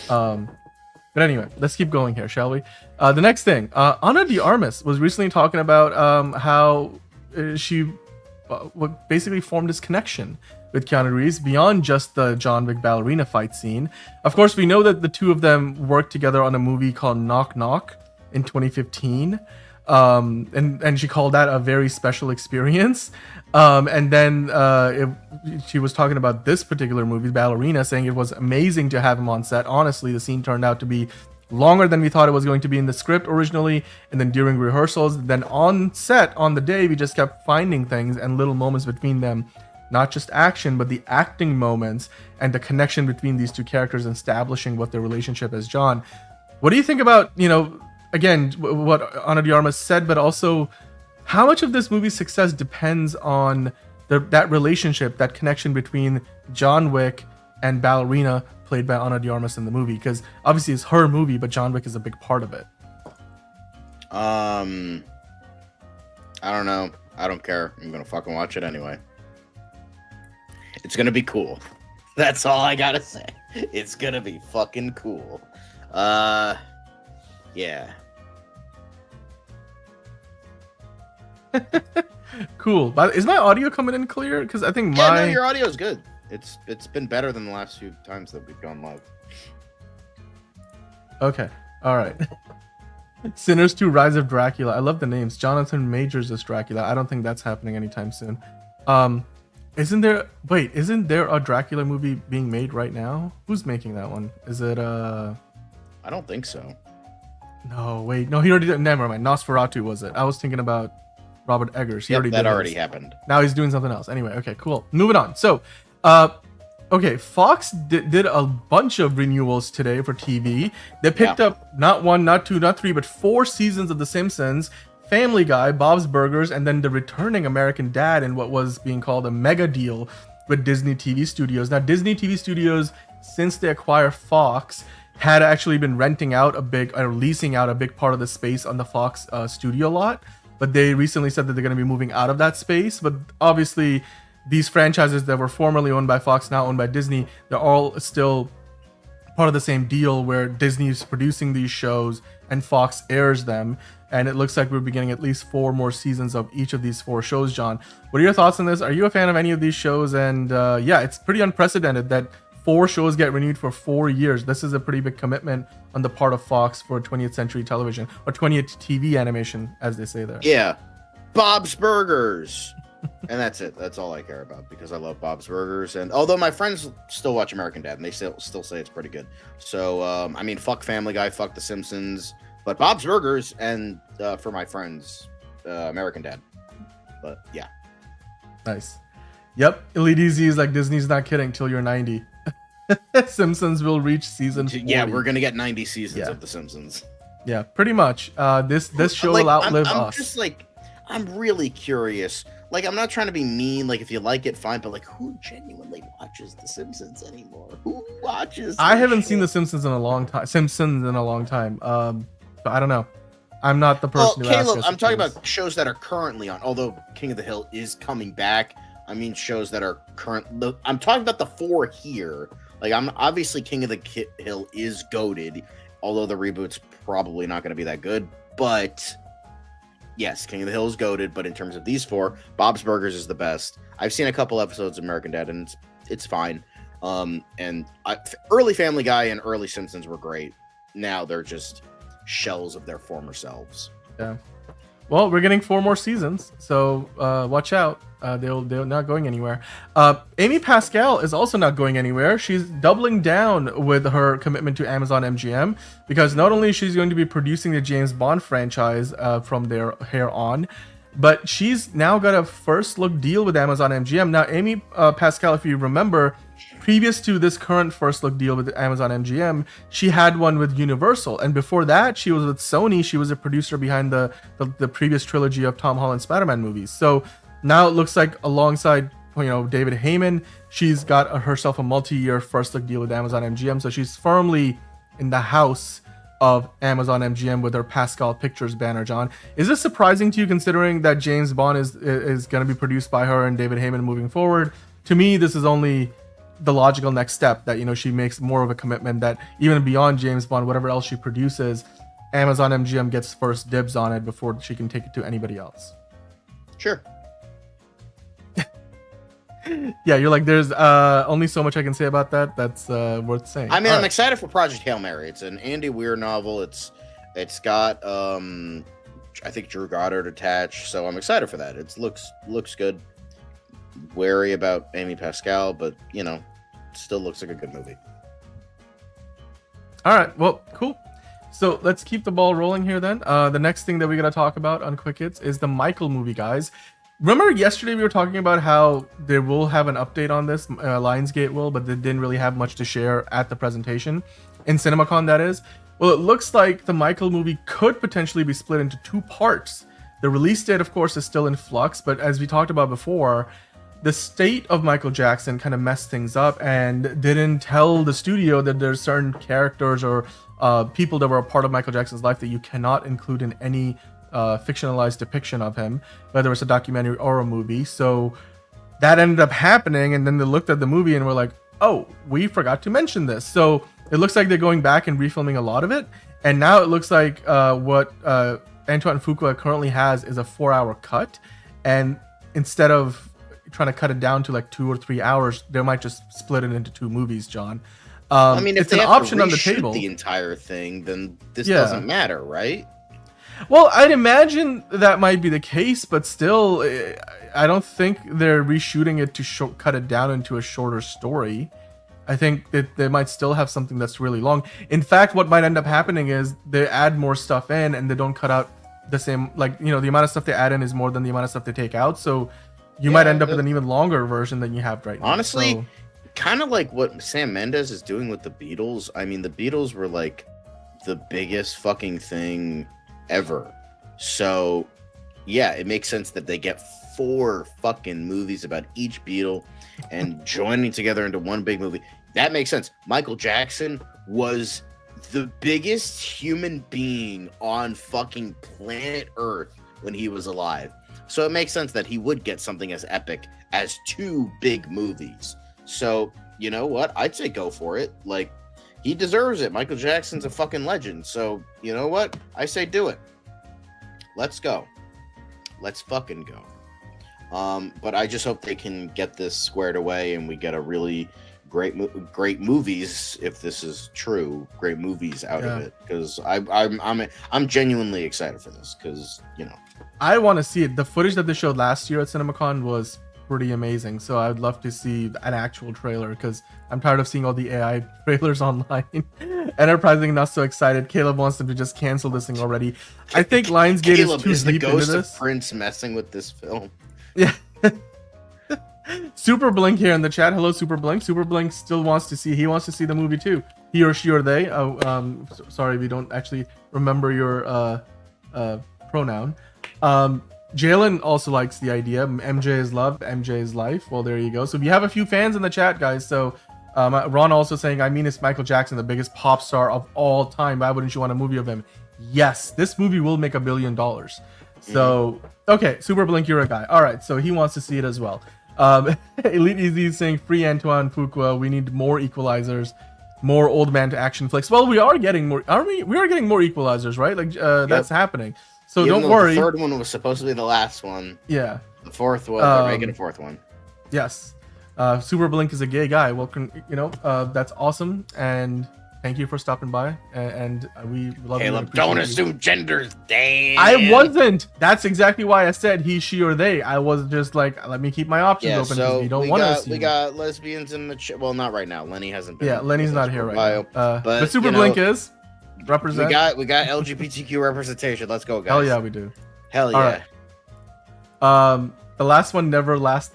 But anyway, let's keep going here, shall we? The next thing, Ana de Armas was recently talking about how she basically formed this connection with Keanu Reeves beyond just the John Wick ballerina fight scene. Of course, we know that the two of them worked together on a movie called Knock Knock in 2015. And she called that a very special experience. And then she was talking about this particular movie, Ballerina, saying it was amazing to have him on set. Honestly, the scene turned out to be longer than we thought it was going to be in the script originally, and then during rehearsals, then on set on the day, we just kept finding things and little moments between them, not just action, but the acting moments and the connection between these two characters, establishing what their relationship is. John, what do you think about, you know, again, what Ana de Armas said, but also how much of this movie's success depends on that relationship, that connection between John Wick and Ballerina, played by Ana de Armas in the movie? Because obviously it's her movie, but John Wick is a big part of it. I don't know. I don't care. I'm gonna fucking watch it anyway. It's gonna be cool. That's all I gotta say. It's gonna be fucking cool. Yeah. Cool. But is my audio coming in clear? Because I think your audio is good. It's been better than the last few times that we've gone live. Okay. All right. Sinners 2: Rise of Dracula. I love the names. Jonathan Majors as Dracula. I don't think that's happening anytime soon. Isn't there a Dracula movie being made right now? Who's making that one? Is it I don't think so. No, wait, no, he already did. Never mind. Nosferatu was it? I was thinking about Robert Eggers. He already did. That already his. happened. Now he's doing something else. Anyway, okay, cool. Moving on. So, okay, Fox did a bunch of renewals today for TV. They picked up not 1, not 2, not 3, but 4 seasons of The Simpsons, Family Guy, Bob's Burgers, and then the returning American Dad in what was being called a mega deal with Disney TV Studios. Now, Disney TV Studios, since they acquired Fox, had actually been renting out a big, or leasing out a big part of the space on the Fox studio lot, but they recently said that they're going to be moving out of that space. But obviously, these franchises that were formerly owned by Fox, now owned by Disney, they're all still part of the same deal where Disney is producing these shows and Fox airs them. And it looks like we'll be getting at least 4 more seasons of each of these 4 shows, John. What are your thoughts on this? Are you a fan of any of these shows? And yeah, it's pretty unprecedented that 4 shows get renewed for 4 years. This is a pretty big commitment on the part of Fox for 20th century television, or 20th TV animation, as they say there. Yeah. Bob's Burgers. And that's it. That's all I care about, because I love Bob's Burgers. And although my friends still watch American Dad, and they still say it's pretty good. So, I mean, fuck Family Guy, fuck The Simpsons, but Bob's Burgers, and for my friends, American Dad. But yeah. Nice. Yep. Elite Easy is like, Disney's not kidding, till you're 90. Simpsons will reach season 40. Yeah, we're gonna get 90 seasons of The Simpsons. Yeah, pretty much. This show will outlive I'm us. Just like, I'm really curious. Like, I'm not trying to be mean. Like, if you like it, fine. But like, who genuinely watches The Simpsons anymore? Who watches? I haven't seen The Simpsons in a long time. So I don't know. I'm not the person who Caleb, asks. I'm talking about shows that are currently on. Although King of the Hill is coming back, I mean shows that are current. I'm talking about the 4 here. Like, I'm obviously King of the Hill is goated, although the reboot's probably not going to be that good. But yes, King of the Hill is goated. But in terms of these 4, Bob's Burgers is the best. I've seen a couple episodes of American Dad, and it's fine. Early Family Guy and early Simpsons were great. Now they're just shells of their former selves. Yeah. Well, we're getting 4 more seasons, so watch out. They're not going anywhere. Amy Pascal is also not going anywhere. She's doubling down with her commitment to Amazon MGM, because not only she's going to be producing the James Bond franchise from there here on, but she's now got a first look deal with Amazon MGM. Now, Amy Pascal, if you remember, previous to this current first look deal with Amazon MGM, she had one with Universal, and before that she was with Sony. She was a producer behind the previous trilogy of Tom Holland Spider-Man movies. So now it looks like, alongside David Heyman, she's got herself a multi-year first look deal with Amazon MGM. So she's firmly in the house of Amazon MGM with her Pascal Pictures banner. John, is this surprising to you, considering that James Bond is going to be produced by her and David Heyman moving forward? To me, this is only the logical next step, that she makes more of a commitment that even beyond James Bond, whatever else she produces, Amazon MGM gets first dibs on it before she can take it to anybody else. Sure. Yeah, you're like, there's only so much I can say about that. That's worth saying. I mean, I'm excited for Project Hail Mary. It's an Andy Weir novel. It's got I think Drew Goddard attached, so I'm excited for that. It looks good. Wary about Amy Pascal, but still looks like a good movie. All right, well, cool. So let's keep the ball rolling here then. The next thing that we're gonna talk about on Quick Hits is the Michael movie, guys. Remember yesterday we were talking about how they will have an update on this, Lionsgate will, but they didn't really have much to share at the presentation, in CinemaCon that is. Well, it looks like the Michael movie could potentially be split into 2 parts. The release date, of course, is still in flux, but as we talked about before, the state of Michael Jackson kind of messed things up and didn't tell the studio that there's certain characters or people that were a part of Michael Jackson's life that you cannot include in any fictionalized depiction of him, whether it's a documentary or a movie. So that ended up happening, and then they looked at the movie and were like, oh, we forgot to mention this. So it looks like they're going back and refilming a lot of it, and now it looks like what Antoine Fuqua currently has is a 4-hour cut, and instead of trying to cut it down to like 2 or 3 hours, they might just split it into 2 movies, John. I mean, if it's they an have option to on the table, the entire thing, then this doesn't matter, right? Well, I'd imagine that might be the case, but still, I don't think they're reshooting it to cut it down into a shorter story. I think that they might still have something that's really long. In fact, what might end up happening is they add more stuff in and they don't cut out the same, like, the amount of stuff they add in is more than the amount of stuff they take out. So you might end up with an even longer version than you have right now. Honestly, kind of like what Sam Mendes is doing with the Beatles. I mean, the Beatles were like the biggest fucking thing ever. So yeah, it makes sense that they get 4 fucking movies about each Beatle and joining together into one big movie. That makes sense. Michael Jackson was the biggest human being on fucking planet Earth when he was alive. So it makes sense that he would get something as epic as 2 big movies. So, you know what? I'd say go for it. Like, he deserves it. Michael Jackson's a fucking legend. So, you know what? I say do it. Let's go. Let's fucking go. But I just hope they can get this squared away and we get a really great movies, if this is true, great movies out of it, because I'm genuinely excited for this, because I want to see it. The footage that they showed last year at CinemaCon was pretty amazing, so I'd love to see an actual trailer, because I'm tired of seeing all the AI trailers online. Enterprising, not so excited. Caleb wants them to just cancel this thing already. I think Lionsgate is too deep into this. The ghost of Prince messing with this film. Yeah. Super Blink here in the chat. Hello, Super Blink. Super Blink still wants to see. He wants to see the movie too. He or she or they. Sorry, we don't actually remember your pronoun. Jalen also likes the idea. MJ is love. MJ is life. Well, there you go. So we have a few fans in the chat, guys. So Ron also saying, I mean, it's Michael Jackson, the biggest pop star of all time. Why wouldn't you want a movie of him? Yes, this movie will make $1 billion. So, okay, Super Blink, you're a guy. All right, so he wants to see it as well. Elite Easy is saying, free Antoine Fuqua. We need more equalizers, more old man to action flicks. Well, we are getting more, aren't we? We are getting more equalizers, right? Like, that's happening. So Even don't worry. The 3rd one was supposed to be the last one. Yeah. The 4th one, they're making a 4th one. Yes. Super Blink is a gay guy. Well, that's awesome. And thank you for stopping by. And we love you. Caleb, don't assume genders, damn. I wasn't. That's exactly why I said he, she, or they. I was just like, let me keep my options open. So you don't want to assume. We got lesbians in the chat. Well, not right now. Lenny hasn't been. Yeah, Lenny's not here right now. But Super Blink is. Represent. We got LGBTQ representation. Let's go, guys. Hell yeah, we do. Hell yeah. Right. The last one never last.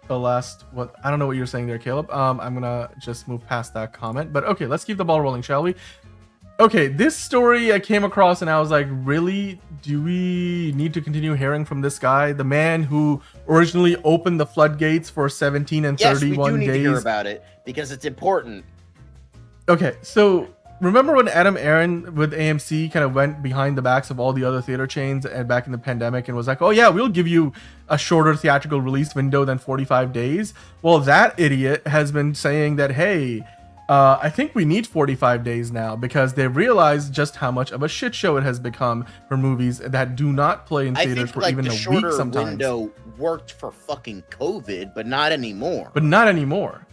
The last what? I don't know what you're saying there, Caleb. I'm gonna just move past that comment. But okay, let's keep the ball rolling, shall we? Okay, this story I came across and I was like, really? Do we need to continue hearing from this guy, the man who originally opened the floodgates for 17 and 31 days? Yes, we do need to hear about it because it's important. Okay, so remember when Adam Aaron with AMC kind of went behind the backs of all the other theater chains and back in the pandemic and was like, oh yeah, we'll give you a shorter theatrical release window than 45 days. Well, that idiot has been saying that, hey, I think we need 45 days now because they've realized just how much of a shit show it has become for movies that do not play in theaters for even a week sometimes. Window worked for fucking COVID, but not anymore.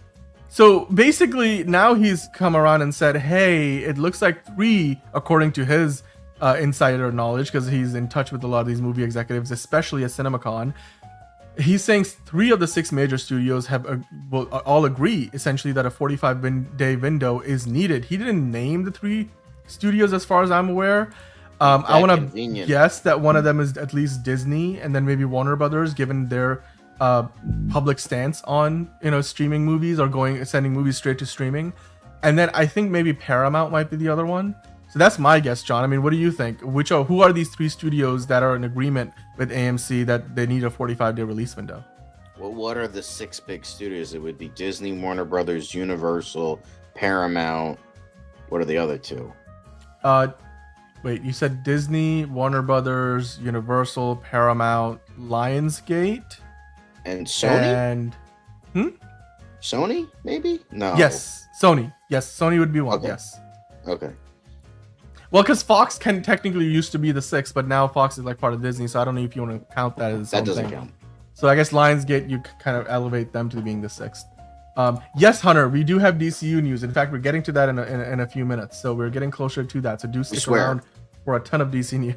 So basically, now he's come around and said, hey, it looks like 3, according to his insider knowledge, because he's in touch with a lot of these movie executives, especially at CinemaCon. He's saying 3 of the 6 major studios have will all agree, essentially, that a 45-day window is needed. He didn't name the 3 studios as far as I'm aware. I want to guess that one of them is at least Disney, and then maybe Warner Brothers, given their public stance on streaming movies or sending movies straight to streaming. And then I think maybe Paramount might be the other one. So that's my guess, John. I mean, what do you think? Who are these 3 studios that are in agreement with AMC that they need a 45-day release window? Well, what are the 6 big studios? It would be Disney, Warner Brothers, Universal, Paramount. What are the other 2? Wait, you said Disney, Warner Brothers, Universal, Paramount, Lionsgate, and Sony. And Sony, maybe? No. Yes, Sony. Yes, Sony would be one. Okay. Yes. Okay. Well, because Fox can technically used to be the 6th, but now Fox is like part of Disney, so I don't know if you want to count that as that doesn't count. So I guess Lionsgate, you kind of elevate them to being the 6th. Yes, Hunter, we do have DCU news. In fact, we're getting to that in a few minutes, so we're getting closer to that. So do stick around for a ton of DC news.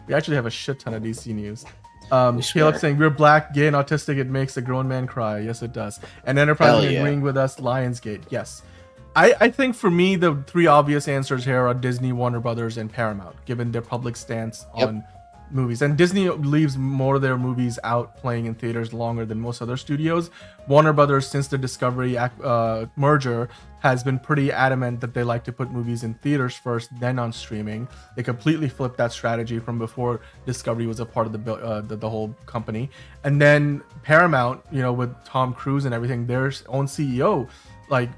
We actually have a shit ton of DC news. Caleb saying we're black, gay, and autistic. It makes a grown man cry. Yes, it does. And Enterprise agreeing with us. Lionsgate. Yes. I think for me the three obvious answers here are Disney, Warner Brothers, and Paramount, given their public stance on movies. And Disney leaves more of their movies out playing in theaters longer than most other studios. Warner Brothers, since the Discovery merger, has been pretty adamant that they like to put movies in theaters first, then on streaming. They completely flipped that strategy from before Discovery was a part of the whole company. And then Paramount, with Tom Cruise and everything, their own CEO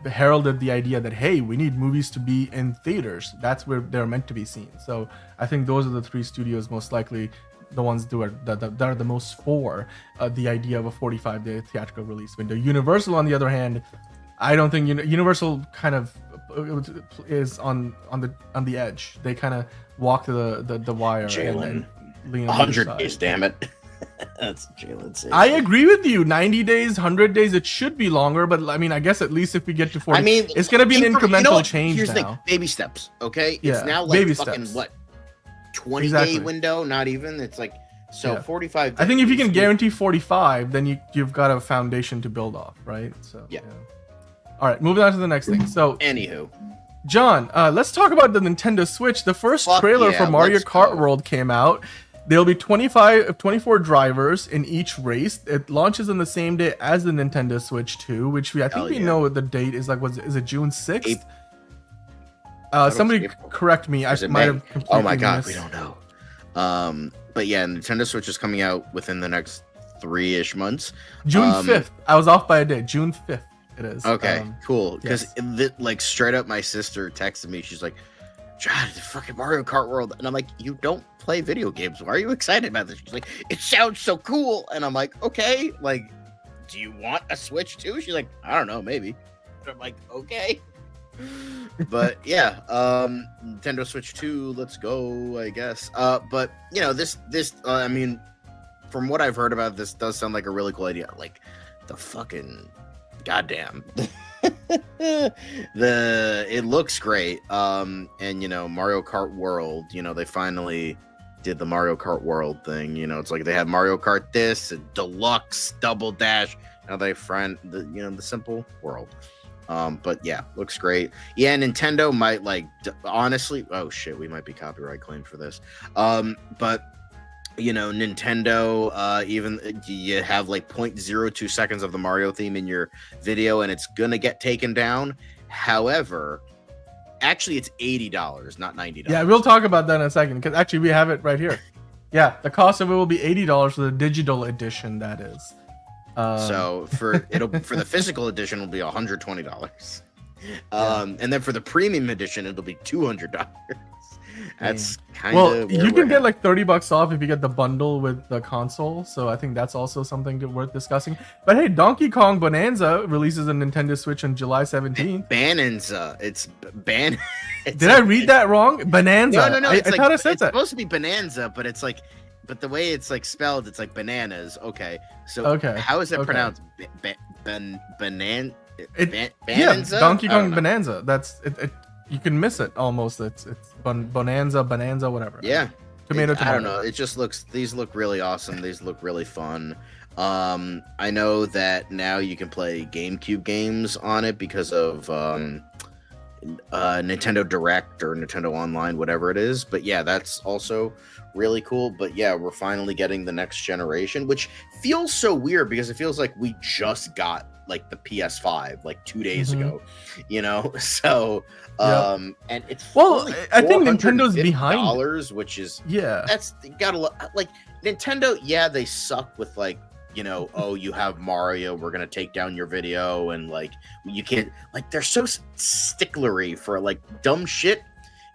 heralded the idea that, hey, we need movies to be in theaters. That's where they're meant to be seen. So I think those are the three studios most likely the ones that are the most for the idea of a 45-day theatrical release window. Universal, on the other hand, I don't think Universal kind of is on the edge. They kind of walk the wire and lean on 100 days, damn it. That's Jalen. I agree with you. 90 days, 100 days, it should be longer, but I mean, I guess at least if we get to 40, it's going to be an incremental change. Here's now. the thing, baby steps, okay? Yeah, it's now like baby fucking steps. what? 20-day window, not even. It's like 45 days. I think if you can guarantee 45, then you've got a foundation to build off, right? So yeah. All right, moving on to the next thing. So anywho, John, let's talk about the Nintendo Switch. The first trailer for Mario Kart World came out. There'll be 24 drivers in each race. It launches on the same day as the Nintendo Switch 2, which I think we know the date is is it June 6th? Somebody correct me. I might have completely Oh my god, missed. we don't know. But yeah, Nintendo Switch is coming out within the next 3-ish months. June 5th. I was off by a day. June 5th it is. Okay, cool. Because yes. straight up my sister texted me. She's like, God, the fucking Mario Kart World. And I'm like, you don't play video games. Why are you excited about this? She's like, it sounds so cool. And I'm like, okay, do you want a Switch too? She's like, I don't know, maybe. And I'm like, okay. But yeah, Nintendo Switch 2, let's go, I guess. But this I mean, from what I've heard about this, does sound like a really cool idea. Like the fucking goddamn. It looks great. And Mario Kart World, they finally did the Mario Kart World thing. It's like they had Mario Kart this, Deluxe, Double Dash. Now they find the simple world. But yeah, looks great. Yeah, Nintendo might honestly, oh shit, we might be copyright claimed for this. But Nintendo, even you have 0.02 seconds of the Mario theme in your video and it's gonna get taken down. However, actually it's $80, not $90. Yeah, we'll talk about that in a second, because actually we have it right here. Yeah, the cost of it will be $80 for the digital edition, that is. So for the physical edition, it'll be $120. And then for the premium edition, it'll be $200. That's kind of you can get $30 off if you get the bundle with the console. So I think that's also something worth discussing. But hey, Donkey Kong Bonanza releases a Nintendo Switch on July 17th. Bonanza. It's ban. Did I read that wrong? Bonanza. No. I thought I said it's that. Supposed to be Bonanza, but it's but the way it's spelled, it's like bananas. Okay. So how is it pronounced? Bonanza. Yeah, Donkey Kong Bonanza. That's it. You can miss it almost. It's Bonanza, whatever. Yeah. Tomato. I don't know. It just these look really awesome. These look really fun. I know that now you can play GameCube games on it because of Nintendo Direct or Nintendo Online, whatever it is. But yeah, that's also really cool. But yeah, we're finally getting the next generation, which feels so weird because it feels like we just got the PS5 2 days ago, so and it's I think Nintendo's behind dollars, which is that's gotta Nintendo. Yeah, they suck with oh, you have Mario, we're gonna take down your video, and you can't they're so sticklery for dumb shit,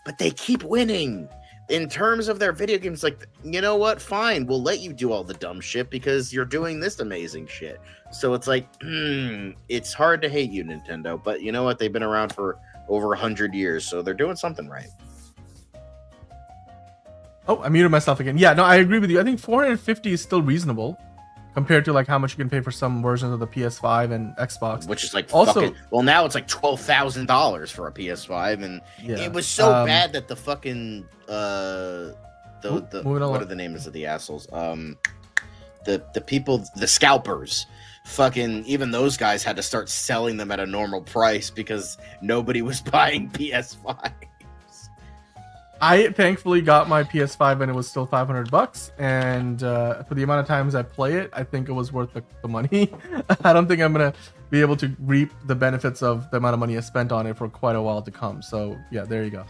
but they keep winning. In terms of their video games, you know what? Fine, we'll let you do all the dumb shit because you're doing this amazing shit. So it's it's hard to hate you, Nintendo. But you know what? They've been around for over 100 years, so they're doing something right. Oh, I muted myself again. Yeah, no, I agree with you. I think $450 is still reasonable compared to how much you can pay for some versions of the PS5 and Xbox. Which is also now it's $12,000 for a PS5, and it was so bad that the fucking what are the names of the assholes? the people, the scalpers, fucking even those guys had to start selling them at a normal price because nobody was buying PS5. I thankfully got my PS5 and it was still $500, and for the amount of times I play it, I think it was worth the money. I don't think I'm gonna be able to reap the benefits of the amount of money I spent on it for quite a while to come. So yeah, there you go.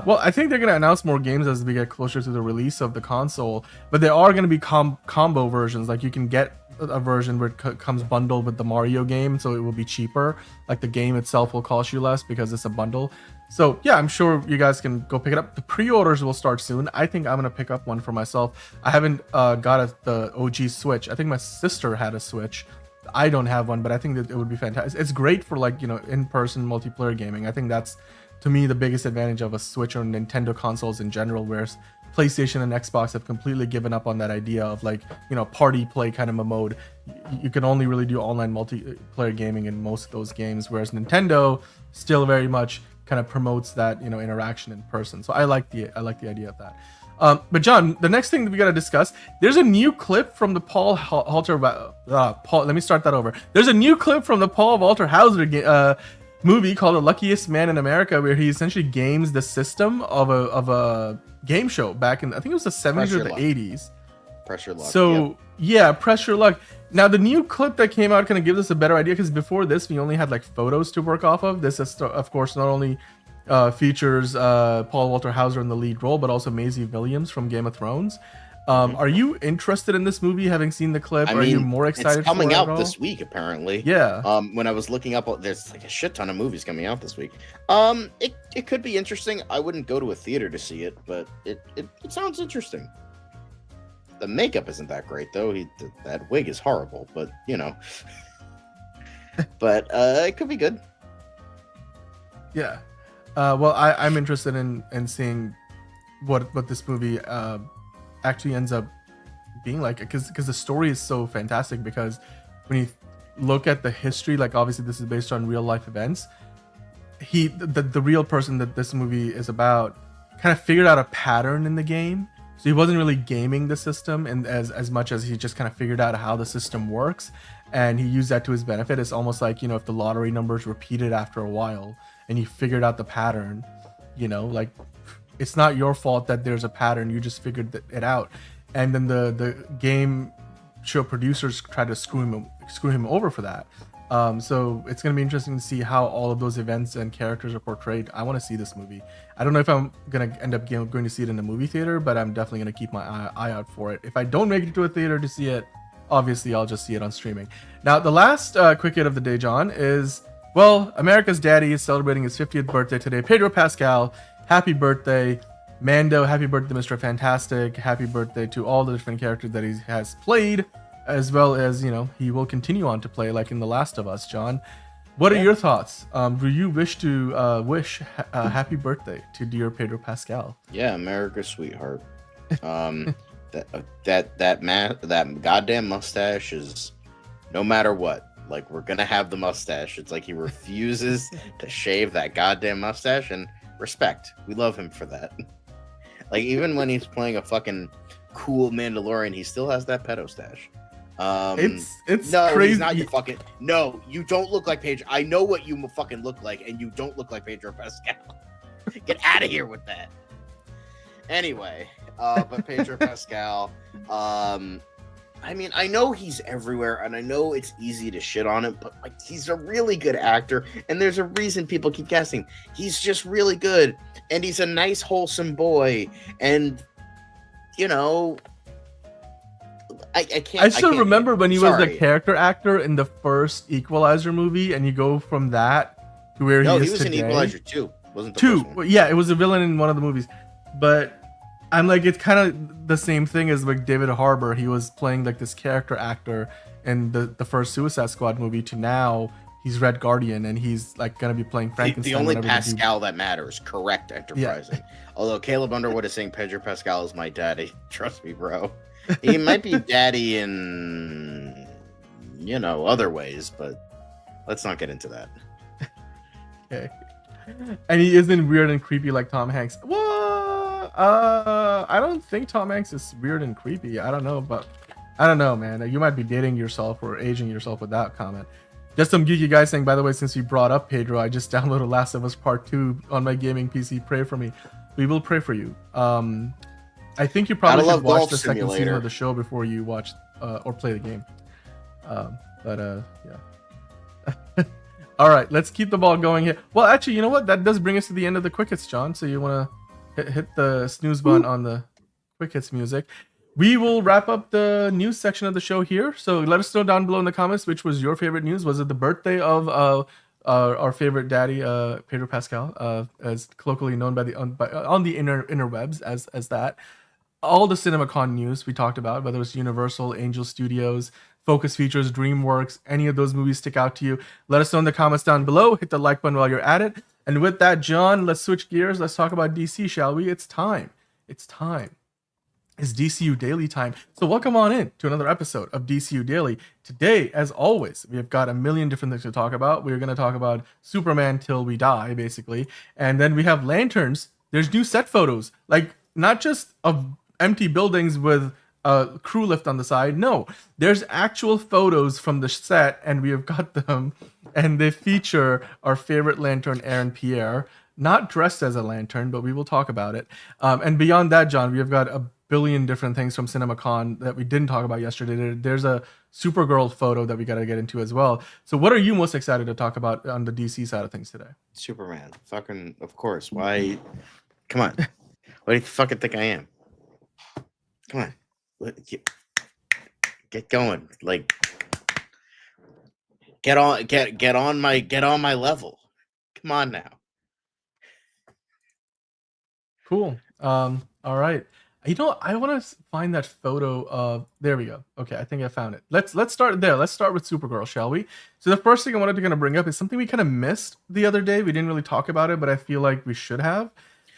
Well, I think they're gonna announce more games as we get closer to the release of the console, but there are gonna be combo versions. Like you can get a version where it comes bundled with the Mario game, so it will be cheaper. Like the game itself will cost you less because it's a bundle. So yeah, I'm sure you guys can go pick it up. The pre-orders will start soon. I think I'm gonna pick up one for myself. I haven't got the OG Switch. I think my sister had a Switch. I don't have one, but I think that it would be fantastic. It's great for like, you know, in-person multiplayer gaming. I think that's, to me, the biggest advantage of a Switch or Nintendo consoles in general, whereas PlayStation and Xbox have completely given up on that idea of like, you know, party play kind of a mode. You can only really do online multiplayer gaming in most of those games, whereas Nintendo still very much kind of promotes that, you know, interaction in person. So I like the idea of that. But John, the next thing that we got to discuss, there's a new clip from the Paul Walter let me start that over. There's a new clip from the Paul Walter Hauser movie called The Luckiest Man in America, where he essentially games the system of a game show back in, I think it was the 70s or the 80s. Pressure Luck. So yeah, Pressure Luck. Now the new clip that came out kind of gives us a better idea, because before this we only had like photos to work off of. This is, of course, not only features Paul Walter Hauser in the lead role, but also Maisie Williams from Game of Thrones. Are you interested in this movie, having seen the clip? Are you more excited? It's coming for it out at all? this week, apparently. Yeah. When I was looking up, there's like a shit ton of movies coming out this week. It could be interesting. I wouldn't go to a theater to see it, but it sounds interesting. The makeup isn't that great though. That wig is horrible, but you know. But it could be good. Yeah. Well, I'm interested in seeing what this movie actually ends up being like, because the story is so fantastic. Because when you look at the history, like obviously this is based on real life events, the real person that this movie is about kind of figured out a pattern in the game. So he wasn't really gaming the system, and as much as he just kind of figured out how the system works, and he used that to his benefit. It's almost like, you know, if the lottery numbers repeated after a while and you figured out the pattern, you know, like it's not your fault that there's a pattern, you just figured it out. And then the game show producers try to screw him over for that. So it's going to be interesting to see how all of those events and characters are portrayed. I want to see this movie. I don't know if I'm going to end up going to see it in a movie theater, but I'm definitely going to keep my eye out for it. If I don't make it to a theater to see it, obviously I'll just see it on streaming. Now, the last quick hit of the day, John, is, well, America's Daddy is celebrating his 50th birthday today. Pedro Pascal, happy birthday. Mando, happy birthday, Mr. Fantastic. Happy birthday to all the different characters that he has played, as well as, you know, he will continue on to play, like in The Last of Us. John, what are your thoughts? Do you wish to wish happy birthday to dear Pedro Pascal? Yeah, America's sweetheart. That goddamn mustache is, no matter what, like, we're gonna have the mustache. It's like he refuses to shave that goddamn mustache, and respect. We love him for that. Like, even when he's playing a fucking cool Mandalorian, he still has that pedo stash. It's no, crazy. He's not your fucking. No, you don't look like Pedro. I know what you fucking look like, and you don't look like Pedro Pascal. Get out of here with that. Anyway, but Pedro Pascal, I mean, I know he's everywhere, and I know it's easy to shit on him, but like, he's a really good actor, and there's a reason people keep casting. He's just really good, and he's a nice, wholesome boy, and you know, I can't. I still remember when he was the character actor in the first Equalizer movie, and you go from that to where he is today. No, he was in Equalizer 2. Wasn't the two? First one. Yeah, it was a villain in one of the movies, but I'm like, it's kind of the same thing as like David Harbour. He was playing like this character actor in the first Suicide Squad movie, to now he's Red Guardian, and he's like gonna be playing Frankenstein. The only Pascal that matters, correct enterprising. Yeah. Although Caleb Underwood is saying Pedro Pascal is my daddy. Trust me, bro. He might be daddy in, you know, other ways, but let's not get into that. Okay. And he isn't weird and creepy like Tom Hanks. What? I don't think Tom Hanks is weird and creepy. I don't know, but I don't know, man. You might be dating yourself or aging yourself with that comment. Just some geeky guys saying, by the way, since you brought up Pedro, I just downloaded Last of Us Part 2 on my gaming PC. Pray for me. We will pray for you. I think you probably should watch the second season of the show before you watch or play the game. Yeah. All right, let's keep the ball going here. Well, actually, you know what? That does bring us to the end of the quick hits, John. So you want to hit the snooze button on the quick hits music. We will wrap up the news section of the show here. So let us know down below in the comments which was your favorite news. Was it the birthday of our favorite daddy, Pedro Pascal, as colloquially known by on the interwebs as that? All the CinemaCon news we talked about, whether it's Universal, Angel Studios, Focus Features, DreamWorks, any of those movies stick out to you, let us know in the comments down below. Hit the like button while you're at it. And with that, John, let's switch gears. Let's talk about DC, shall we? It's time. It's DCU Daily time. So welcome on in to another episode of DCU Daily. Today, as always, we have got a million different things to talk about. We're going to talk about Superman till we die, basically. And then we have lanterns. There's new set photos. Like, not just of empty buildings with a crew lift on the side. No, there's actual photos from the set, and we have got them, and they feature our favorite lantern, Aaron Pierre, not dressed as a lantern, but we will talk about it. And beyond that, John, we have got a billion different things from CinemaCon that we didn't talk about yesterday. There's a Supergirl photo that we got to get into as well. So what are you most excited to talk about on the DC side of things today? Superman. Fucking, of course. Why? Come on. What do you fucking think I am? Come on, get going. Like, get on my level. Come on now. Cool. All right. You know, I want to find that photo of. There we go. Okay, I think I found it. Let's start there. Let's start with Supergirl, shall we? So the first thing I wanted to kind of bring up is something we kind of missed the other day. We didn't really talk about it, but I feel like we should have.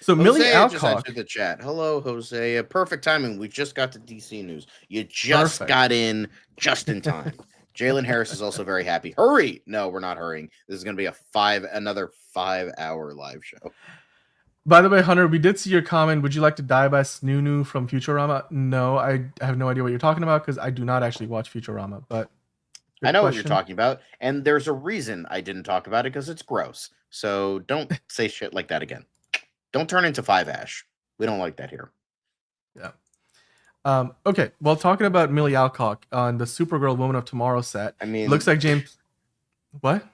So Millie Alcock just entered the chat. Hello, Jose. Perfect timing. We just got to DC news. You just got in just in time. Jalen Harris is also very happy. Hurry! No, we're not hurrying. This is going to be another 5-hour live show. By the way, Hunter, we did see your comment. Would you like to die by Snoo from Futurama? No, I have no idea what you're talking about because I do not actually watch Futurama. But I know what you're talking about, and there's a reason I didn't talk about it because it's gross. So don't say shit like that again. Don't turn into 5-Ash. We don't like that here. Yeah. Okay. Well, talking about Millie Alcock on the Supergirl Woman of Tomorrow set. I mean, looks like James. What?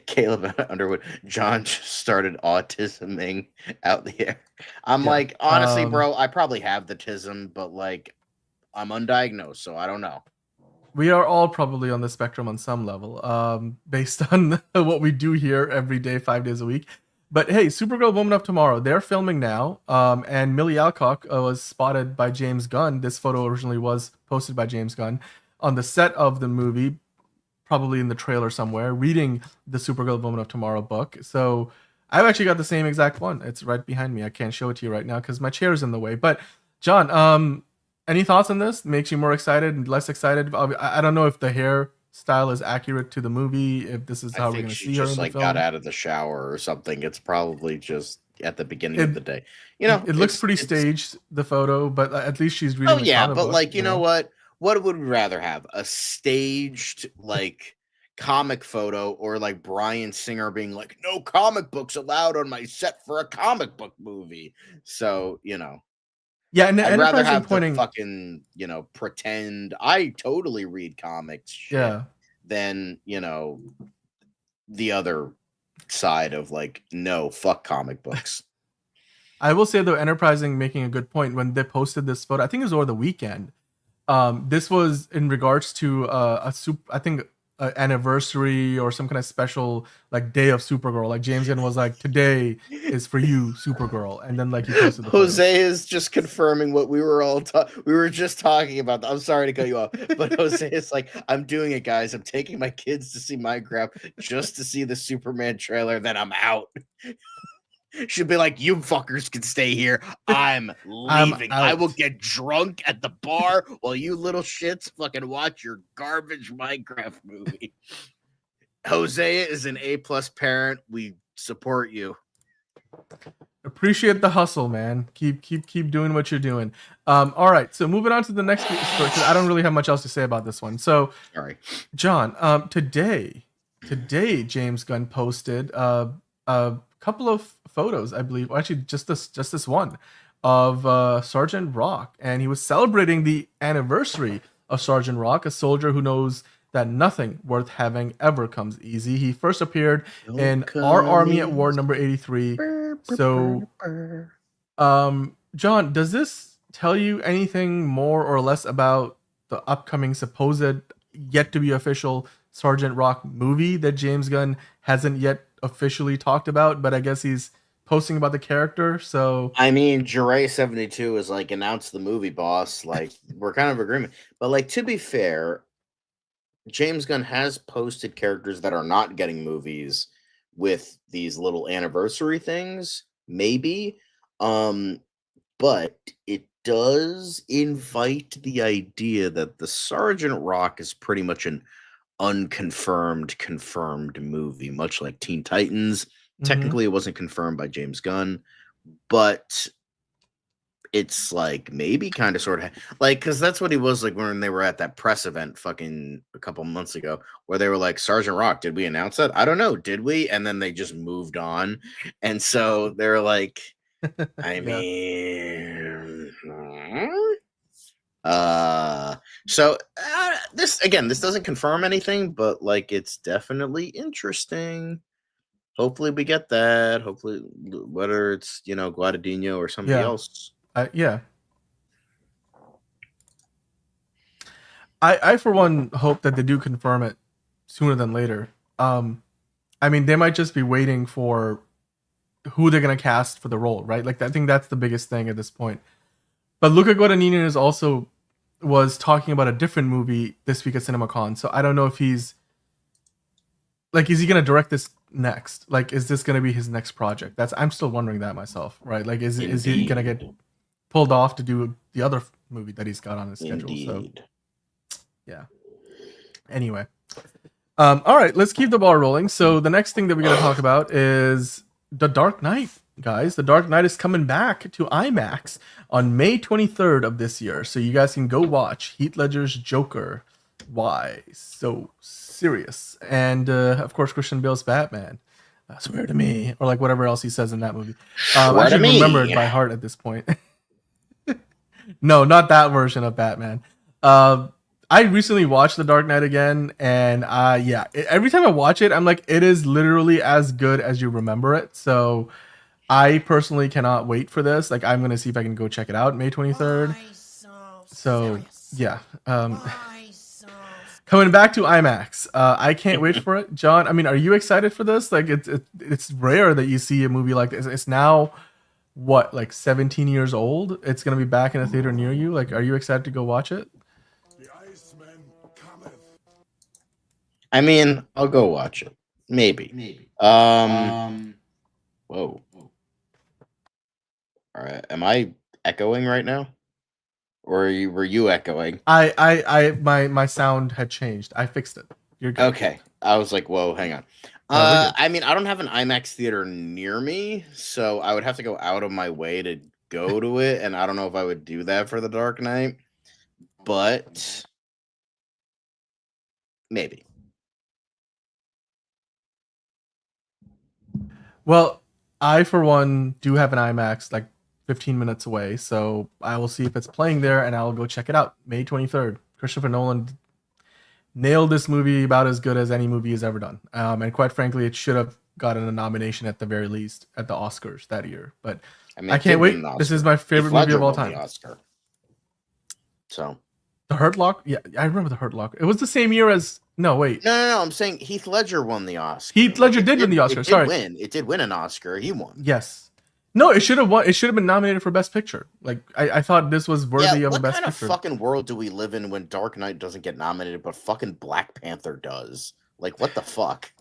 Caleb Underwood. John just started autisming out the air. I'm like, honestly, bro, I probably have the tism, but like, I'm undiagnosed, so I don't know. We are all probably on the spectrum on some level, based on what we do here every day, 5 days a week. But hey, Supergirl Woman of Tomorrow, they're filming now, and Millie Alcock was spotted by James Gunn. This photo originally was posted by James Gunn on the set of the movie, probably in the trailer somewhere, reading the Supergirl Woman of Tomorrow book. So I've actually got the same exact one. It's right behind me. I can't show it to you right now because my chair is in the way. But John, any thoughts on this? Makes you more excited, less excited? I don't know if the hair style is accurate to the movie, if this is how we're going to see her in the film. She just got out of the shower or something. It's probably just at the beginning of the day. You know, it looks pretty staged, the photo, but at least she's reading. Oh yeah, but like, you know what? What would we rather have? A staged like comic photo, or like Bryan Singer being like, "No comic books allowed on my set for a comic book movie." So, you know. Yeah, and I'd rather have the fucking, you know, pretend I totally read comics shit than, you know, the other side of like, no, fuck comic books. I will say though, Enterprising making a good point when they posted this photo. I think it was over the weekend. This was in regards to I think anniversary or some kind of special like day of Supergirl. Like James Gunn was like, today is for you, Supergirl, and then like he posted the Jose photo. is just confirming what we were all we were just talking about. I'm sorry to cut you off, but Jose is like, I'm doing it, guys. I'm taking my kids to see Minecraft just to see the Superman trailer, then I'm out. She'll be like, you fuckers can stay here. I'm leaving. I will get drunk at the bar while you little shits fucking watch your garbage Minecraft movie. Jose is an A+ parent. We support you. Appreciate the hustle, man. Keep doing what you're doing. All right, so moving on to the next story, because I don't really have much else to say about this one. So, All right. John, today James Gunn posted a couple of photos, I believe, or actually just this one of Sergeant Rock, and he was celebrating the anniversary of Sergeant Rock, a soldier who knows that nothing worth having ever comes easy. He first appeared in Our Army at War number 83. So, John, does this tell you anything more or less about the upcoming supposed yet to be official Sergeant Rock movie that James Gunn hasn't yet officially talked about, but I guess he's posting about the character? So I mean, Jure 72 is like announced the movie boss. Like, we're kind of agreement. But like, to be fair, James Gunn has posted characters that are not getting movies with these little anniversary things, maybe. But it does invite the idea that the Sergeant Rock is pretty much an unconfirmed, confirmed movie, much like Teen Titans. Technically, it wasn't confirmed by James Gunn, but it's like maybe kind of sort of like, because that's what he was like when they were at that press event fucking a couple months ago, where they were like, Sergeant Rock, did we announce that? I don't know, did we? And then they just moved on. And so they're like, I mean, this doesn't confirm anything, but like, it's definitely interesting. Hopefully we get that. Hopefully, whether it's, Guadagnino or somebody else. Yeah. I for one hope that they do confirm it sooner than later. I mean, they might just be waiting for who they're gonna cast for the role, right? Like, I think that's the biggest thing at this point. But Luca Guadagnino was talking about a different movie this week at CinemaCon, so I don't know if is he gonna direct this next? Like, is this gonna be his next project? I'm still wondering that myself, right? Like, is he gonna get pulled off to do the other movie that he's got on his schedule? Indeed. So, yeah. Anyway, all right, let's keep the ball rolling. So the next thing that we're gonna talk about is The Dark Knight, guys. The Dark Knight is coming back to IMAX on May 23rd of this year, so you guys can go watch Heath Ledger's Joker. Why so serious? And of course, Christian Bale's Batman. Swear to me, or like whatever else he says in that movie. I should remember it by heart at this point. No, not that version of Batman. I recently watched The Dark Knight again, and every time I watch it, I'm like, it is literally as good as you remember it. So I personally cannot wait for this. Like, I'm gonna see if I can go check it out May 23rd. So yeah, coming back to IMAX. I can't wait for it, John. I mean, are you excited for this? Like, it's rare that you see a movie like this. It's now what, like 17 years old? It's gonna be back in a theater near you. Like, are you excited to go watch it? I mean, I'll go watch it. Maybe. Whoa. All right. Am I echoing right now? Or were you echoing? My sound had changed. I fixed it. You're good. Okay. I was like, whoa, hang on. I mean, I don't have an IMAX theater near me, so I would have to go out of my way to go to it, and I don't know if I would do that for The Dark Knight, but maybe. Well, I for one do have an IMAX like 15 minutes away, so I will see if it's playing there, and I'll go check it out. May 23rd. Christopher Nolan nailed this movie about as good as any movie he's ever done. And quite frankly, it should have gotten a nomination at the very least at the Oscars that year. But I mean, I can't wait. This is my favorite movie of all time. Oscar. So The Hurt Lock? Yeah, I remember The Hurt Lock. It was the same year as... No, wait. No. I'm saying Heath Ledger won the Oscar. Heath Ledger did win the Oscar. Sorry. It did win an Oscar. He won. Yes. No, it should have won. It should have been nominated for Best Picture. Like, I thought this was worthy of a Best Picture. What kind of fucking world do we live in when Dark Knight doesn't get nominated, but fucking Black Panther does? Like, what the fuck?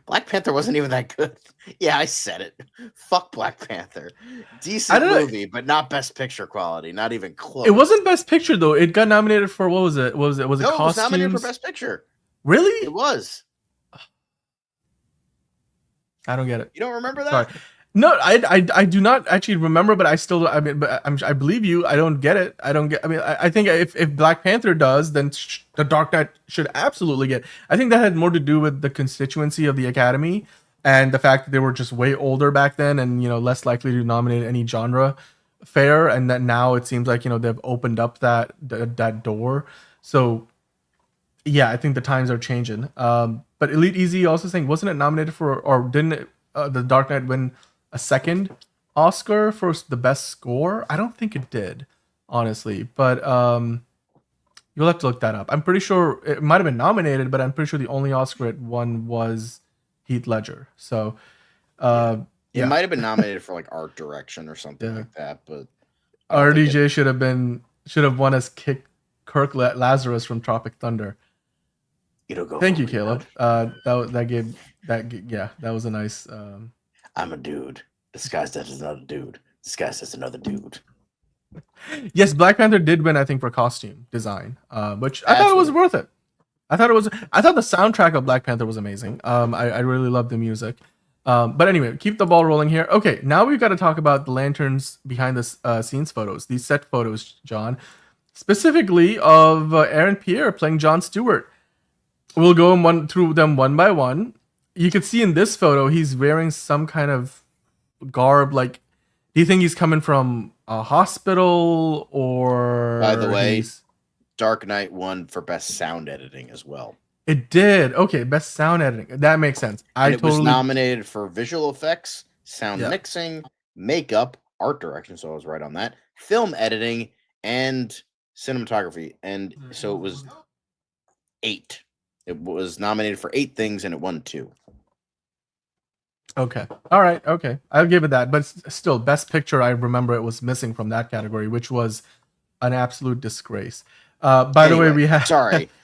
Black Panther wasn't even that good. Yeah, I said it. Fuck Black Panther. Decent movie, but not Best Picture quality. Not even close. It wasn't Best Picture though. It got nominated for what was it? Was it costumes? It was nominated for Best Picture. Really? It was. I don't get it. You don't remember that? Sorry. No, I do not actually remember, but I believe you. I don't get it. I think if Black Panther does, then the Dark Knight should absolutely get. I think that had more to do with the constituency of the Academy and the fact that they were just way older back then, and less likely to nominate any genre fair, and that now it seems like they've opened up that door. So yeah, I think the times are changing. But Elite Easy also saying, wasn't it nominated for, or didn't it, the Dark Knight win a second Oscar for the best score? I don't think it did, honestly. But you'll have to look that up. I'm pretty sure it might have been nominated, but I'm pretty sure the only Oscar it won was Heath Ledger. So it might have been nominated for like art direction or something like that. But RDJ should have won as Kirk Lazarus from Tropic Thunder. Thank you, Caleb. That was a nice. I'm a dude disguised as another dude disguised as another dude. Yes, Black Panther did win, I think, for costume design, which I thought it was worth it. I thought the soundtrack of Black Panther was amazing. I really loved the music. But anyway, keep the ball rolling here. Okay, now we've got to talk about the lanterns behind the scenes photos, these set photos, John, specifically of Aaron Pierre playing Jon Stewart. We'll go through them one by one. You can see in this photo, he's wearing some kind of garb. Like, do you think he's coming from a hospital or? By the way, Dark Knight won for best sound editing as well. It did. Okay, best sound editing. That makes sense. It was nominated for visual effects, sound mixing, makeup, art direction. So I was right on that. Film editing and cinematography. And so it was 8. It was nominated for 8 things and it won 2. Okay. All right. Okay. I'll give it that. But still, best picture, I remember it was missing from that category, which was an absolute disgrace. By the way, we have...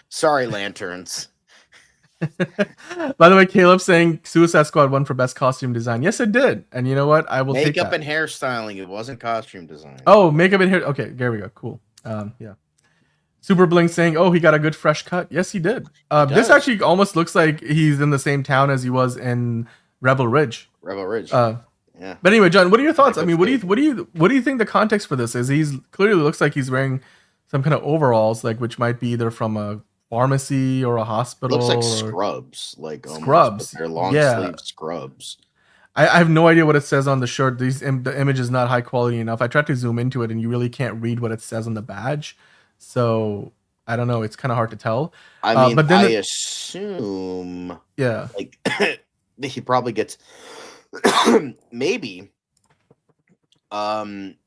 Sorry, lanterns. By the way, Caleb saying Suicide Squad won for best costume design. Yes, it did. And you know what? I will take that. Makeup and hairstyling. It wasn't costume design. Oh, makeup and hair. Okay, there we go. Cool. Yeah. Super Blink saying, "Oh, he got a good fresh cut." Yes, he did. This actually almost looks like he's in the same town as he was in Rebel Ridge. Yeah. But anyway, John, what are your thoughts? I mean, what do you think the context for this is? He's clearly looks like he's wearing some kind of overalls, like which might be either from a pharmacy or a hospital. Looks like scrubs, like scrubs. They're long sleeve scrubs. I have no idea what it says on the shirt. The image is not high quality enough. I tried to zoom into it, and you really can't read what it says on the badge. So I don't know. It's kind of hard to tell. I mean, but then I assume, like he probably gets maybe, there's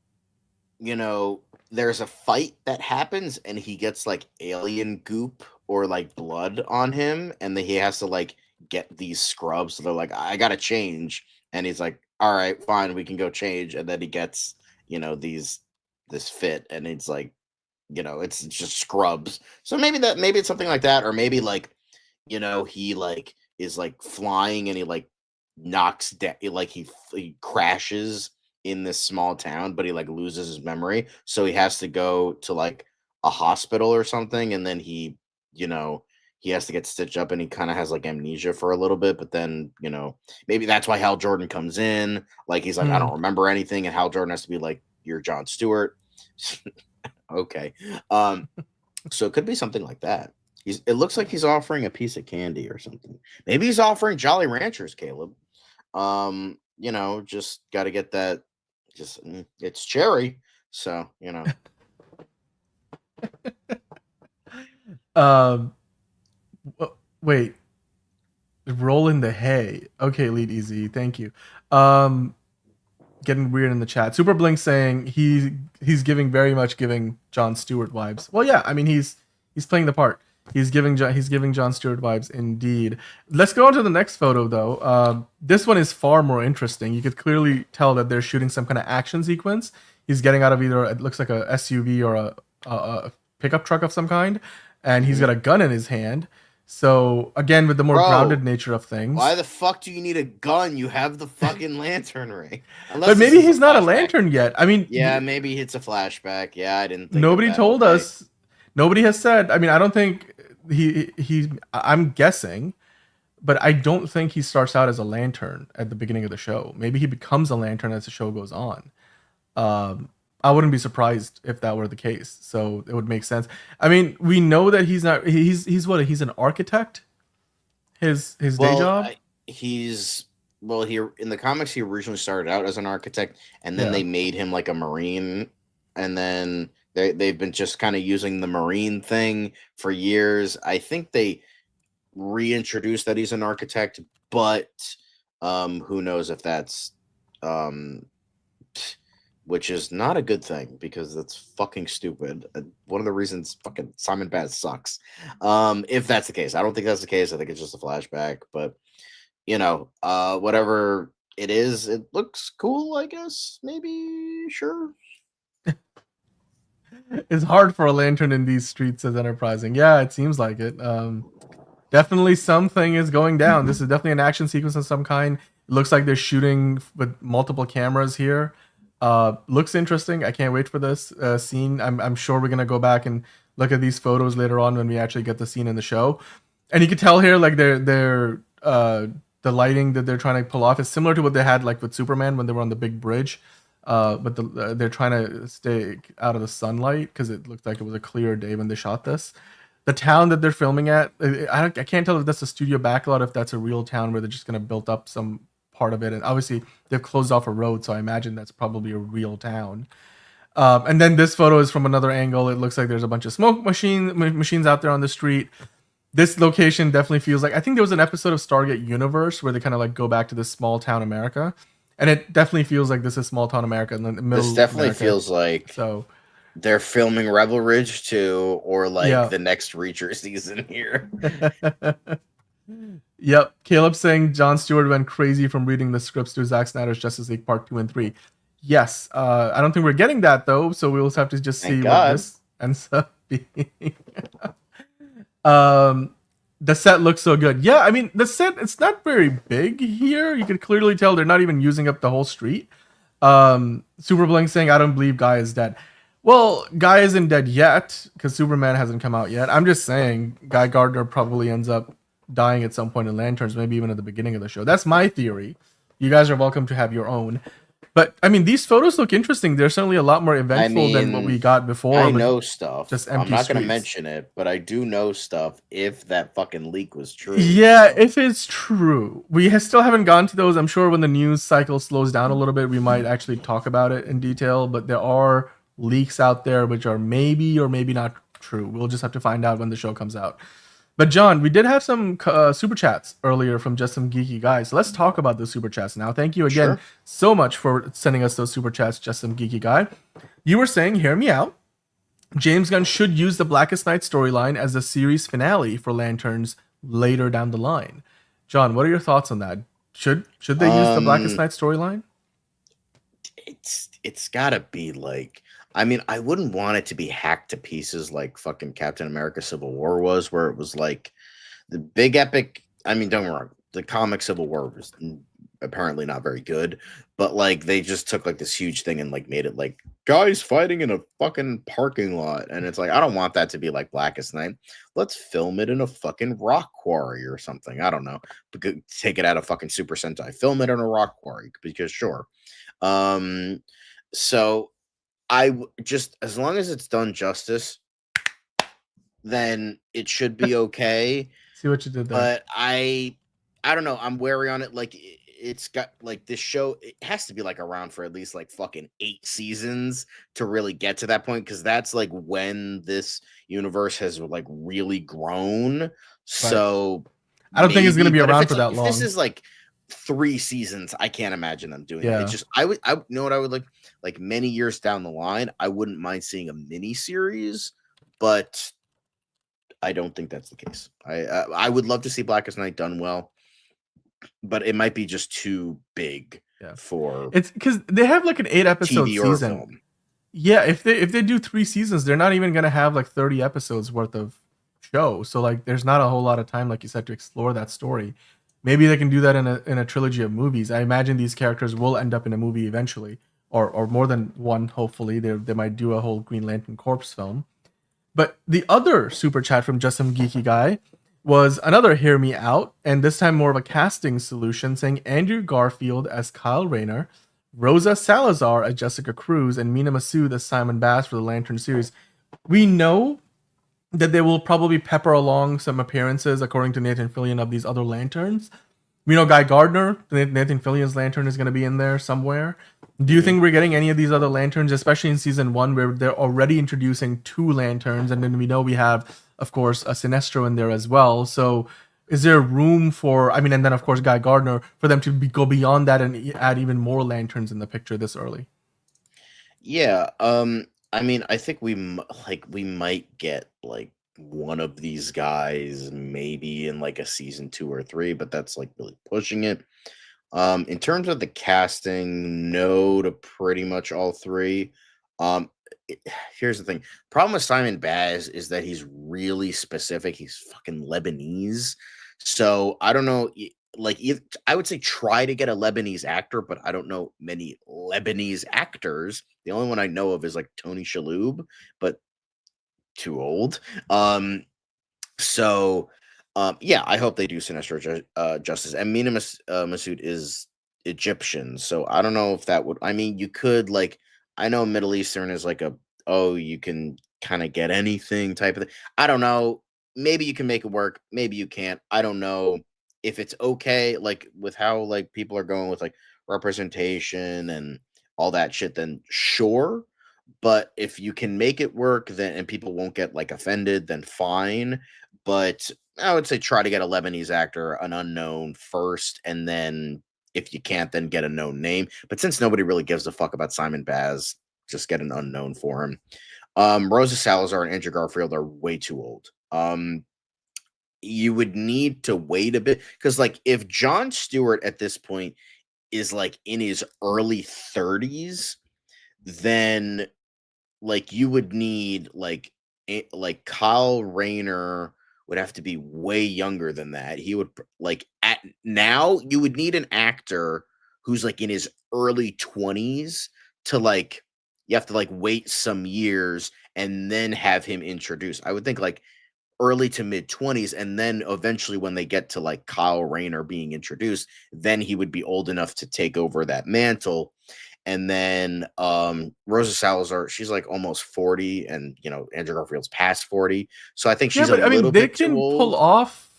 a fight that happens and he gets like alien goop or like blood on him, and then he has to like get these scrubs. So they're like, I gotta change, and he's like, all right, fine, we can go change, and then he gets this fit, and it's like. It's just scrubs. So maybe it's something like that, or maybe like, he like is like flying and he like knocks down, like he crashes in this small town, but he like loses his memory, so he has to go to like a hospital or something, and then he has to get stitched up, and he kind of has like amnesia for a little bit, but then maybe that's why Hal Jordan comes in, like he's like, I don't remember anything, and Hal Jordan has to be like, you're Jon Stewart. Okay. So it could be something like that. It looks like he's offering a piece of candy or something. Maybe he's offering Jolly Ranchers, Caleb. Just got to get that. It's cherry. So, Wait. Roll in the hay. Okay, Lead Easy. Thank you. Getting weird in the chat. Super Blink saying he's giving Jon Stewart vibes. Well, yeah, I mean he's playing the part. He's giving Jon Stewart vibes indeed. Let's go on to the next photo though. This one is far more interesting. You could clearly tell that they're shooting some kind of action sequence. He's getting out of either it looks like a SUV or a pickup truck of some kind, and he's got a gun in his hand. So again, with the more grounded nature of things. Why the fuck do you need a gun? You have the fucking lantern ring. But maybe he's not a lantern yet. I mean, yeah, maybe it's a flashback. Yeah, I didn't think nobody told us. Nobody has said. I mean, I don't think he I'm guessing, but I don't think he starts out as a lantern at the beginning of the show. Maybe he becomes a lantern as the show goes on. I wouldn't be surprised if that were the case. So it would make sense. I mean, we know that he's not. He's what? He's an architect. His day job. He's he in the comics he originally started out as an architect, and then they made him like a marine, and then they've been just kind of using the marine thing for years. I think they reintroduced that he's an architect, but who knows if that's which is not a good thing because that's fucking stupid. One of the reasons fucking Simon Baz sucks. If that's the case, I don't think that's the case. I think it's just a flashback, but you know, whatever it is, it looks cool, I guess. Maybe, sure. It's hard for a lantern in these streets as enterprising. Yeah, it seems like it. Definitely something is going down. This is definitely an action sequence of some kind. It looks like they're shooting with multiple cameras here. Looks interesting. I can't wait for this scene. I'm sure we're gonna go back and look at these photos later on when we actually get the scene in the show. And you can tell here, like they're the lighting that they're trying to pull off is similar to what they had like with Superman when they were on the big bridge. But they're trying to stay out of the sunlight because it looked like it was a clear day when they shot this. The town that they're filming at, I can't tell if that's a studio backlot, if that's a real town where they're just gonna build up some part of it. And obviously they've closed off a road, so I imagine that's probably a real town. And then this photo is from another angle. It looks like there's a bunch of smoke machines out there on the street. This location definitely feels like, I think there was an episode of Stargate Universe where they kind of like go back to this small town America, and it definitely feels like this is small town America in the middle. This definitely America. Feels like so they're filming Rebel Ridge 2 or like the next Reacher season here. Yep. Caleb saying Jon Stewart went crazy from reading the scripts to Zack Snyder's Justice League Part 2 and 3. Yes. I don't think we're getting that though, so we'll have to just see what this ends up being. The set looks so good. Yeah, I mean, the set, it's not very big here. You can clearly tell they're not even using up the whole street. Super Blink saying, I don't believe Guy is dead. Well, Guy isn't dead yet because Superman hasn't come out yet. I'm just saying Guy Gardner probably ends up dying at some point in Lanterns, maybe even at the beginning of the show. That's my theory. You guys are welcome to have your own. But I mean, these photos look interesting. They're certainly a lot more eventful than what we got before. I know stuff. Just I'm not going to streets. mention it, but I do know stuff if that fucking leak was true. Yeah, if it's true. We still haven't gone to those. I'm sure when the news cycle slows down a little bit, we might actually talk about it in detail. But there are leaks out there which are maybe or maybe not true. We'll just have to find out when the show comes out. But John, we did have some super chats earlier from just some geeky guys. So let's talk about the super chats now. Thank you again so much for sending us those super chats, just some geeky guy. You were saying, hear me out. James Gunn should use the Blackest Night storyline as the series finale for Lanterns later down the line. John, what are your thoughts on that? Should they use the Blackest Night storyline? It's gotta be like, I mean, I wouldn't want it to be hacked to pieces like fucking Captain America Civil War was, where it was like the big epic. I mean, don't get me wrong, the comic Civil War was apparently not very good, but like they just took like this huge thing and like made it like guys fighting in a fucking parking lot. And it's like, I don't want that to be like Blackest Night. Let's film it in a fucking rock quarry or something. I don't know. Take it out of fucking Super Sentai. Film it in a rock quarry because sure. So I just, as long as it's done justice, then it should be okay. See what you did there. But I don't know. I'm wary on it. Like it's got like this show. It has to be like around for at least like fucking 8 seasons to really get to that point. Cause that's like when this universe has like really grown. Right. So I don't think it's going to be around for that long. long. This is like 3 seasons. I can't imagine them doing it. It's just, I know what I would like many years down the line, I wouldn't mind seeing a mini series, but I don't think that's the case. I would love to see Blackest Night done well, but it might be just too big for it's because they have like an 8-episode season. Film. Yeah, if they do 3 seasons, they're not even gonna have like 30 episodes worth of show. So like, there's not a whole lot of time, like you said, to explore that story. Maybe they can do that in a trilogy of movies. I imagine these characters will end up in a movie eventually, or more than one. Hopefully, they might do a whole Green Lantern Corps film. But the other super chat from Just Some Geeky Guy was another Hear Me Out, and this time more of a casting solution, saying Andrew Garfield as Kyle Rayner, Rosa Salazar as Jessica Cruz, and Mina Massoud as Simon Bass for the Lantern series. We know that they will probably pepper along some appearances, according to Nathan Fillion, of these other Lanterns. We know Guy Gardner, Nathan Fillion's Lantern, is going to be in there somewhere. Do you think we're getting any of these other Lanterns, especially in season 1, where they're already introducing 2 Lanterns, and then we know we have, of course, a Sinestro in there as well. So is there room for, and then, of course, Guy Gardner, for them to go beyond that and add even more Lanterns in the picture this early? Yeah, I think we might get like one of these guys maybe in like a season 2 or 3, but that's like really pushing it. In terms of the casting, no to pretty much all 3. Here's the thing. Problem with Simon Baz is that he's really specific. He's fucking Lebanese. So I don't know. I would say try to get a Lebanese actor, but I don't know many Lebanese actors. The only one I know of is like Tony Shalhoub, but too old. Yeah, I hope they do Sinestro justice. And Mina Massoud is Egyptian, so I don't know if that would. You could I know Middle Eastern is like you can kind of get anything type of thing. I don't know. Maybe you can make it work. Maybe you can't. I don't know if it's okay. With how people are going with representation and all that shit. Then sure. But if you can make it work, then and people won't get offended, then fine. But I would say try to get a Lebanese actor, an unknown first, and then if you can't, then get a known name. But since nobody really gives a fuck about Simon Baz, just get an unknown for him. Rosa Salazar and Andrew Garfield are way too old. You would need to wait a bit because, if Jon Stewart at this point is in his early 30s, then you would need Kyle Rayner would have to be way younger than that. He would now you would need an actor who's in his early 20s to you have to wait some years and then have him introduced. I would think early to mid 20s, and then eventually when they get to Kyle Rayner being introduced, then he would be old enough to take over that mantle. And then Rosa Salazar, she's almost 40, and Andrew Garfield's past 40. So I think she's a little bit too old. They can pull off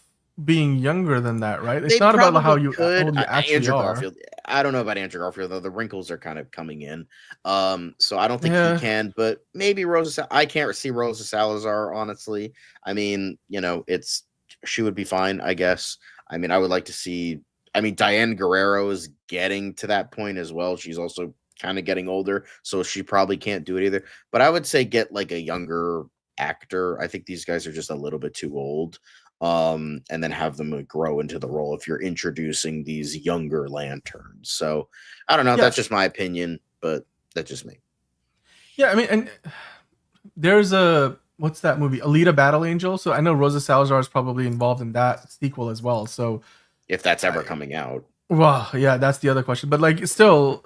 being younger than that, right? It's not about how you actually Andrew are. Garfield. I don't know about Andrew Garfield though. The wrinkles are kind of coming in. So I don't think he can, but maybe Rosa. I can't see Rosa Salazar, honestly. She would be fine, I guess. I would like to see. Diane Guerrero is getting to that point as well. She's also kind of getting older, so she probably can't do it either. But I would say get a younger actor. I think these guys are just a little bit too old. And then have them grow into the role if you're introducing these younger Lanterns. So I don't know. That's just my opinion, but that's just me. Yeah, and there's what's that movie? Alita Battle Angel. So I know Rosa Salazar is probably involved in that sequel as well. So if that's ever coming out. Well, yeah, that's the other question. But still,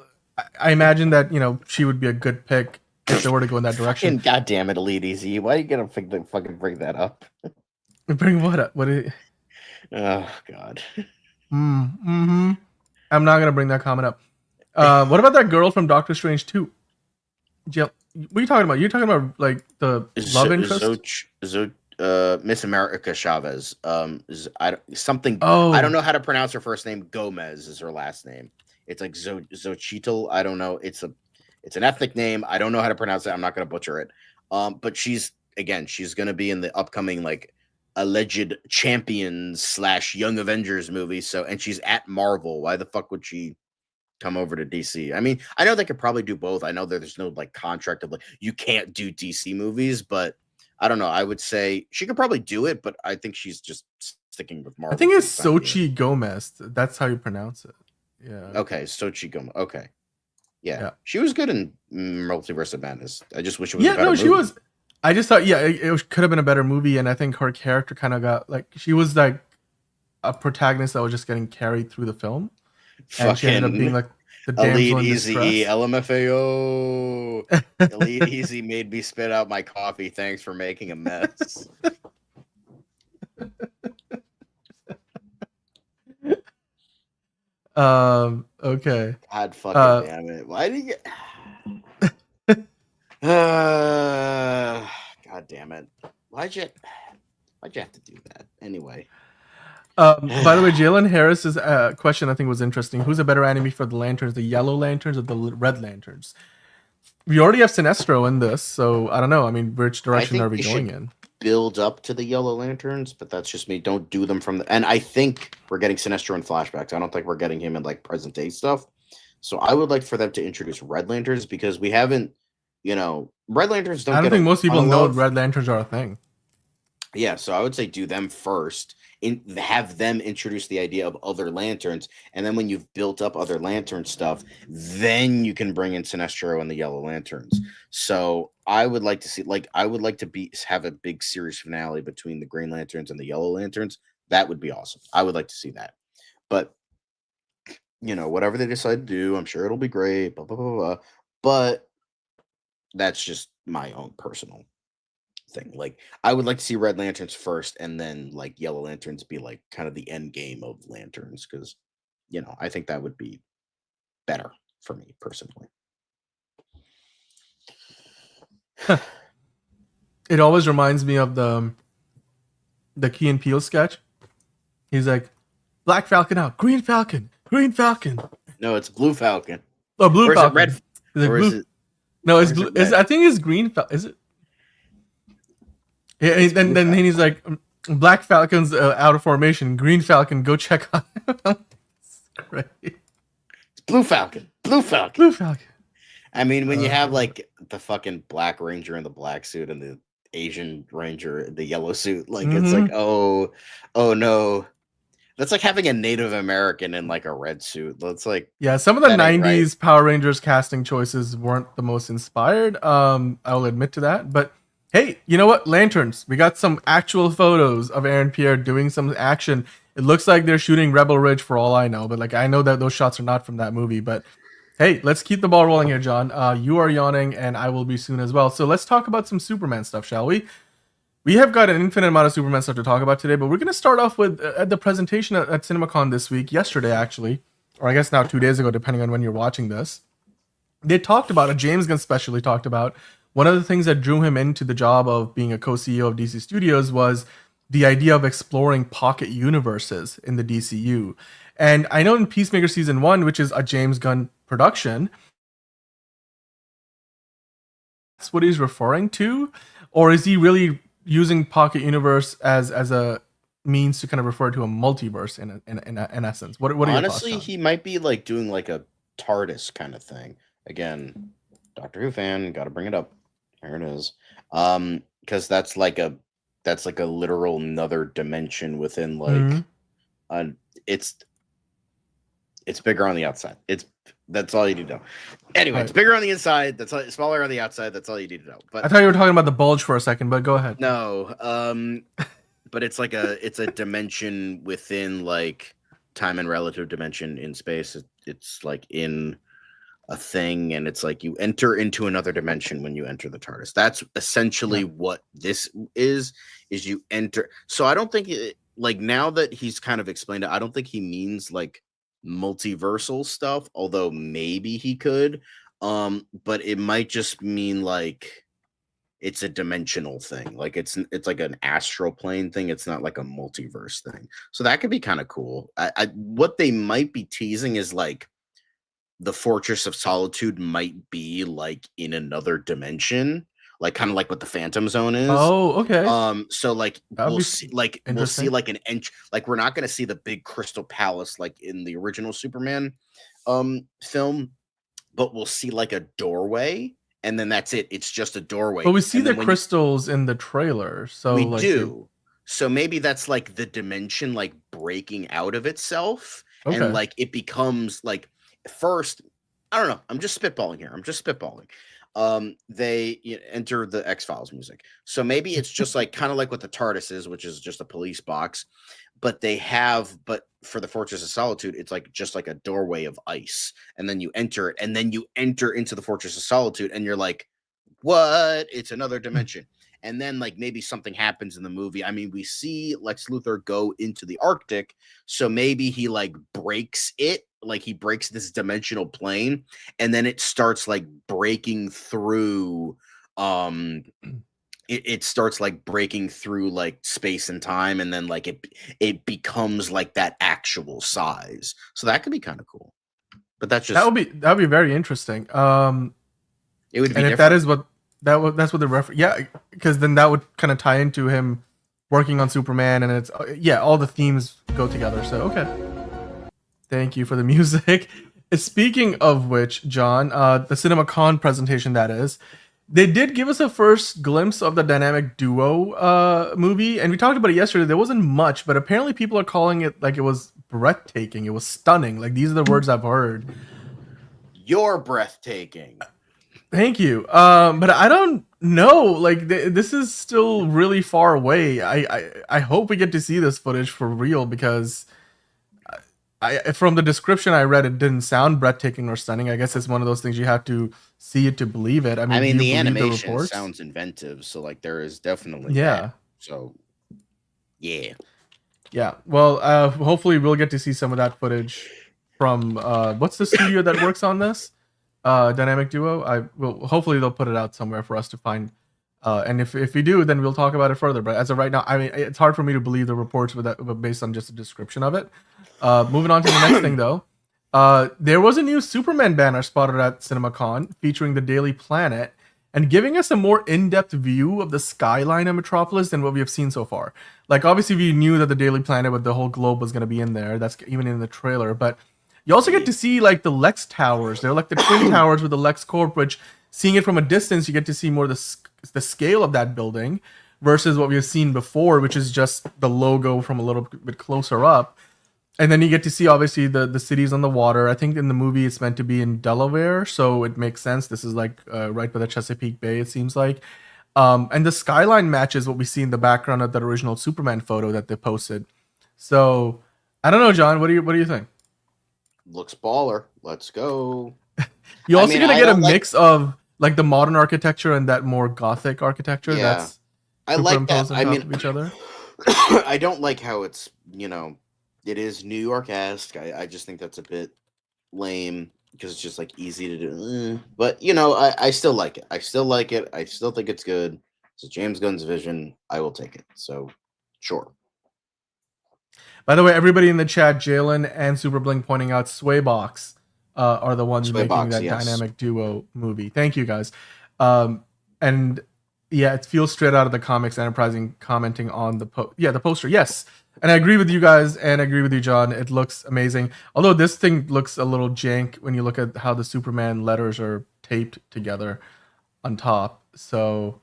I imagine that she would be a good pick if they were to go in that direction. God damn it, Elite Easy! Why are you gonna fucking bring that up? Bring what up? What? Oh God. I'm not gonna bring that comment up. What about that girl from Doctor Strange 2? What are you talking about? You're talking about the love interest? Miss America Chavez. I don't know how to pronounce her first name. Gomez is her last name. It's Xochitl. I don't know. It's an ethnic name. I don't know how to pronounce it. I'm not going to butcher it. But she's going to be in the upcoming alleged Champions / Young Avengers movie. So, and she's at Marvel. Why the fuck would she come over to DC? I know they could probably do both. I know there's no contract of you can't do DC movies, but I don't know. I would say she could probably do it, but I think she's just sticking with Marvel. I think it's Xochitl Gomez. That's how you pronounce it. Yeah. Okay, Xochitl Gomez. Okay. Yeah. She was good in Multiverse of Madness. I just wish it was a better movie. She was. I just thought, it could have been a better movie, and I think her character kind of got she was a protagonist that was just getting carried through the film, and she ended up being the damsel in distress. LMFAO. Elite Easy made me spit out my coffee. Thanks for making a mess. Okay. God fucking damn it! Why did you get? God damn it! Why'd you have to do that anyway? By the way, Jalen Harris's question I think was interesting. Who's a better enemy for the lanterns, the yellow lanterns or the red lanterns? We already have Sinestro in this, so I don't know. I mean, which direction are we going in? Build up to the yellow lanterns, but that's just me. Don't do them from the. And I think we're getting Sinestro in flashbacks. I don't think we're getting him in like present day stuff. So I would like for them to introduce red lanterns because we haven't, red lanterns don't. I don't think most people know red lanterns are a thing. Yeah, so I would say do them first. Have them introduce the idea of other lanterns, and then when you've built up other lantern stuff, then you can bring in Sinestro and the yellow lanterns. So I would like to see, have a big series finale between the Green Lanterns and the Yellow Lanterns. That would be awesome. I would like to see that. But whatever they decide to do, I'm sure it'll be great. Blah blah blah blah. But that's just my own personal thing. Like, I would like to see red lanterns first and then like yellow lanterns be like kind of the end game of lanterns, because I think that would be better for me personally. It always reminds me of the Key and Peele sketch. He's like, Black Falcon out, Green Falcon. No, it's Blue Falcon. Oh, Blue Falcon. Red? Is it? No, it's blue. I think it's Green Falcon. Is it? Yeah, and then he's like, Black Falcon's out of formation. Green Falcon, go check on him. It's great. It's Blue Falcon. Blue Falcon. I mean, when you have like the fucking Black Ranger in the black suit and the Asian Ranger in the yellow suit, like it's like, oh no. That's like having a Native American in like a red suit. That's like, yeah, some of the 90s Power Rangers casting choices weren't the most inspired. I'll admit to that. But hey, you know what? Lanterns. We got some actual photos of Aaron Pierre doing some action. It looks like they're shooting Rebel Ridge for all I know. But like, I know that those shots are not from that movie. But hey, let's keep the ball rolling here, John. You are yawning and I will be soon as well. So let's talk about some Superman stuff, shall we? We have got an infinite amount of Superman stuff to talk about today, but we're going to start off with the presentation at CinemaCon this week, yesterday actually, or I guess now 2 days ago, depending on when you're watching this. They talked about, James Gunn specially talked about, one of the things that drew him into the job of being a co-CEO of DC Studios was the idea of exploring pocket universes in the DCU. And I know in Peacemaker Season 1, which is a James Gunn production, that's what he's referring to? Or is he really using pocket universe as a means to kind of refer to a multiverse in essence? What are your honestly thoughts, he might be like doing like a TARDIS kind of thing. Again, Doctor Who fan, gotta bring it up. Here it is. Because that's like a literal another dimension within like it's bigger on the outside. That's all you need to know. Anyway, It's bigger on the inside. That's all, smaller on the outside. That's all you need to know. But I thought you were talking about the bulge for a second, but go ahead. No, but it's a dimension within like time and relative dimension in space. It's like in a thing, and it's like you enter into another dimension when you enter the TARDIS. That's essentially what this is you enter. So I don't think like now that he's kind of explained it, I don't think he means like multiversal stuff, although maybe he could, but it might just mean like it's a dimensional thing, like it's like an astral plane thing. It's not like a multiverse thing, so that could be kind of cool. What they might be teasing is like the Fortress of Solitude might be like in another dimension, like kind of like what the Phantom Zone is. Oh, okay. So like we'll see like an like we're not going to see the big Crystal Palace like in the original Superman film, but we'll see like a doorway, and then that's it. It's just a doorway. But we see the crystals in the trailer, so we like do. So maybe that's like the dimension like breaking out of itself, and like it becomes like first. I don't know. I'm just spitballing here. They enter the X-Files music. So maybe it's just like kind of like what the TARDIS is, which is just a police box, but for the Fortress of Solitude, it's like just like a doorway of ice, and then you enter it, and then you enter into the Fortress of Solitude, and you're like, what? It's another dimension. And then like maybe something happens in the movie. I mean, we see Lex Luthor go into the Arctic, so maybe he like breaks it like he breaks this dimensional plane, and then it starts like breaking through it starts like breaking through like space and time, and then like it becomes like that actual size. So that could be kind of cool. But that's just that would be very interesting. It would be, and if that is what that's what the reference, yeah, because then that would kind of tie into him working on Superman, and it's all the themes go together. So okay, thank you for the music. Speaking of which, John, the CinemaCon presentation, that is, they did give us a first glimpse of the dynamic duo movie, and we talked about it yesterday. There wasn't much, but apparently people are calling it like it was breathtaking. It was stunning. Like, these are the words I've heard. You're breathtaking. Thank you. But I don't know. Like, this is still really far away. I hope we get to see this footage for real, because from the description I read, it didn't sound breathtaking or stunning. I guess it's one of those things you have to see it to believe it. I mean, the animation sounds inventive, so like there is definitely that. So yeah. Well, hopefully we'll get to see some of that footage from what's the studio that works on this dynamic duo. Hopefully they'll put it out somewhere for us to find. And if we do, then we'll talk about it further. But as of right now, I mean, it's hard for me to believe the reports based on just a description of it. Moving on to the next thing, though. There was a new Superman banner spotted at CinemaCon featuring the Daily Planet and giving us a more in-depth view of the skyline of Metropolis than what we have seen so far. Like, obviously, we knew that the Daily Planet with the whole globe was going to be in there. That's even in the trailer. But you also get to see, like, the Lex Towers. They're like the Twin Towers with the Lex Corp, which, seeing it from a distance, you get to see more the scale of that building versus what we have seen before, which is just the logo from a little bit closer up. And then you get to see, obviously, the cities on the water. I think in the movie it's meant to be in Delaware, so it makes sense. This is like right by the Chesapeake Bay, it seems like. And the skyline matches what we see in the background of that original Superman photo that they posted. So I don't know, John. What do you think? Looks baller. Let's go. You're also gonna get a mix of like the modern architecture and that more gothic architecture. Yeah, that's I like that. I mean, of each other. I don't like how it's, it is New York-esque. I just think that's a bit lame because it's just like easy to do. But I still like it. I still like it. I still think it's good. It's James Gunn's vision. I will take it. So sure. By the way, everybody in the chat, Jalen and Superblink pointing out Swaybox are the ones making that dynamic duo movie. Thank you, guys. And yeah, it feels straight out of the comics. Enterprising commenting on the poster. Yes. And I agree with you guys, and I agree with you, John. It looks amazing. Although this thing looks a little jank when you look at how the Superman letters are taped together on top. So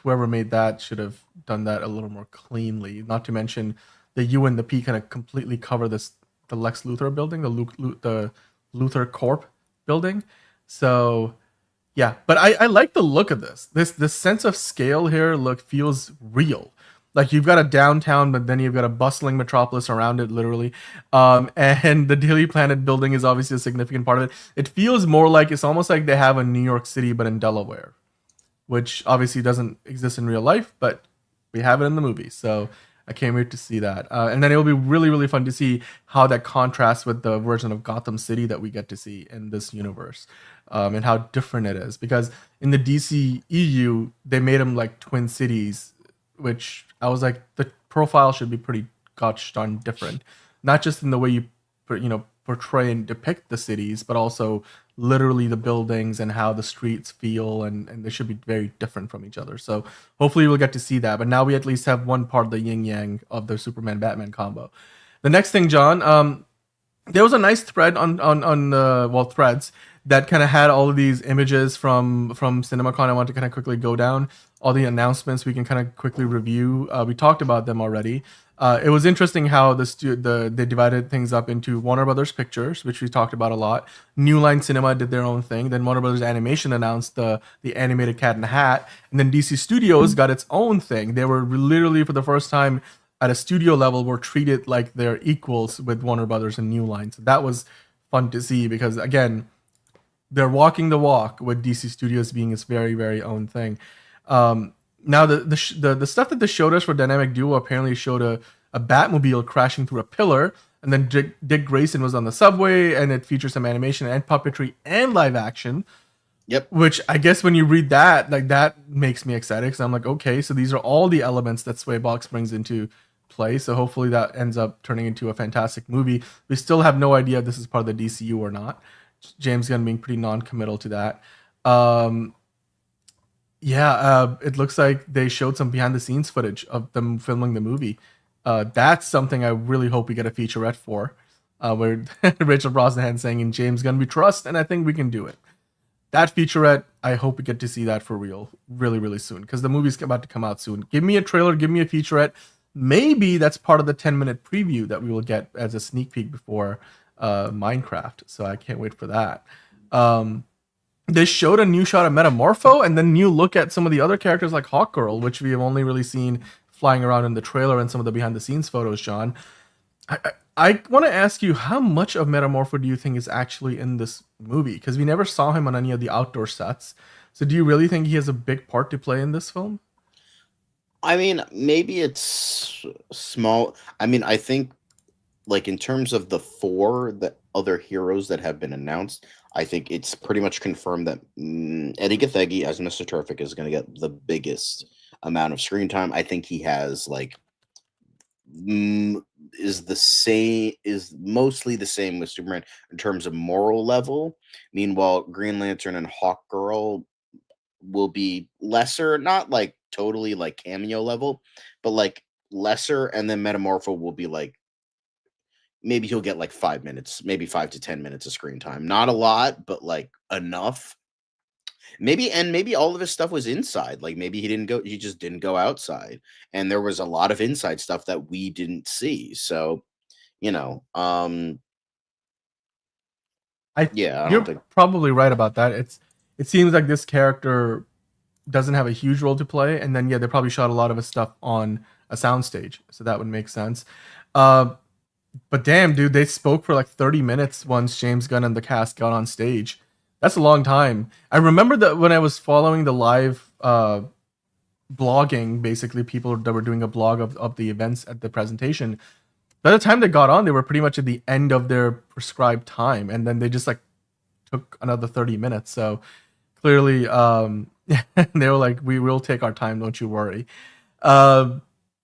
whoever made that should have done that a little more cleanly. Not to mention the U and the P kind of completely cover the Lex Luthor building, the Luthor Corp building. So yeah, but I like the look of this. This sense of scale here feels real. Like, you've got a downtown, but then you've got a bustling metropolis around it, literally. And the Daily Planet building is obviously a significant part of it. It feels more like, it's almost like they have a New York City, but in Delaware, which obviously doesn't exist in real life, but we have it in the movie. So I can't wait to see that. And then it'll be really, really fun to see how that contrasts with the version of Gotham City that we get to see in this universe, and how different it is. Because in the DCEU, they made them like twin cities, which I was like, the profile should be pretty gosh darn different, not just in the way you portray and depict the cities, but also literally the buildings and how the streets feel, and they should be very different from each other. So hopefully we'll get to see that. But now we at least have one part of the yin yang of the Superman Batman combo. The next thing, John, there was a nice thread on threads that kind of had all of these images from CinemaCon. I want to kind of quickly go down all the announcements we can kind of quickly review. We talked about them already. It was interesting how they divided things up into Warner Brothers Pictures, which we talked about a lot. New Line Cinema did their own thing. Then Warner Brothers Animation announced the animated Cat in the Hat. And then DC Studios got its own thing. They were literally, for the first time at a studio level, were treated like they're equals with Warner Brothers and New Line. So that was fun to see because, again, they're walking the walk with DC Studios being its very, very own thing. Now the stuff that they showed us for Dynamic Duo apparently showed a Batmobile crashing through a pillar, And then Dick Grayson was on the subway, and it features some animation and puppetry and live action. Yep. Which I guess when you read that, like that makes me excited because I'm like, okay, so these are all the elements that Swaybox brings into play. So hopefully that ends up turning into a fantastic movie. We still have no idea if this is part of the DCU or not. James Gunn being pretty non-committal to that. It looks like they showed some behind-the-scenes footage of them filming the movie. That's something I really hope we get a featurette for, where Rachel Brosnahan saying, "In James Gunn we trust, and I think we can do it." That featurette, I hope we get to see that for real really, really soon because the movie's about to come out soon. Give me a trailer, give me a featurette. Maybe that's part of the 10-minute preview that we will get as a sneak peek before Minecraft. So I can't wait for that. They showed a new shot of Metamorpho and then new look at some of the other characters like Hawkgirl, which we have only really seen flying around in the trailer and some of the behind the scenes photos, John. I want to ask you, how much of Metamorpho do you think is actually in this movie? Because we never saw him on any of the outdoor sets. So do you really think he has a big part to play in this film? I mean, maybe it's small. I mean, I think, like, in terms of the 4 that other heroes that have been announced, I think it's pretty much confirmed that Eddie Gathegi as Mr. Terrific is going to get the biggest amount of screen time. I think he has, like, is mostly the same with Superman in terms of moral level. Meanwhile, Green Lantern and Hawkgirl will be lesser, not like totally like cameo level, but like lesser, and then Metamorpho will be like, maybe he'll get like 5 minutes, maybe 5 to 10 minutes of screen time. Not a lot, but like enough. Maybe all of his stuff was inside. Like maybe he just didn't go outside. And there was a lot of inside stuff that we didn't see. So, You're think probably right about that. It seems like this character doesn't have a huge role to play, and then they probably shot a lot of his stuff on a soundstage, so that would make sense. But damn, dude, they spoke for like 30 minutes once James Gunn and the cast got on stage. That's a long time. I remember that when I was following the live blogging, basically people that were doing a blog of the events at the presentation. By the time they got on, they were pretty much at the end of their prescribed time, and then they just like took another 30 minutes. So clearly, they were like, "We will take our time, don't you worry."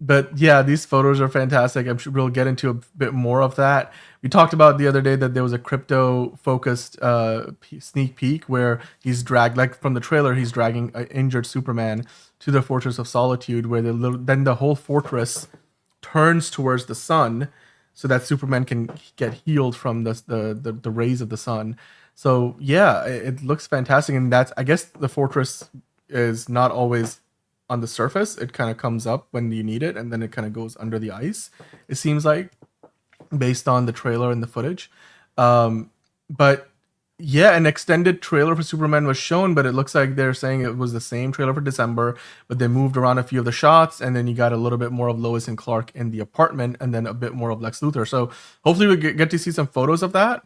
But yeah, these photos are fantastic. I'm sure we'll get into a bit more of that. We talked about the other day that there was a crypto-focused sneak peek where he's dragged, like from the trailer, he's dragging an injured Superman to the Fortress of Solitude, where then the whole fortress turns towards the sun, so that Superman can get healed from the rays of the sun. So yeah, it looks fantastic, and I guess the fortress is not always on the surface. It kind of comes up when you need it, and then it kind of goes under the ice, it seems like, based on the trailer and the footage. But yeah, an extended trailer for Superman was shown, but it looks like they're saying it was the same trailer for December, but they moved around a few of the shots, and then you got a little bit more of Lois and Clark in the apartment, and then a bit more of Lex Luthor. So hopefully we get to see some photos of that.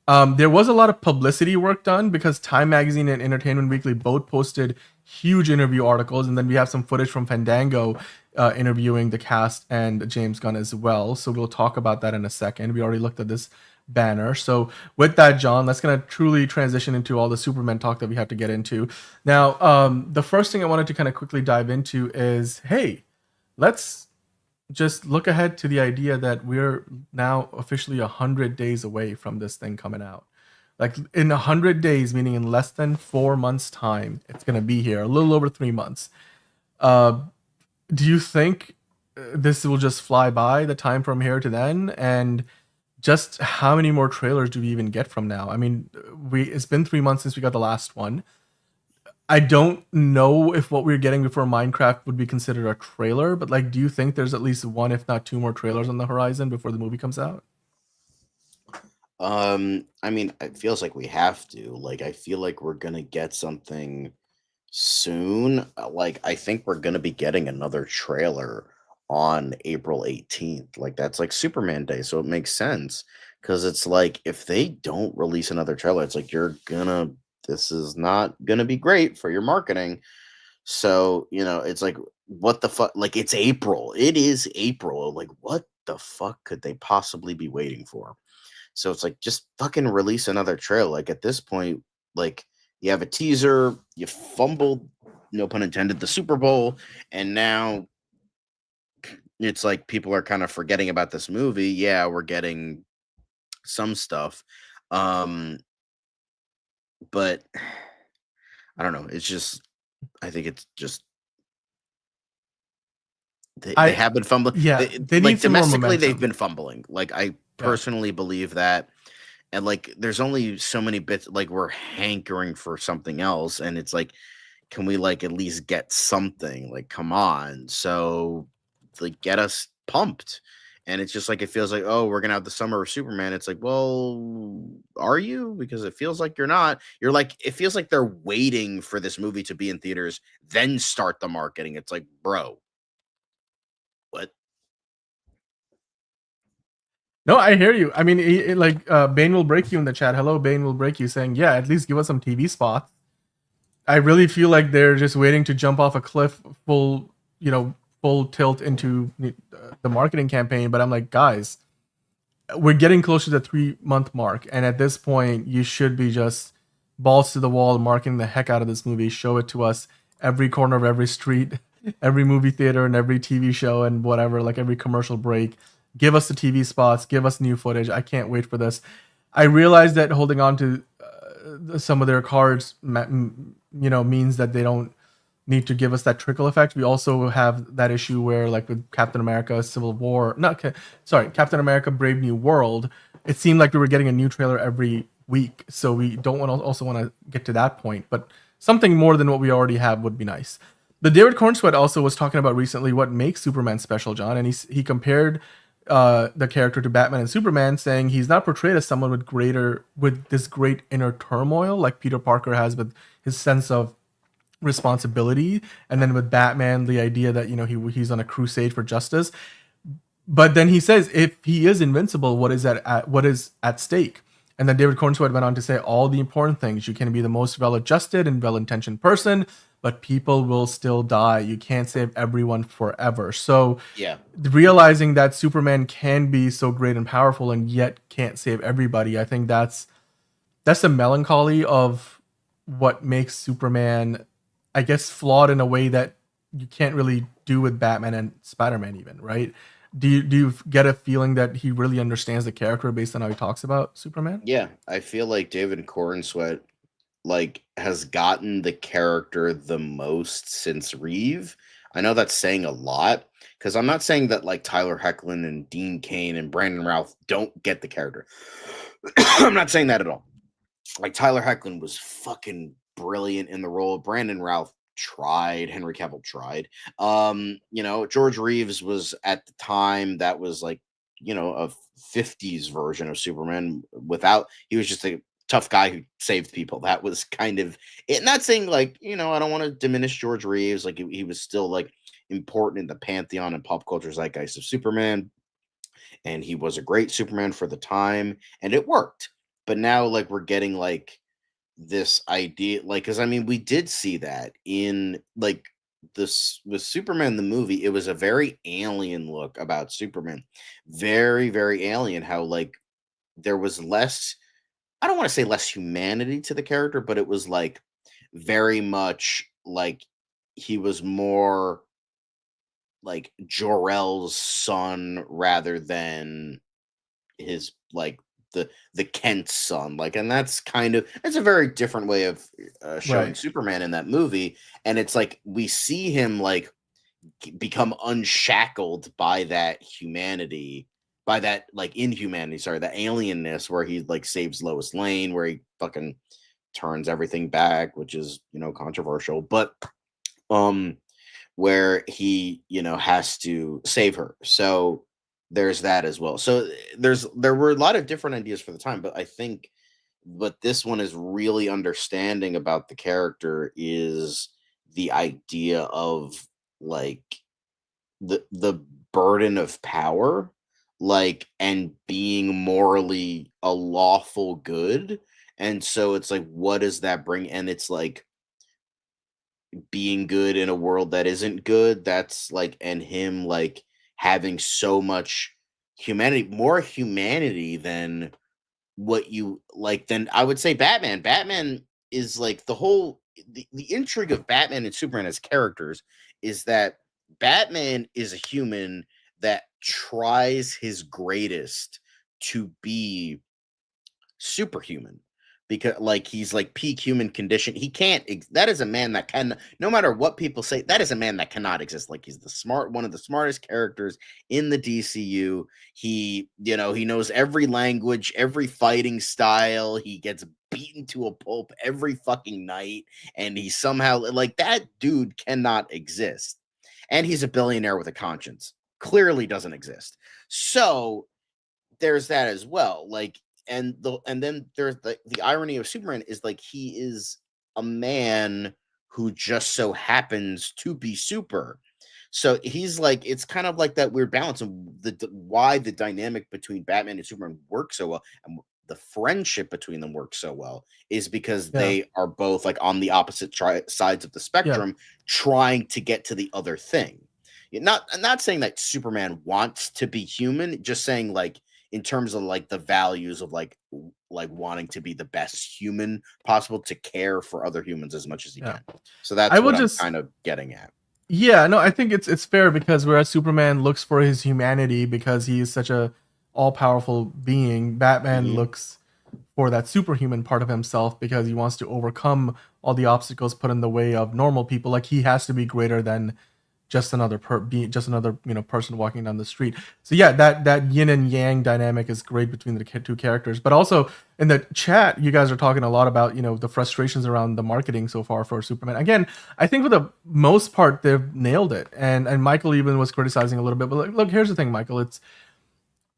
There was a lot of publicity work done because Time Magazine and Entertainment Weekly both posted huge interview articles, and then we have some footage from Fandango interviewing the cast and James Gunn as well. So we'll talk about that in a second. We already looked at this banner. So with that, John, let's gonna truly transition into all the Superman talk that we have to get into. Now, the first thing I wanted to kind of quickly dive into is, hey, let's just look ahead to the idea that we're now officially 100 days away from this thing coming out. Like in 100 days, meaning in less than 4 months' time, it's going to be here, a little over 3 months. Do you think this will just fly by, the time from here to then? And just how many more trailers do we even get from now? I mean, it's been 3 months since we got the last one. I don't know if what we're getting before Minecraft would be considered a trailer, but like, do you think there's at least one, if not 2 more trailers on the horizon before the movie comes out? I mean, it feels like we have to. Like, I feel like we're gonna get something soon. Like, I think we're gonna be getting another trailer on April 18th. Like, that's like Superman Day, so it makes sense. Because it's like, if they don't release another trailer, it's like this is not gonna be great for your marketing. So, it's like, what the fuck? Like, it's April. It is April. Like, what the fuck could they possibly be waiting for? So it's like, just fucking release another trailer. Like at this point, like you have a teaser, you fumbled, no pun intended, the Super Bowl, and now it's like people are kind of forgetting about this movie. Yeah, we're getting some stuff. But I don't know. It's just, I think it's just they have been fumbling. Yeah, they like need some more domestically, they've momentum. been fumbling. Like I personally believe that, and like there's only so many bits. Like we're hankering for something else, and it's like, can we like at least get something? Like, come on. So like get us pumped. And it's just like, it feels like, oh, we're gonna have the summer of Superman. It's like, well, are you? Because it feels like you're not. You're like, it feels like they're waiting for this movie to be in theaters, then start the marketing. It's like, bro, what? No, I hear you. I mean, like Bane will break you in the chat. Hello, Bane will break you, saying, yeah, at least give us some TV spots. I really feel like they're just waiting to jump off a cliff full tilt into the marketing campaign. But I'm like, guys, we're getting close to the 3-month mark. And at this point, you should be just balls to the wall, marketing the heck out of this movie. Show it to us every corner of every street, every movie theater and every TV show and whatever, like every commercial break. Give us the TV spots, give us new footage. I can't wait for this. I realize that holding on to some of their cards, means that they don't need to give us that trickle effect. We also have that issue where, like with Captain America: Captain America: Brave New World, it seemed like we were getting a new trailer every week. So we don't want to get to that point, but something more than what we already have would be nice. The David Cornsweet also was talking about recently what makes Superman special, John, and he compared the character to Batman and Superman, saying he's not portrayed as someone with this great inner turmoil like Peter Parker has, with his sense of responsibility, and then with Batman, the idea that he's on a crusade for justice. But then he says, if he is invincible, what is at stake? And then David Cornsweet went on to say all the important things. You can be the most well-adjusted and well-intentioned person, but people will still die. You can't save everyone forever. So yeah, realizing that Superman can be so great and powerful and yet can't save everybody, I think that's the melancholy of what makes Superman, I guess, flawed in a way that you can't really do with Batman and Spider-Man even, right? Do you get a feeling that he really understands the character based on how he talks about Superman? Yeah, I feel like David Cornsweet has gotten the character the most since Reeve. I know that's saying a lot, because I'm not saying that like Tyler Hoechlin and Dean Cain and Brandon Routh don't get the character. I'm not saying that at all. Like Tyler Hoechlin was fucking brilliant in the role. Brandon Routh tried. Henry Cavill tried. George Reeves was, at the time, that was like, a 50s version of Superman he was just a tough guy who saved people. That was kind of it. Not saying like, I don't want to diminish George Reeves. Like he was still like important in the pantheon and pop culture zeitgeist of Superman. And he was a great Superman for the time, and it worked. But now like we're getting like this idea, like, because I mean, we did see that in like this with Superman the movie. It was a very alien look about Superman, very, very alien. How like there was less, I don't want to say less humanity to the character, but it was like very much like he was more like Jor-El's son rather than his like the Kent's son. Like, and that's a very different way of showing Right. Superman in that movie. And it's like we see him like become unshackled by that humanity, by that like inhumanity, sorry, the alienness, where he like saves Lois Lane, where he fucking turns everything back, which is controversial, but where he has to save her. So there's that as well. So there were a lot of different ideas for the time, but I think what this one is really understanding about the character is the idea of like the burden of power, like, and being morally a lawful good. And so it's like, what does that bring? And it's like being good in a world that isn't good. That's like, and him like having so much more humanity than what you like. Then I would say Batman. Batman is like the intrigue of Batman and Superman as characters is that Batman is a human that tries his greatest to be superhuman, because like he's like peak human condition. He can't that is a man that can, no matter what people say, that is a man that cannot exist. Like, he's one of the smartest characters in the DCU. He knows every language, every fighting style. He gets beaten to a pulp every fucking night, and he somehow, like, that dude cannot exist. And he's a billionaire with a conscience. Clearly doesn't exist. So there's that as well. Like, and then there's the irony of Superman is like, he is a man who just so happens to be super. So he's like, it's kind of like that weird balance of why the dynamic between Batman and Superman works so well, and the friendship between them works so well, is because they are both like on the opposite sides of the spectrum, trying to get to the other thing. I'm not saying that Superman wants to be human, just saying, like, in terms of like the values of like wanting to be the best human possible, to care for other humans as much as he can. So that's what I'm kind of getting at. Yeah, no, I think it's fair, because whereas Superman looks for his humanity because he is such a all-powerful being, Batman looks for that superhuman part of himself because he wants to overcome all the obstacles put in the way of normal people. Like, he has to be greater than just another person walking down the street. So yeah, that yin and yang dynamic is great between the two characters. But also in the chat, you guys are talking a lot about the frustrations around the marketing so far for Superman. Again, I think for the most part they've nailed it. And Michael even was criticizing a little bit. But look, here's the thing, Michael. It's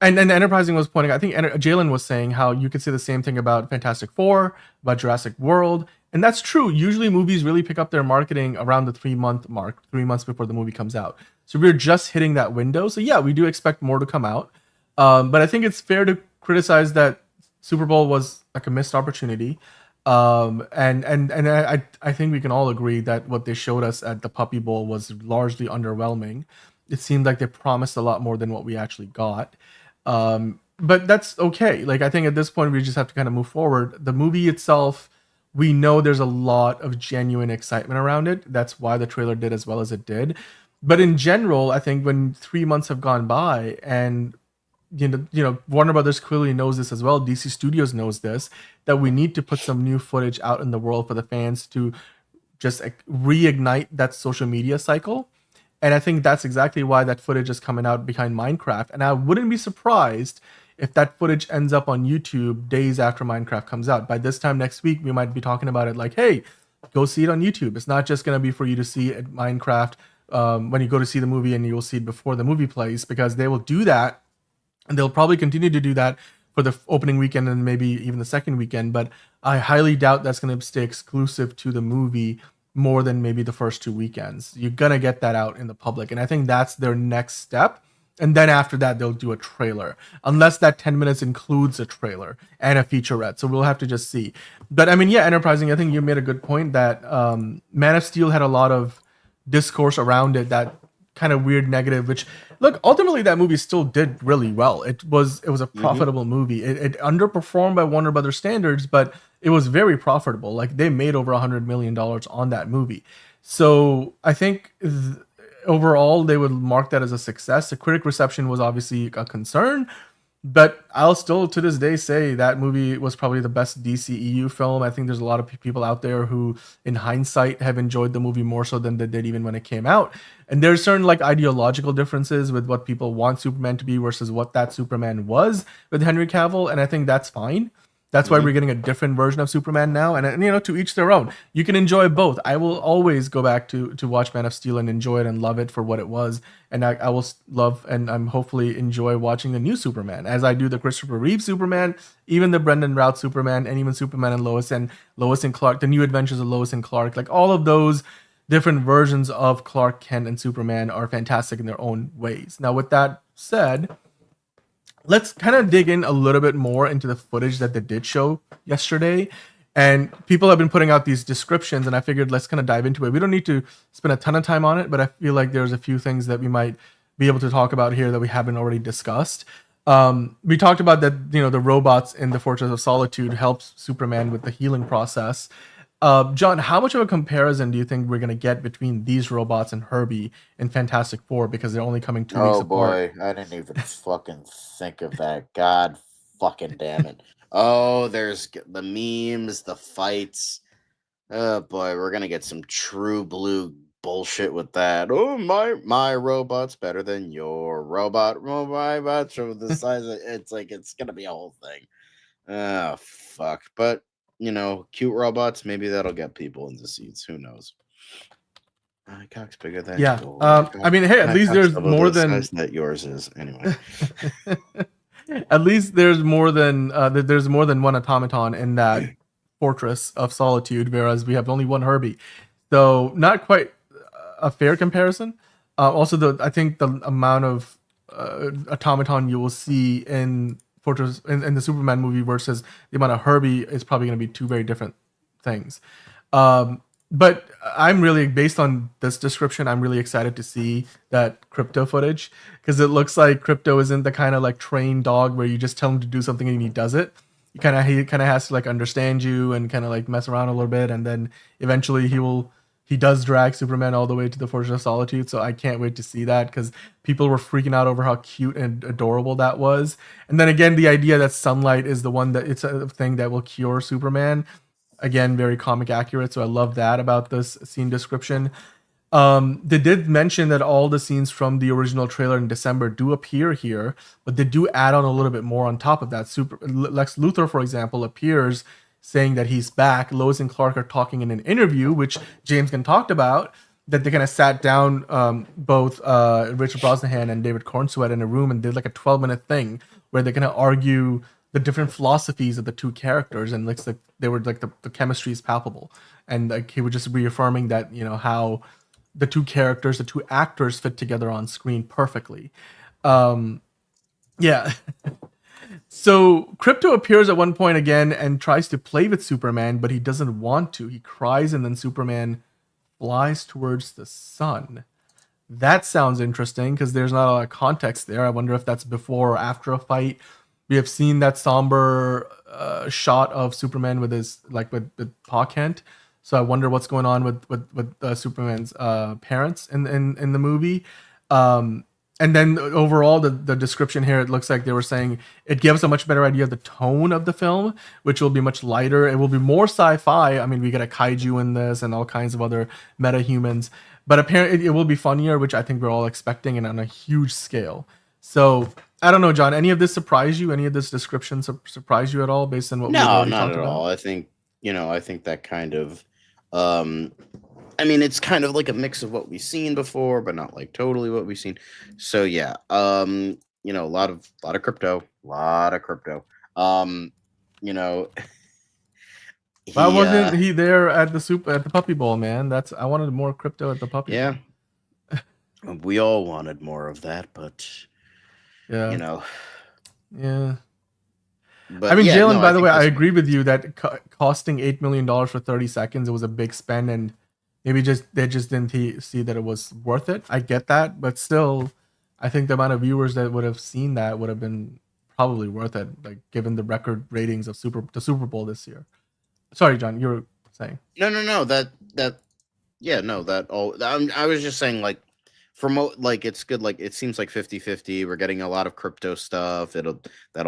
and Enterprising was pointing. I think Jalen was saying how you could say the same thing about Fantastic Four, about Jurassic World. And that's true. Usually movies really pick up their marketing around the 3-month mark, 3 months before the movie comes out. So we're just hitting that window. So yeah, we do expect more to come out. But I think it's fair to criticize that Super Bowl was like a missed opportunity. And I think we can all agree that what they showed us at the Puppy Bowl was largely underwhelming. It seemed like they promised a lot more than what we actually got. But that's okay. Like, I think at this point we just have to kind of move forward. The movie itself, we know there's a lot of genuine excitement around it. That's why the trailer did as well as it did. But in general, I think when 3 months have gone by, and Warner Brothers clearly knows this as well, DC Studios knows this, that we need to put some new footage out in the world for the fans to just reignite that social media cycle. And I think that's exactly why that footage is coming out behind Minecraft. And I wouldn't be surprised if that footage ends up on YouTube days after Minecraft comes out. By this time next week, we might be talking about it like, hey, go see it on YouTube. It's not just going to be for you to see at Minecraft when you go to see the movie, and you'll see it before the movie plays, because they will do that. And they'll probably continue to do that for the opening weekend and maybe even the second weekend. But I highly doubt that's going to stay exclusive to the movie more than maybe the first 2 weekends. You're going to get that out in the public. And I think that's their next step. And then after that, they'll do a trailer, unless that 10 minutes includes a trailer and a featurette. So we'll have to just see. But I mean, yeah, Enterprising, I think you made a good point that Man of Steel had a lot of discourse around it, that kind of weird negative, which, look, ultimately that movie still did really well. It was a profitable movie. It underperformed by Warner Brothers standards, but it was very profitable. Like, they made over $100 million on that movie. So I think overall they would mark that as a success. The critic reception was obviously a concern, but I'll still to this day say that movie was probably the best DCEU film. I think there's a lot of people out there who in hindsight have enjoyed the movie more so than they did even when it came out. And there's certain like ideological differences with what people want Superman to be versus what that Superman was with Henry Cavill, and I think that's fine. That's why we're getting a different version of Superman now. And to each their own. You can enjoy both. I will always go back to watch Man of Steel and enjoy it and love it for what it was. And I will love and I'm hopefully enjoy watching the new Superman, as I do the Christopher Reeve Superman, even the Brendan Routh Superman, and even Superman and Lois and Clark, the new adventures of Lois and Clark. Like, all of those different versions of Clark Kent and Superman are fantastic in their own ways. Now, with that said, let's kind of dig in a little bit more into the footage that they did show yesterday. And people have been putting out these descriptions, and I figured let's kind of dive into it. We don't need to spend a ton of time on it, but I feel like there's a few things that we might be able to talk about here that we haven't already discussed. We talked about that, the robots in the Fortress of Solitude helps Superman with the healing process. John, how much of a comparison do you think we're going to get between these robots and Herbie in Fantastic Four, because they're only coming 2 weeks apart? I didn't even fucking think of that. God fucking damn it. Oh, there's the memes, the fights. Oh boy, we're gonna get some true blue bullshit with that. Oh, my robot's better than your robot. Oh, my robot's from the size of it's gonna be a whole thing. Oh fuck. But cute robots, maybe that'll get people into seats. Who knows? My cock's bigger than Yeah. yours. I mean, hey, at least there's more than that yours is. Anyway. at least there's more than one automaton in that Fortress of Solitude, whereas we have only one Herbie. So not quite a fair comparison. Also, I think the amount of automaton you will see in Fortress in the Superman movie versus the amount of Herbie is probably going to be two very different things. But I'm really, based on this description, I'm really excited to see that Crypto footage, because it looks like Crypto isn't the kind of like trained dog where you just tell him to do something and he does it. He kind of has to like understand you and kind of like mess around a little bit, and then eventually he does drag Superman all the way to the Fortress of Solitude. So I can't wait to see that, because people were freaking out over how cute and adorable that was. And then again, the idea that sunlight is the one that it's a thing that will cure Superman. Again, very comic accurate. So I love that about this scene description. They did mention that all the scenes from the original trailer in December do appear here, but they do add on a little bit more on top of that. Lex Luthor, for example, appears saying that he's back. Lois and Clark are talking in an interview, which James Gunn talked about, that they kind of sat down, both Richard Brosnahan and David Cornsweet in a room and did like a 12-minute thing where they kind of argue the different philosophies of the two characters, and looks like they were like the chemistry is palpable, and like he was just reaffirming that how the two characters, the two actors fit together on screen perfectly. Yeah. So Crypto appears at one point again and tries to play with Superman, but he doesn't want to. He cries, and then Superman flies towards the sun. That sounds interesting, because there's not a lot of context there. I wonder if that's before or after a fight. We have seen that somber shot of Superman with his with Pa Kent. So I wonder what's going on with Superman's parents in the movie. And then overall, the description here, it looks like they were saying it gives a much better idea of the tone of the film, which will be much lighter. It will be more sci-fi. I mean, we get a kaiju in this and all kinds of other meta-humans. But apparently it will be funnier, which I think we're all expecting, and on a huge scale. So I don't know, John, any of this surprise you? Any of this description surprise you at all, based on what we've already talked about? No, not at all. I think, I think that kind of, I mean, it's kind of like a mix of what we've seen before, but not like totally what we've seen. So yeah, a lot of crypto, Why wasn't he there at the Puppy Bowl, man? I wanted more Crypto at the Puppy Bowl. Yeah. We all wanted more of that, but yeah. Yeah. But I mean, Jalen, by the way, I agree with you that costing $8 million for 30 seconds, it was a big spend, and maybe they just didn't see that it was worth it. I get that, but still, I think the amount of viewers that would have seen that would have been probably worth it, like given the record ratings of the Super Bowl this year. Sorry, John, you were saying. No. I was just saying, like, it's good. Like, it seems like 50-50. We're getting a lot of crypto stuff. That'll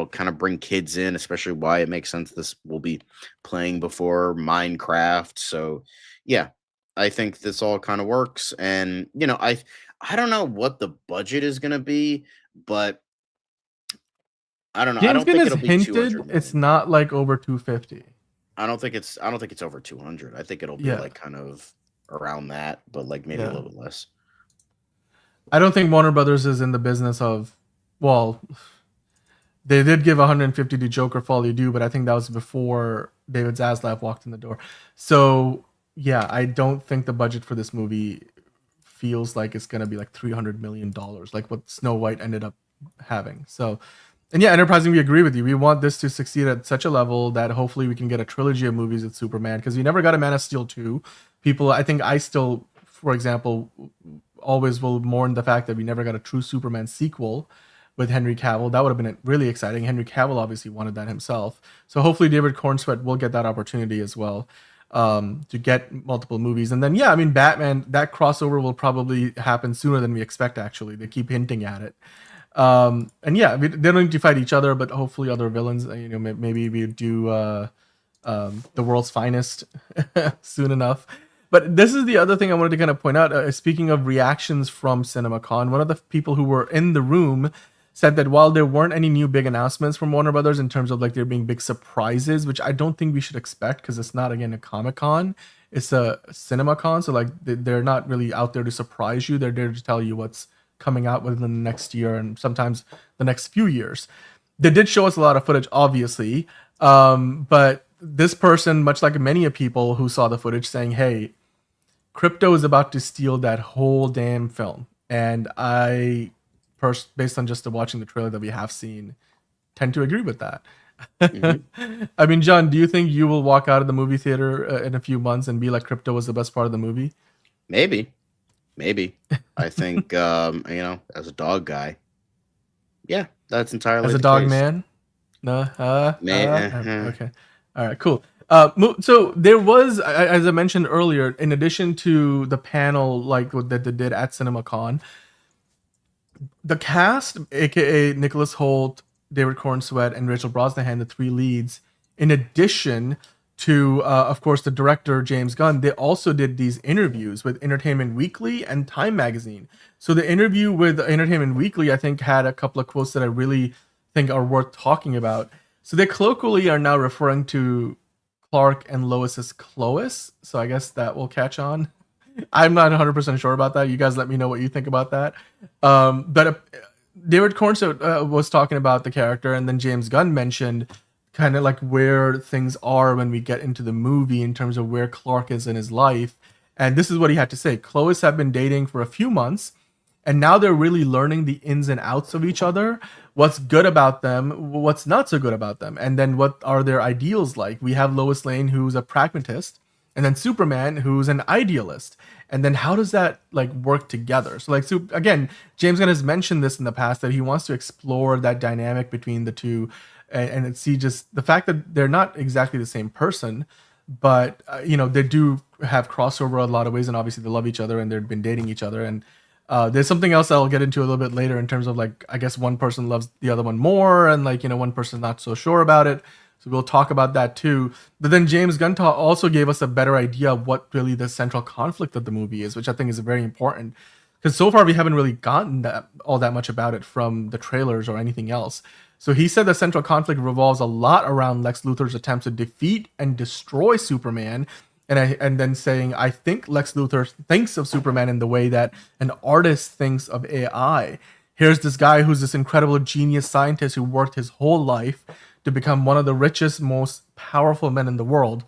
kind of bring kids in, especially why it makes sense this will be playing before Minecraft. So yeah, I think this all kind of works. And I don't know what the budget is gonna be, but I don't know. James I don't Gunn think has it'll be hinted it's not like over 250. I don't think it's over 200. I think it'll be like kind of around that, but like maybe a little bit less. I don't think Warner Brothers is in the business of, well, they did give 150 to Joker for All You Do, but I think that was before David Zaslav walked in the door. So yeah, I don't think the budget for this movie feels like it's gonna be like $300 million, like what Snow White ended up having. So, and yeah, enterprising, we agree with you. We want this to succeed at such a level that hopefully we can get a trilogy of movies with Superman, because we never got a Man of Steel 2. People, I think I still, for example, always will mourn the fact that we never got a true Superman sequel. with Henry Cavill. That would have been really exciting. Henry Cavill obviously wanted that himself. So hopefully David Cornsweet will get that opportunity as well, to get multiple movies. And then, yeah, I mean, Batman, that crossover will probably happen sooner than we expect, actually. They keep hinting at it. And yeah, they don't need to fight each other, but hopefully other villains, maybe we do the world's finest soon enough. But this is the other thing I wanted to kind of point out. Speaking of reactions from CinemaCon, one of the people who were in the room said that while there weren't any new big announcements from Warner Brothers in terms of like there being big surprises, which I don't think we should expect because it's not, again, a Comic-Con, it's a CinemaCon. So like they're not really out there to surprise you. They're there to tell you what's coming out within the next year and sometimes the next few years. They did show us a lot of footage, obviously. But this person, much like many of people who saw the footage, saying, hey, crypto is about to steal that whole damn film. And I, based on just watching the trailer that we have seen, tend to agree with that. Mm-hmm. I mean, John, do you think you will walk out of the movie theater in a few months and be like, crypto was the best part of the movie? Maybe. I think, as a dog guy, yeah, that's entirely as a the dog case. Man. No, Man. Okay, all right, cool. So there was, as I mentioned earlier, in addition to the panel like what that they did at CinemaCon, the cast, aka Nicholas Hoult, David Cornsweet, and Rachel Brosnahan, the three leads, in addition to, of course, the director James Gunn, they also did these interviews with Entertainment Weekly and Time Magazine. So the interview with Entertainment Weekly, I think, had a couple of quotes that I really think are worth talking about. So they colloquially are now referring to Clark and Lois as Clois. So I guess that will catch on. I'm not 100% sure about that. You guys let me know what you think about that. But David Cornsweet was talking about the character, and then James Gunn mentioned kind of like where things are when we get into the movie in terms of where Clark is in his life. And this is what he had to say. Clois have been dating for a few months, and now they're really learning the ins and outs of each other, what's good about them, what's not so good about them, and then what are their ideals like. We have Lois Lane, who's a pragmatist, and then Superman, who's an idealist. And then how does that like work together? So like, again, James Gunn has mentioned this in the past that he wants to explore that dynamic between the two, and see just the fact that they're not exactly the same person, but they do have crossover a lot of ways, and obviously they love each other and they've been dating each other. And there's something else I'll get into a little bit later in terms of like, I guess one person loves the other one more, and like, one person's not so sure about it. So we'll talk about that too. But then James Gunn also gave us a better idea of what really the central conflict of the movie is, which I think is very important. Because so far we haven't really gotten all that much about it from the trailers or anything else. So he said the central conflict revolves a lot around Lex Luthor's attempts to defeat and destroy Superman. And then saying, I think Lex Luthor thinks of Superman in the way that an artist thinks of AI. Here's this guy who's this incredible genius scientist who worked his whole life to become one of the richest, most powerful men in the world.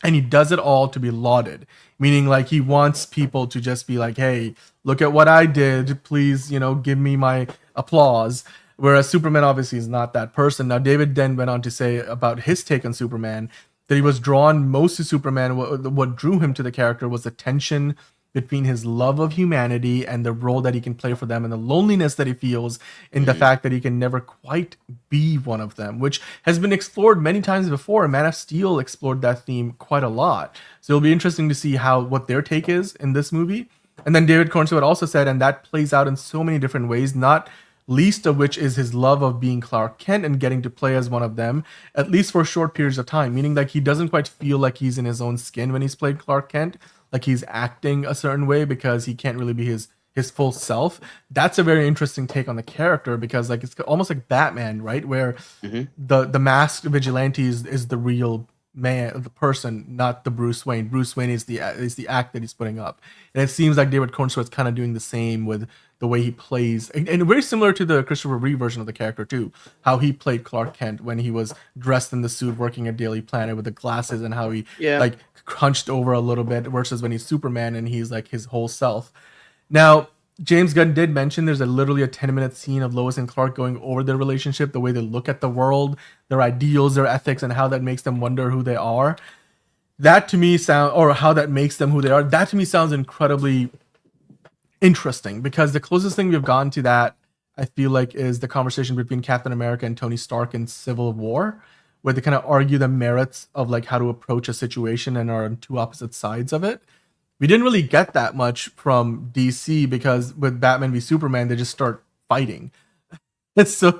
And he does it all to be lauded, meaning like he wants people to just be like, hey, look at what I did. Please, give me my applause. Whereas Superman obviously is not that person. Now, David then went on to say about his take on Superman that he was drawn most to Superman. What drew him to the character was the tension between his love of humanity and the role that he can play for them, and the loneliness that he feels in the fact that he can never quite be one of them, which has been explored many times before. Man of Steel explored that theme quite a lot. So it'll be interesting to see what their take is in this movie. And then David Cornsweet also said, and that plays out in so many different ways, not least of which is his love of being Clark Kent and getting to play as one of them, at least for short periods of time, meaning like he doesn't quite feel like he's in his own skin when he's played Clark Kent, like he's acting a certain way because he can't really be his full self. That's a very interesting take on the character, because like it's almost like Batman, right? Where the masked vigilante is the real man, the person, not the Bruce Wayne. Bruce Wayne is the act that he's putting up. And it seems like David Cornsweet's kind of doing the same with the way he plays, and very similar to the Christopher Reeve version of the character too, how he played Clark Kent when he was dressed in the suit working at Daily Planet with the glasses, and how he like hunched over a little bit, versus when he's Superman and he's like his whole self. Now, James Gunn did mention there's literally a 10-minute scene of Lois and Clark going over their relationship, the way they look at the world, their ideals, their ethics, and how that makes them wonder who they are. That to me how that makes them who they are, that to me sounds incredibly interesting, because the closest thing we've gotten to that I feel like is the conversation between Captain America and Tony Stark in Civil War, where they kind of argue the merits of like how to approach a situation and are on two opposite sides of it. We didn't really get that much from DC because with Batman v Superman, they just start fighting. So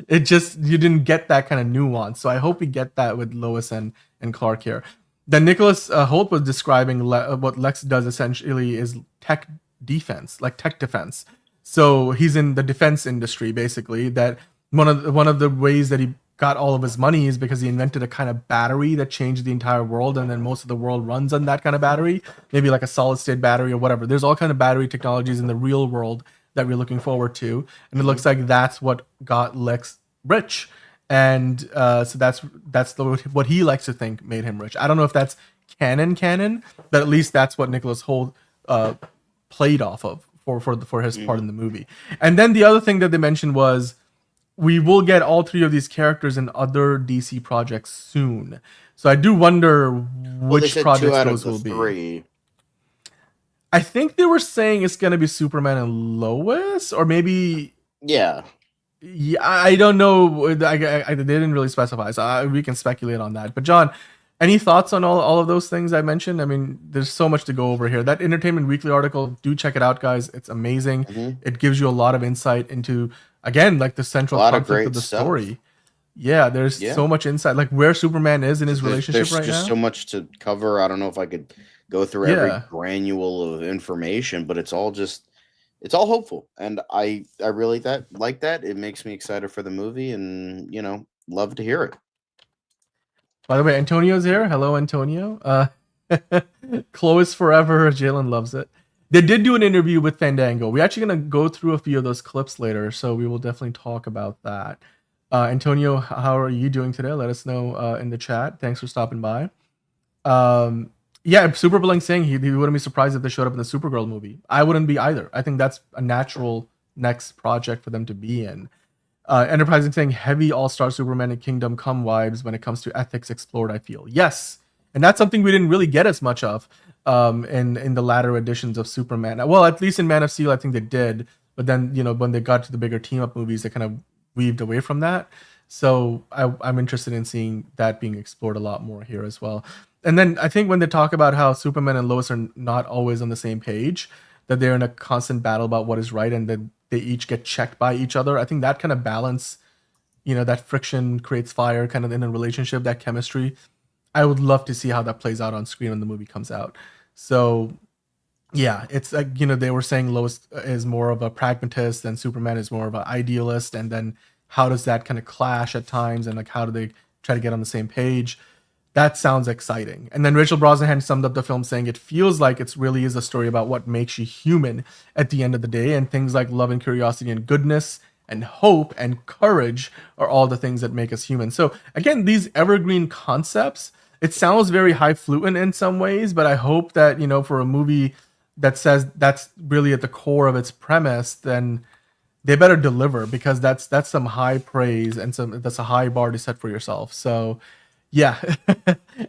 it just, you didn't get that kind of nuance. So I hope we get that with Lois and Clark here. Then Nicholas Holt was describing what Lex does essentially is tech defense, like tech defense. So he's in the defense industry, basically. That one of the ways that he got all of his money is because he invented a kind of battery that changed the entire world, and then most of the world runs on that kind of battery, maybe like a solid state battery or whatever. There's all kind of battery technologies in the real world that we're looking forward to, and it looks like that's what got Lex rich. And so that's what he likes to think made him rich. I don't know if that's canon, but at least that's what Nicholas Holt played off of for his part in the movie. And then the other thing that they mentioned was we will get all three of these characters in other DC projects soon. So I do wonder which projects those will be. I think they were saying it's going to be Superman and Lois, or maybe yeah, I don't know. They didn't really specify, so we can speculate on that. But John, any thoughts on all of those things I mentioned? I mean, there's so much to go over here. That Entertainment Weekly article, do check it out, guys. It's amazing. It gives you a lot of insight into, again, like the central conflict of the story. Yeah, there's so much insight, like where Superman is in his relationship right now. There's just so much to cover. I don't know if I could go through every granule of information, but it's all hopeful, and I really like that. It makes me excited for the movie, and love to hear it. By the way, Antonio's here. Hello, Antonio. Chloe's forever. Jalen loves it. They did do an interview with Fandango. We're actually going to go through a few of those clips later, so we will definitely talk about that. Antonio, how are you doing today? Let us know in the chat. Thanks for stopping by. Yeah, Superbling saying he wouldn't be surprised if they showed up in the Supergirl movie. I wouldn't be either. I think that's a natural next project for them to be in. Enterprising saying heavy all-star Superman and Kingdom Come vibes when it comes to ethics explored, I feel. Yes, and that's something we didn't really get as much of in the latter editions of Superman. Well, at least in Man of Steel, I think they did. But then, when they got to the bigger team-up movies, they kind of weaved away from that. So I'm interested in seeing that being explored a lot more here as well. And then I think when they talk about how Superman and Lois are not always on the same page, that they're in a constant battle about what is right, and that they each get checked by each other. I think that kind of balance, that friction creates fire kind of in a relationship, that chemistry. I would love to see how that plays out on screen when the movie comes out. So yeah, it's like, they were saying Lois is more of a pragmatist and Superman is more of an idealist. And then how does that kind of clash at times? And like, how do they try to get on the same page? That sounds exciting. And then Rachel Brosnahan summed up the film saying it feels like it really is a story about what makes you human at the end of the day. And things like love and curiosity and goodness and hope and courage are all the things that make us human. So again, these evergreen concepts, it sounds very highfalutin in some ways, but I hope that, for a movie that says that's really at the core of its premise, then they better deliver, because that's some high praise and that's a high bar to set for yourself. So yeah.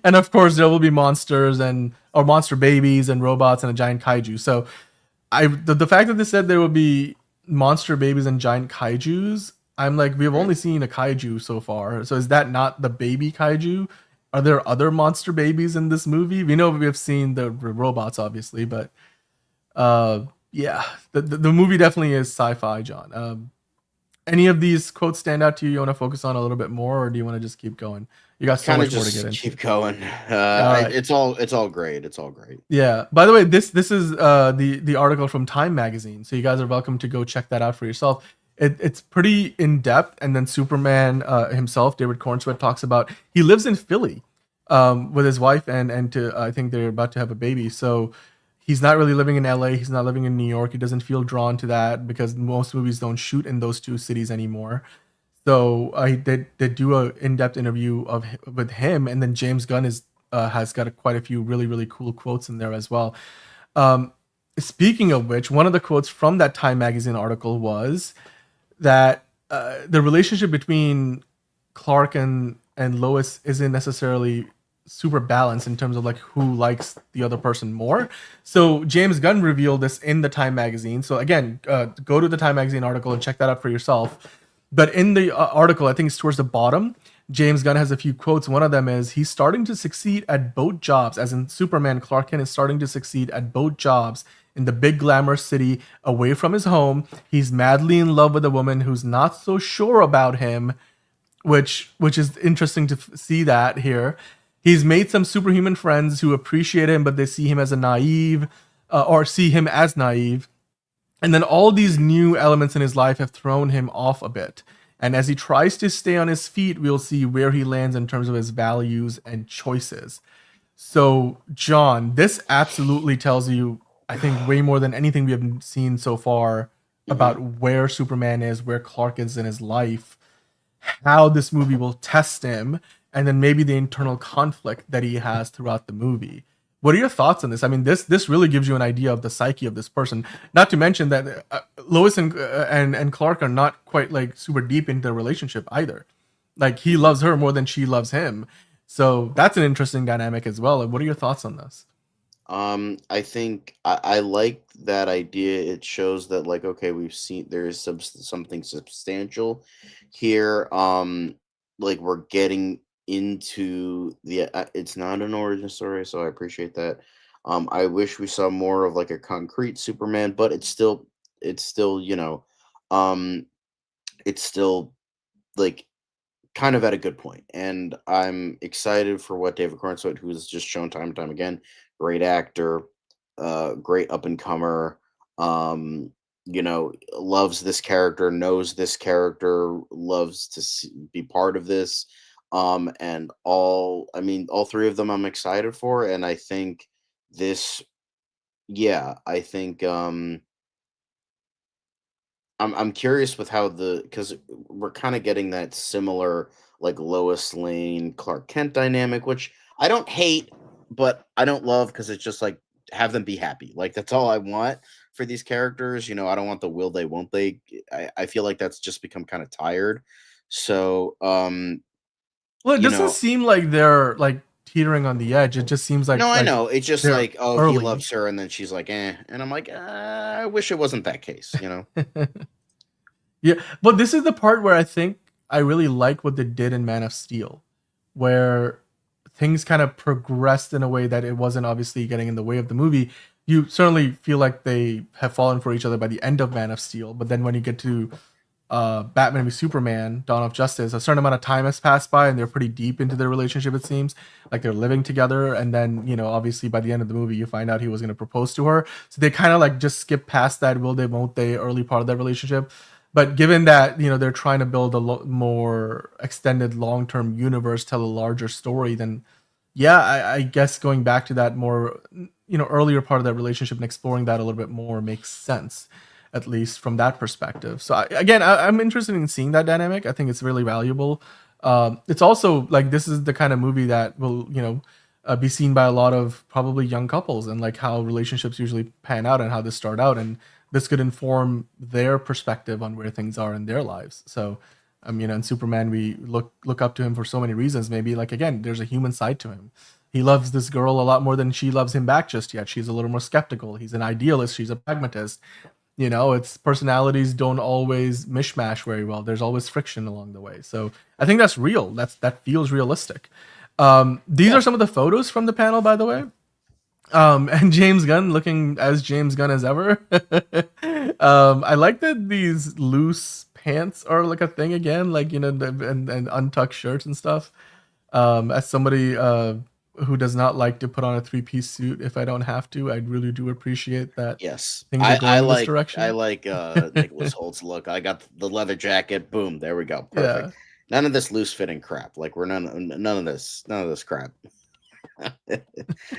And of course there will be monsters or monster babies and robots and a giant kaiju. So the fact that they said there will be monster babies and giant kaijus, I'm like, we've only seen a kaiju so far. So is that not the baby kaiju? Are there other monster babies in this movie? We know we have seen the robots, obviously, but yeah, the movie definitely is sci-fi, John. Any of these quotes stand out to you? You want to focus on a little bit more, or do you want to just keep going? You got so much more to get into. Keep going. Right. It's all great. It's all great. Yeah. By the way, this is the article from Time Magazine, so you guys are welcome to go check that out for yourself. It's pretty in depth, and then Superman himself, David Cornsweet, talks about he lives in Philly with his wife, and I think they're about to have a baby. So he's not really living in LA. He's not living in New York. He doesn't feel drawn to that because most movies don't shoot in those two cities anymore. So they do an in-depth interview with him, and then James Gunn has got quite a few really, really cool quotes in there as well. Speaking of which, one of the quotes from that Time Magazine article was that the relationship between Clark and Lois isn't necessarily super balanced in terms of like who likes the other person more. So James Gunn revealed this in the Time magazine. So again, go to the Time magazine article and check that out for yourself. But in the article, I think it's towards the bottom, James Gunn has a few quotes. One of them is, he's starting to succeed at both jobs, as in Superman, Clark Kent is starting to succeed at both jobs in the big glamorous city away from his home. He's madly in love with a woman who's not so sure about him, which is interesting to see that here. He's made some superhuman friends who appreciate him, but they see him as a naive, or see him as naive. And then all these new elements in his life have thrown him off a bit. And as he tries to stay on his feet, we'll see where he lands in terms of his values and choices. So, John, this absolutely tells you, I think, way more than anything we have seen so far about where Superman is, where Clark is in his life, how this movie will test him, and then maybe the internal conflict that he has throughout the movie. What are your thoughts on this? I mean, this really gives you an idea of the psyche of this person. Not to mention that Lois and Clark are not quite like super deep into their relationship either. Like, he loves her more than she loves him. So that's an interesting dynamic as well. What are your thoughts on this? I think I like that idea. It shows that, like, okay, we've seen there is something substantial here. Like, we're getting into the it's not an origin story, so I appreciate that. I wish we saw more of like a concrete Superman, but it's still it's still like kind of at a good point, and I'm excited for what David Cornswet, who has just shown time and time again, great actor, great up and comer, loves this character, knows this character, loves to be part of this. And all three of them I'm excited for, and I think this, I think I'm curious with how because we're kind of getting that similar like Lois Lane Clark Kent dynamic, which I don't hate, but I don't love, because it's just like, have them be happy. Like, that's all I want for these characters. I don't want the will they, won't they. I feel like that's just become kind of tired. So well, it doesn't seem like they're like teetering on the edge. It just seems like, no, I know. It's just like, oh, early. he loves her, and then she's like, eh. And I'm like, I wish it wasn't that case, Yeah, but this is the part where I think I really like what they did in Man of Steel, where things kind of progressed in a way that it wasn't obviously getting in the way of the movie. You certainly feel like they have fallen for each other by the end of Man of Steel, but then when you get to Batman v Superman, Dawn of Justice, a certain amount of time has passed by, and they're pretty deep into their relationship. It seems like they're living together, and then obviously by the end of the movie, you find out he was going to propose to her. So they kind of like just skip past that will they, won't they early part of that relationship. But given that they're trying to build a more extended long-term universe, tell a larger story, then I guess going back to that more earlier part of that relationship and exploring that a little bit more makes sense, at least from that perspective. So I'm interested in seeing that dynamic. I think it's really valuable. It's also like, this is the kind of movie that will be seen by a lot of probably young couples, and like how relationships usually pan out and how they start out, and this could inform their perspective on where things are in their lives. So in Superman, we look up to him for so many reasons. Maybe, like, again, there's a human side to him. He loves this girl a lot more than she loves him back just yet. She's a little more skeptical. He's an idealist. She's a pragmatist. Its personalities don't always mishmash very well. There's always friction along the way. So I think that's real. That feels realistic. These are some of the photos from the panel, by the way. And James Gunn looking as James Gunn as ever. I like that these loose pants are like a thing again, like, and untucked shirts and stuff. As somebody who does not like to put on a 3-piece suit if I don't have to, I really do appreciate that. Yes, things are going in this direction. I like Nicholas Holt's look. I got the leather jacket. Boom, there we go. Perfect. Yeah. None of this loose fitting crap. Like, we're none of this crap.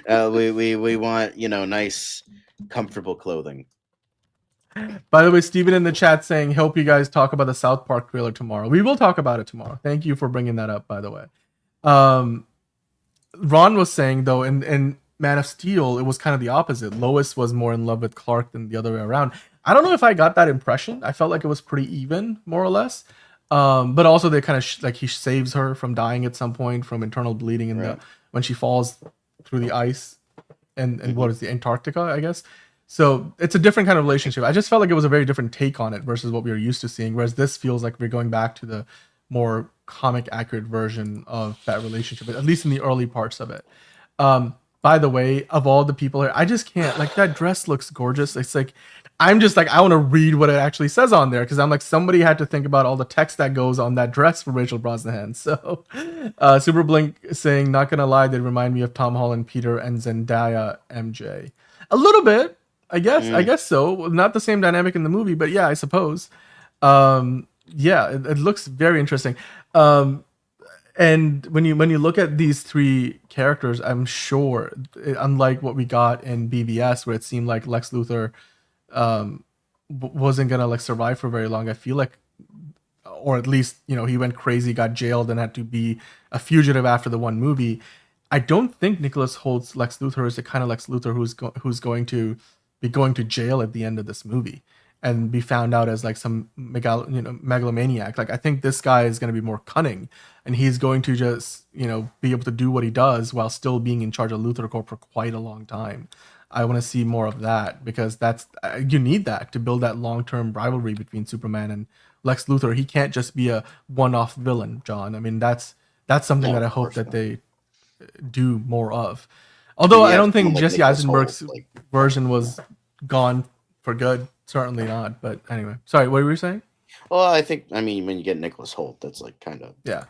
We want nice, comfortable clothing. By the way, Steven in the chat saying, hope you guys talk about the South Park trailer tomorrow. We will talk about it tomorrow. Thank you for bringing that up, by the way. Ron was saying, though, in Man of Steel, it was kind of the opposite. Lois was more in love with Clark than the other way around. I don't know if I got that impression. I felt like it was pretty even, more or less. But also they kind of like he saves her from dying at some point from internal bleeding in when she falls through the ice and what is the Antarctica, I guess. So it's a different kind of relationship. I just felt like it was a very different take on it versus what we were used to seeing. Whereas this feels like we're going back to the more comic accurate version of that relationship, at least in the early parts of it. By the way, of all the people here, I just can't, like, that dress looks gorgeous. It's like, I'm just like, I want to read what it actually says on there, because I'm like, somebody had to think about all the text that goes on that dress for Rachel Brosnahan. So Super Blink saying, not gonna lie, they remind me of Tom Holland, Peter, and Zendaya MJ. A little bit, I guess so. Not the same dynamic in the movie, but yeah, I suppose. Yeah, it looks very interesting. And when you look at these three characters, I'm sure, unlike what we got in BVS, where it seemed like Lex Luthor wasn't gonna like survive for very long, I feel like, or at least, you know, he went crazy, got jailed, and had to be a fugitive after the one movie. I don't think Nicholas Holt's Lex Luthor is the kind of Lex Luthor who's going to be going to jail at the end of this movie and be found out as like some megalomaniac. Like, I think this guy is going to be more cunning, and he's going to just, you know, be able to do what he does while still being in charge of Luthor Corp for quite a long time. I want to see more of that, because that's you need that to build that long-term rivalry between Superman and Lex Luthor. He can't just be a one-off villain, John. I mean, that's something that I hope that they do more of. Although I don't think Jesse Eisenberg's version was gone for good. Certainly not. But anyway, sorry, what were you saying? Well, I mean, when you get Nicholas Hoult, that's like kind of yeah.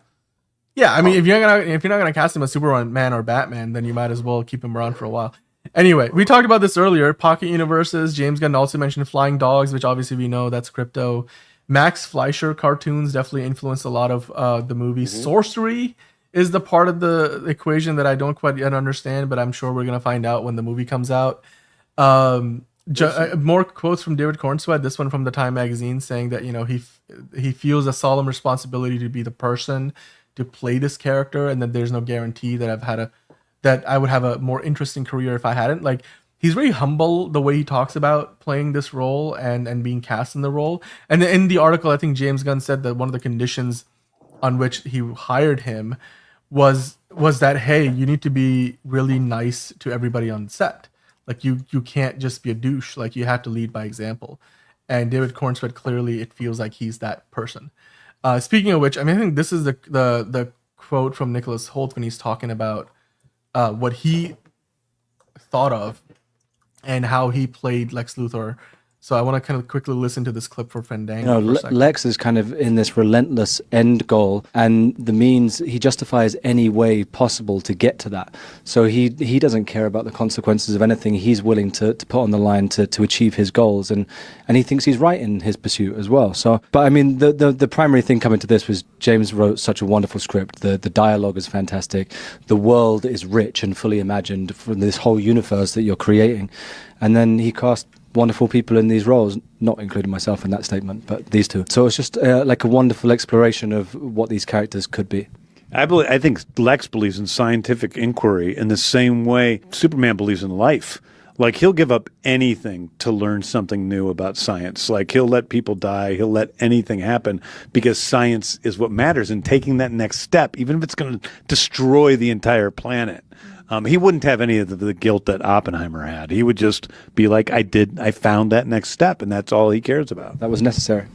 I mean, if you're not gonna cast him as Superman or Batman, then you might as well keep him around for a while. Anyway, we talked about this earlier. Pocket universes. James Gunn also mentioned Flying Dogs, which obviously we know that's crypto. Max Fleischer cartoons definitely influenced a lot of the movie. Sorcery is the part of the equation that I don't quite yet understand, but I'm sure we're gonna find out when the movie comes out. More quotes from David Cornsweet. This one from the Time magazine, saying that, you know, he feels a solemn responsibility to be the person to play this character, and that there's no guarantee that I would have a more interesting career if I hadn't. Like, he's very humble the way he talks about playing this role and being cast in the role. And in the article, I think James Gunn said that one of the conditions on which he hired him was that, hey, you need to be really nice to everybody on set. Like, you can't just be a douche. Like, you have to lead by example. And David Cornsweet, clearly, it feels like he's that person. Speaking of which, I mean, I think this is the quote from Nicholas Hoult when he's talking about what he thought of and how he played Lex Luthor. So I want to kind of quickly listen to this clip for Fandango. Lex is kind of in this relentless end goal, and the means, he justifies any way possible to get to that. So he doesn't care about the consequences of anything. He's willing to put on the line to achieve his goals, and he thinks he's right in his pursuit as well. So, but I mean, the primary thing coming to this was James wrote such a wonderful script. The dialogue is fantastic. The world is rich and fully imagined from this whole universe that you're creating, and then he cast wonderful people in these roles, not including myself in that statement, but these two. So it's just like a wonderful exploration of what these characters could be. I think Lex believes in scientific inquiry in the same way Superman believes in life. Like, he'll give up anything to learn something new about science. Like, he'll let people die. He'll let anything happen because science is what matters. And taking that next step, even if it's going to destroy the entire planet, he wouldn't have any of the guilt that Oppenheimer had. He would just be like, I found that next step, and that's all he cares about. That was necessary.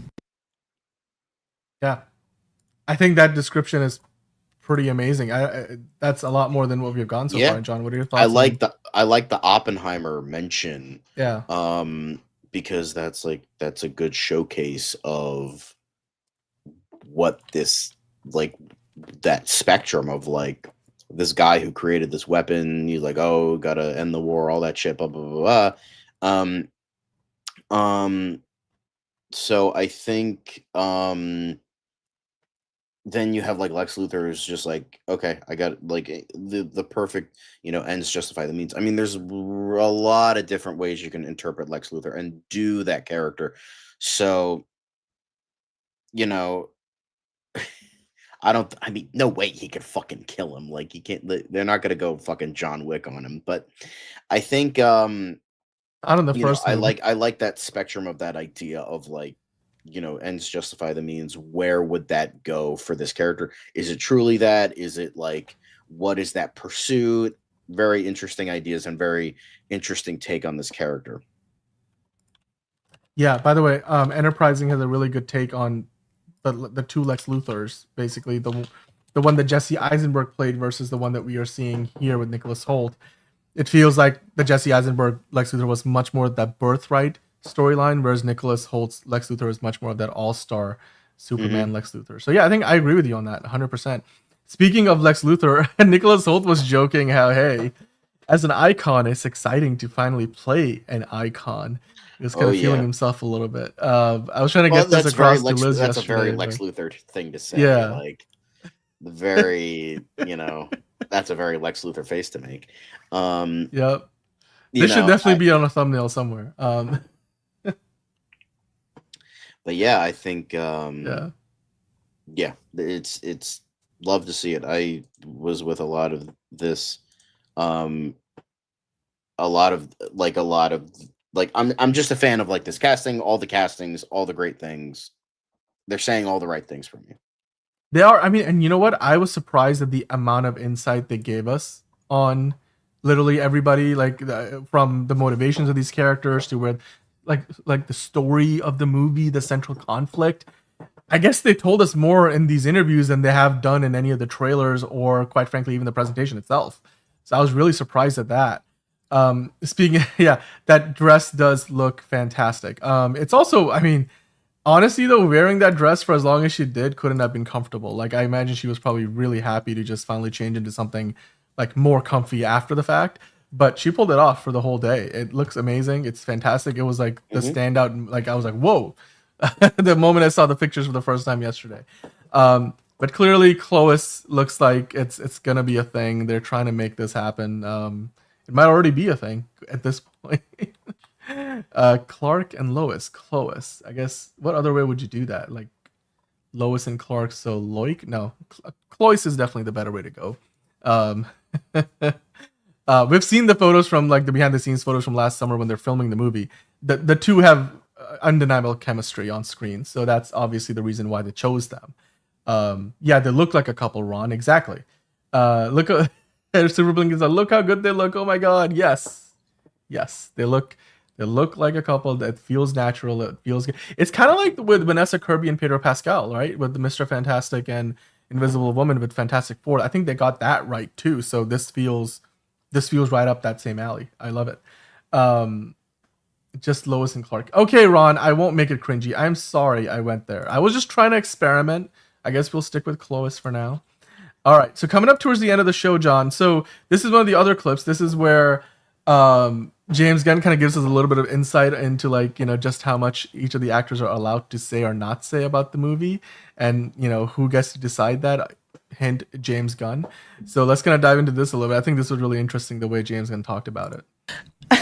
Yeah. I think that description is pretty amazing. That's a lot more than what we've gone so far. John, what are your thoughts? I like the Oppenheimer mention. Yeah. Because that's a good showcase of what this, like, that spectrum of, like, this guy who created this weapon, he's like, oh, gotta end the war, all that shit, blah blah blah blah. So I think then you have, like, Lex Luthor is just like, okay, I got, like, the perfect, you know, ends justify the means. I mean, there's a lot of different ways you can interpret Lex Luthor and do that character. So, you know, I mean, no way he could fucking kill him. Like, he can't, they're not gonna go fucking John Wick on him. But I think, I don't know, I like that spectrum of that idea of, like, you know, ends justify the means. Where would that go for this character? Is it truly that? Is it like what is that pursuit? Very interesting ideas and very interesting take on this character. Yeah, by the way, Enterprising has a really good take on the two Lex Luthors, basically the one that Jesse Eisenberg played versus the one that we are seeing here with Nicholas Hoult. It feels like the Jesse Eisenberg Lex Luthor was much more that birthright storyline, whereas Nicholas Holt's Lex Luthor is much more of that all-star Superman Lex Luthor. So yeah, I think I agree with you on that 100%. Speaking of Lex Luthor, Nicholas Hoult was joking how, hey, as an icon, it's exciting to finally play an icon. He was kind of feeling himself a little bit. I was trying to get this across to Liz That's yesterday. a very Lex Luthor thing to say. Yeah. Like, the very, that's a very Lex Luthor face to make. Yep. This should definitely be on a thumbnail somewhere. But yeah, I think it's love to see it. I was with a lot of this, I'm just a fan of like this casting, all the castings, all the great things. They're saying all the right things for me. They are. I mean, and you know what? I was surprised at the amount of insight they gave us on literally everybody, like from the motivations of these characters to where, like the story of the movie, the central conflict. I guess they told us more in these interviews than they have done in any of the trailers or, quite frankly, even the presentation itself. So I was really surprised at that. That dress does look fantastic. It's also, I mean, honestly though, wearing that dress for as long as she did couldn't have been comfortable. Like, I imagine she was probably really happy to just finally change into something like more comfy after the fact. But she pulled it off for the whole day. It looks amazing. It's fantastic. It was like the standout. Like, I was like, whoa, the moment I saw the pictures for the first time yesterday. But clearly Clois looks like it's gonna be a thing. They're trying to make this happen. It might already be a thing at this point. Clark and Lois. Clois. I guess, what other way would you do that? Like Lois and Clark, so Loic? No, Clois is definitely the better way to go. We've seen the photos from, like, the behind the scenes photos from last summer when they're filming the movie. The two have undeniable chemistry on screen, so that's obviously the reason why they chose them. They look like a couple, Ron. Exactly. Look at Super Blink is like, look how good they look. Oh my god, yes, they look like a couple. That feels natural. It feels good. It's kind of like with Vanessa Kirby and Pedro Pascal, right? With the Mr. Fantastic and Invisible Woman with Fantastic Four. I think they got that right too. So this feels right up that same alley. I love it. Just Lois and Clark. Okay, Ron, I won't make it cringy. I'm sorry I went there. I was just trying to experiment. I guess we'll stick with Clois for now. All right, so coming up towards the end of the show, John. So this is one of the other clips. This is where James Gunn kind of gives us a little bit of insight into, like, just how much each of the actors are allowed to say or not say about the movie, and who gets to decide that. Hint, James Gunn. So let's kind of dive into this a little bit. I think this was really interesting, the way James Gunn talked about it.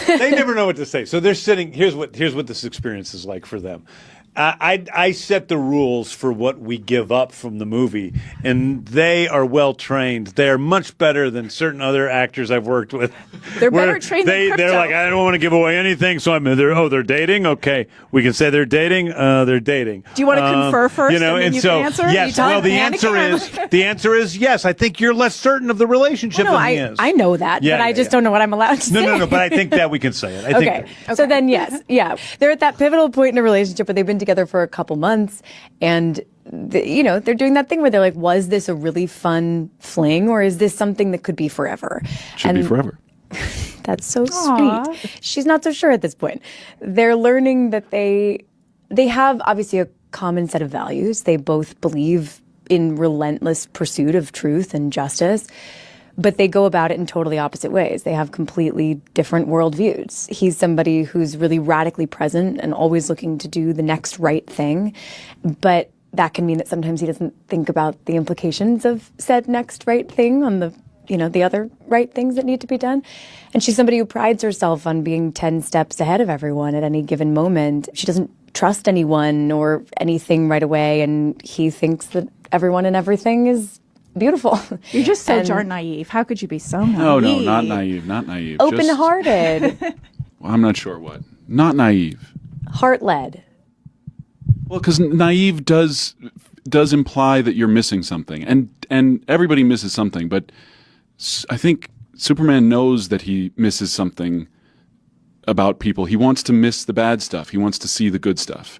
They never know what to say. So they're sitting. Here's what this experience is like for them. I set the rules for what we give up from the movie, and they are well trained. They are much better than certain other actors I've worked with. They're better trained than crypto. They're like, I don't want to give away anything, so they're dating. Okay, we can say they're dating. They're dating. Do you want to confer first? And then you can answer? Yes. Well, the answer is yes. I think you're less certain of the relationship than he is. I know that, but I just don't know what I'm allowed to say. No. But I think that we can say it. Okay. So then, yes, they're at that pivotal point in a relationship where they've been together for a couple months, and they're doing that thing where they're like, was this a really fun fling, or is this something that could be forever? Should be forever. That's so sweet. She's not so sure at this point. They're learning that they have obviously a common set of values. They both believe in relentless pursuit of truth and justice, but they go about it in totally opposite ways. They have completely different worldviews. He's somebody who's really radically present and always looking to do the next right thing. But that can mean that sometimes he doesn't think about the implications of said next right thing on the other right things that need to be done. And she's somebody who prides herself on being 10 steps ahead of everyone at any given moment. She doesn't trust anyone or anything right away, and he thinks that everyone and everything is beautiful. You're just so darn naive. How could you be so naive? No, not naive, not naive. Open-hearted. Well, I'm not sure what. Not naive. Heart-led. Well, because naive does imply that you're missing something, and everybody misses something, but I think Superman knows that he misses something about people. He wants to miss the bad stuff. He wants to see the good stuff.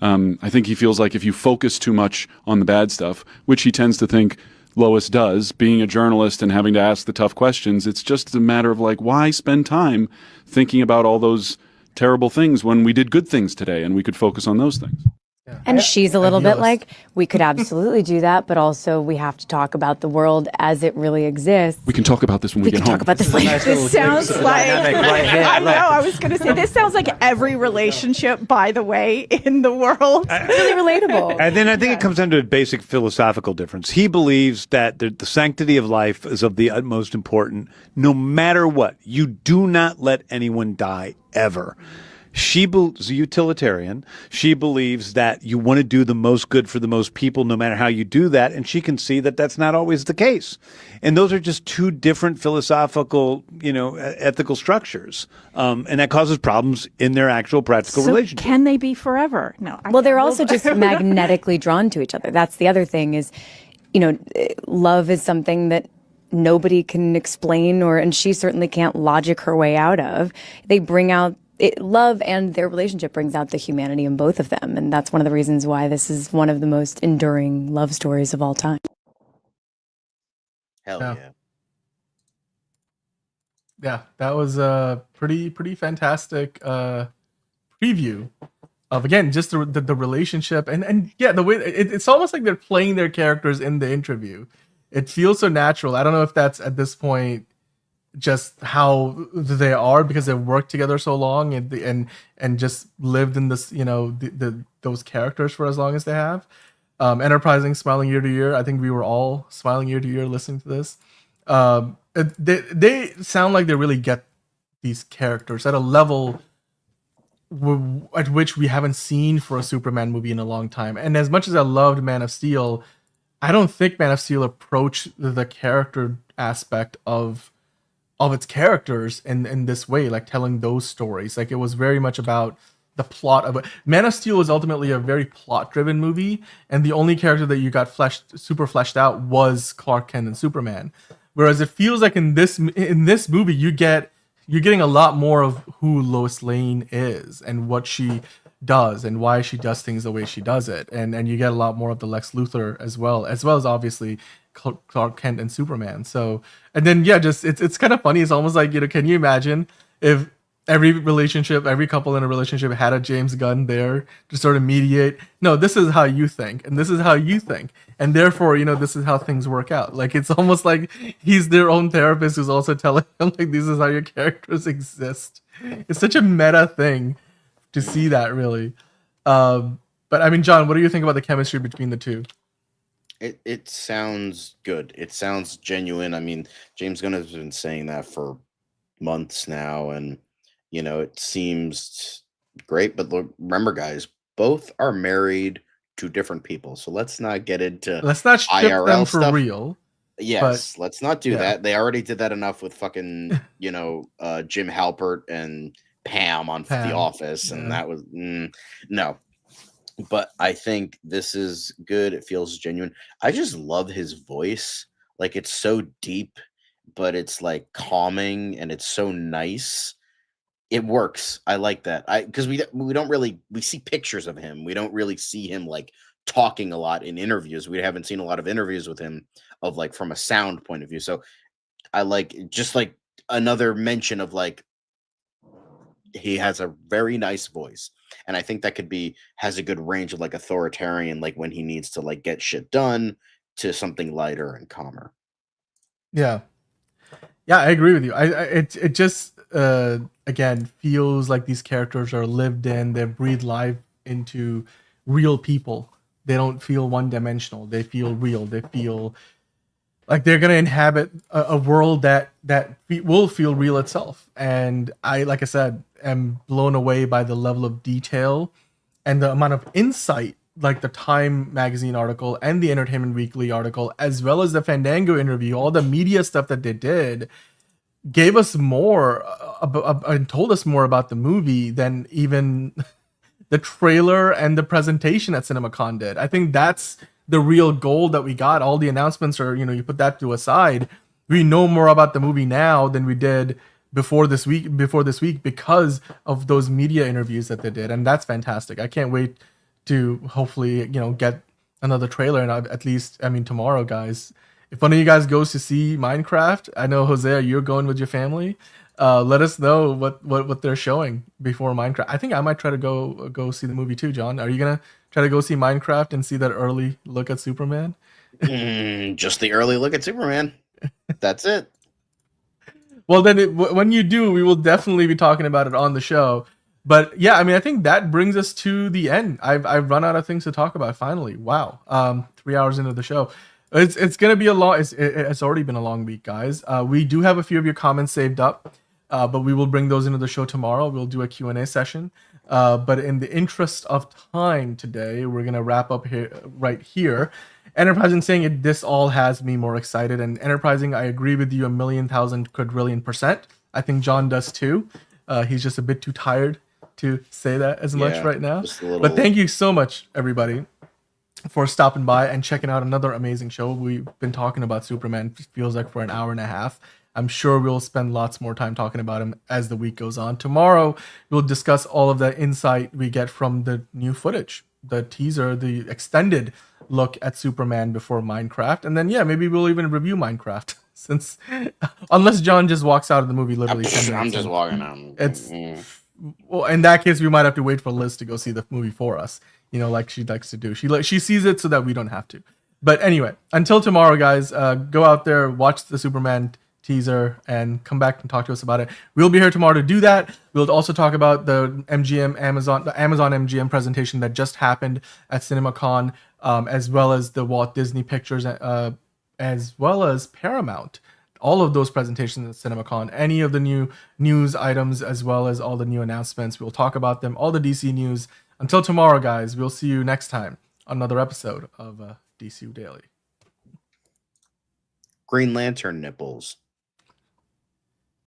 I think he feels like if you focus too much on the bad stuff, which he tends to think Lois does, being a journalist and having to ask the tough questions, it's just a matter of like, why spend time thinking about all those terrible things when we did good things today and we could focus on those things? And she's a little bit like, we could absolutely do that, but also we have to talk about the world as it really exists. We can talk about this when we get home. Talk about this later. This sounds like, I know, I was going to say, this sounds like every relationship, by the way, in the world. It's really relatable. And then I think it comes down to a basic philosophical difference. He believes that the sanctity of life is of the utmost importance, no matter what. You do not let anyone die, ever. She's a utilitarian. She believes that you want to do the most good for the most people, no matter how you do that. And she can see that that's not always the case. And those are just two different philosophical, ethical structures. And that causes problems in their actual practical relationship. Can they be forever? No. Well, they're also just magnetically drawn to each other. That's the other thing is, love is something that nobody can explain and she certainly can't logic her way out of. They bring out love, and their relationship brings out the humanity in both of them. And that's one of the reasons why this is one of the most enduring love stories of all time. Hell yeah. Yeah, that was a pretty fantastic preview of, again, just the relationship. And yeah, the way it's almost like they're playing their characters in the interview. It feels so natural. I don't know if that's at this point just how they are because they've worked together so long and just lived in this, those characters for as long as they have. Enterprising, smiling year to year. I think we were all smiling year to year listening to this. They sound like they really get these characters at a level at which we haven't seen for a Superman movie in a long time. And as much as I loved Man of Steel, I don't think Man of Steel approached the character aspect of its characters in this way, like telling those stories. Like, it was very much about the plot of it. Man of Steel was ultimately a very plot-driven movie, and the only character that you got super fleshed out was Clark Kent and Superman. Whereas it feels like in this movie, you're getting a lot more of who Lois Lane is and what she does and why she does things the way she does it, and you get a lot more of the Lex Luthor as well as obviously Clark Kent and Superman. So, and then it's kind of funny. It's almost like, can you imagine if every couple in a relationship had a James Gunn there to sort of mediate? No, this is how you think, and this is how you think, and therefore, this is how things work out. Like, it's almost like he's their own therapist who's also telling them, like, this is how your characters exist. It's such a meta thing to see that, really. But I mean, John, what do you think about the chemistry between the two? It sounds good. It sounds genuine. I mean, James Gunn has been saying that for months now, and it seems great. But remember, guys, both are married to different people, so let's not get into ship IRL them for stuff. real. Yes, let's not do that. They already did that enough with fucking Jim Halpert and Pam on The Office, and that was no. But I think this is good. It feels genuine. I just love his voice. Like, it's so deep, but it's like calming, and it's so nice. It works. I like that. Because we don't really, we see pictures of him. We don't really see him like talking a lot in interviews. We haven't seen a lot of interviews with him of like from a sound point of view. So I like just like another mention of like, he has a very nice voice, and I think that has a good range of like authoritarian, like when he needs to like get shit done, to something lighter and calmer. Yeah, I agree with you. It just again feels like these characters are lived in. They breathe life into real people. They don't feel one-dimensional. They feel real. They feel like they're gonna inhabit a world that will feel real itself. And like I said, am blown away by the level of detail and the amount of insight, like the Time magazine article and the Entertainment Weekly article, as well as the Fandango interview. All the media stuff that they did gave us more and told us more about the movie than even the trailer and the presentation at CinemaCon did. I think that's the real goal that we got. All the announcements are, you put that to aside. we know more about the movie now than we did before this week because of those media interviews that they did, and that's fantastic. I can't wait to hopefully get another trailer, and at least tomorrow, guys. If one of you guys goes to see Minecraft, I know Jose, you're going with your family. Let us know what they're showing before Minecraft. I think I might try to go see the movie too. John, are you gonna try to go see Minecraft and see that early look at Superman? Just the early look at Superman. That's it. Well, then when you do, we will definitely be talking about it on the show. But yeah, I think that brings us to the end. I've run out of things to talk about finally. Wow. 3 hours into the show. It's gonna be a long. It's already been a long week, guys. We do have a few of your comments saved up, but we will bring those into the show tomorrow. We'll do a Q&A session. But in the interest of time today, we're gonna wrap up right here. Enterprising saying this all has me more excited, and Enterprising, I agree with you 1,000,000 quadrillion %. I think John does too. He's just a bit too tired to say that as much right now. But thank you so much, everybody, for stopping by and checking out another amazing show. We've been talking about Superman, feels like, for an hour and a half. I'm sure we'll spend lots more time talking about him as the week goes on. Tomorrow, we'll discuss all of the insight we get from the new footage, the teaser, the extended look at Superman before Minecraft. And then, maybe we'll even review Minecraft, since unless John just walks out of the movie literally 10 minutes. I'm just walking out. Well, in that case, we might have to wait for Liz to go see the movie for us, like she likes to do. She sees it so that we don't have to. But anyway, until tomorrow, guys, go out there, watch the Superman teaser, and come back and talk to us about it. We'll be here tomorrow to do that. We'll also talk about the Amazon MGM presentation that just happened at CinemaCon, as well as the Walt Disney Pictures, as well as Paramount. All of those presentations at CinemaCon, any of the new news items, as well as all the new announcements. We'll talk about them, all the DC news. Until tomorrow, guys, we'll see you next time on another episode of DCU Daily. Green Lantern nipples.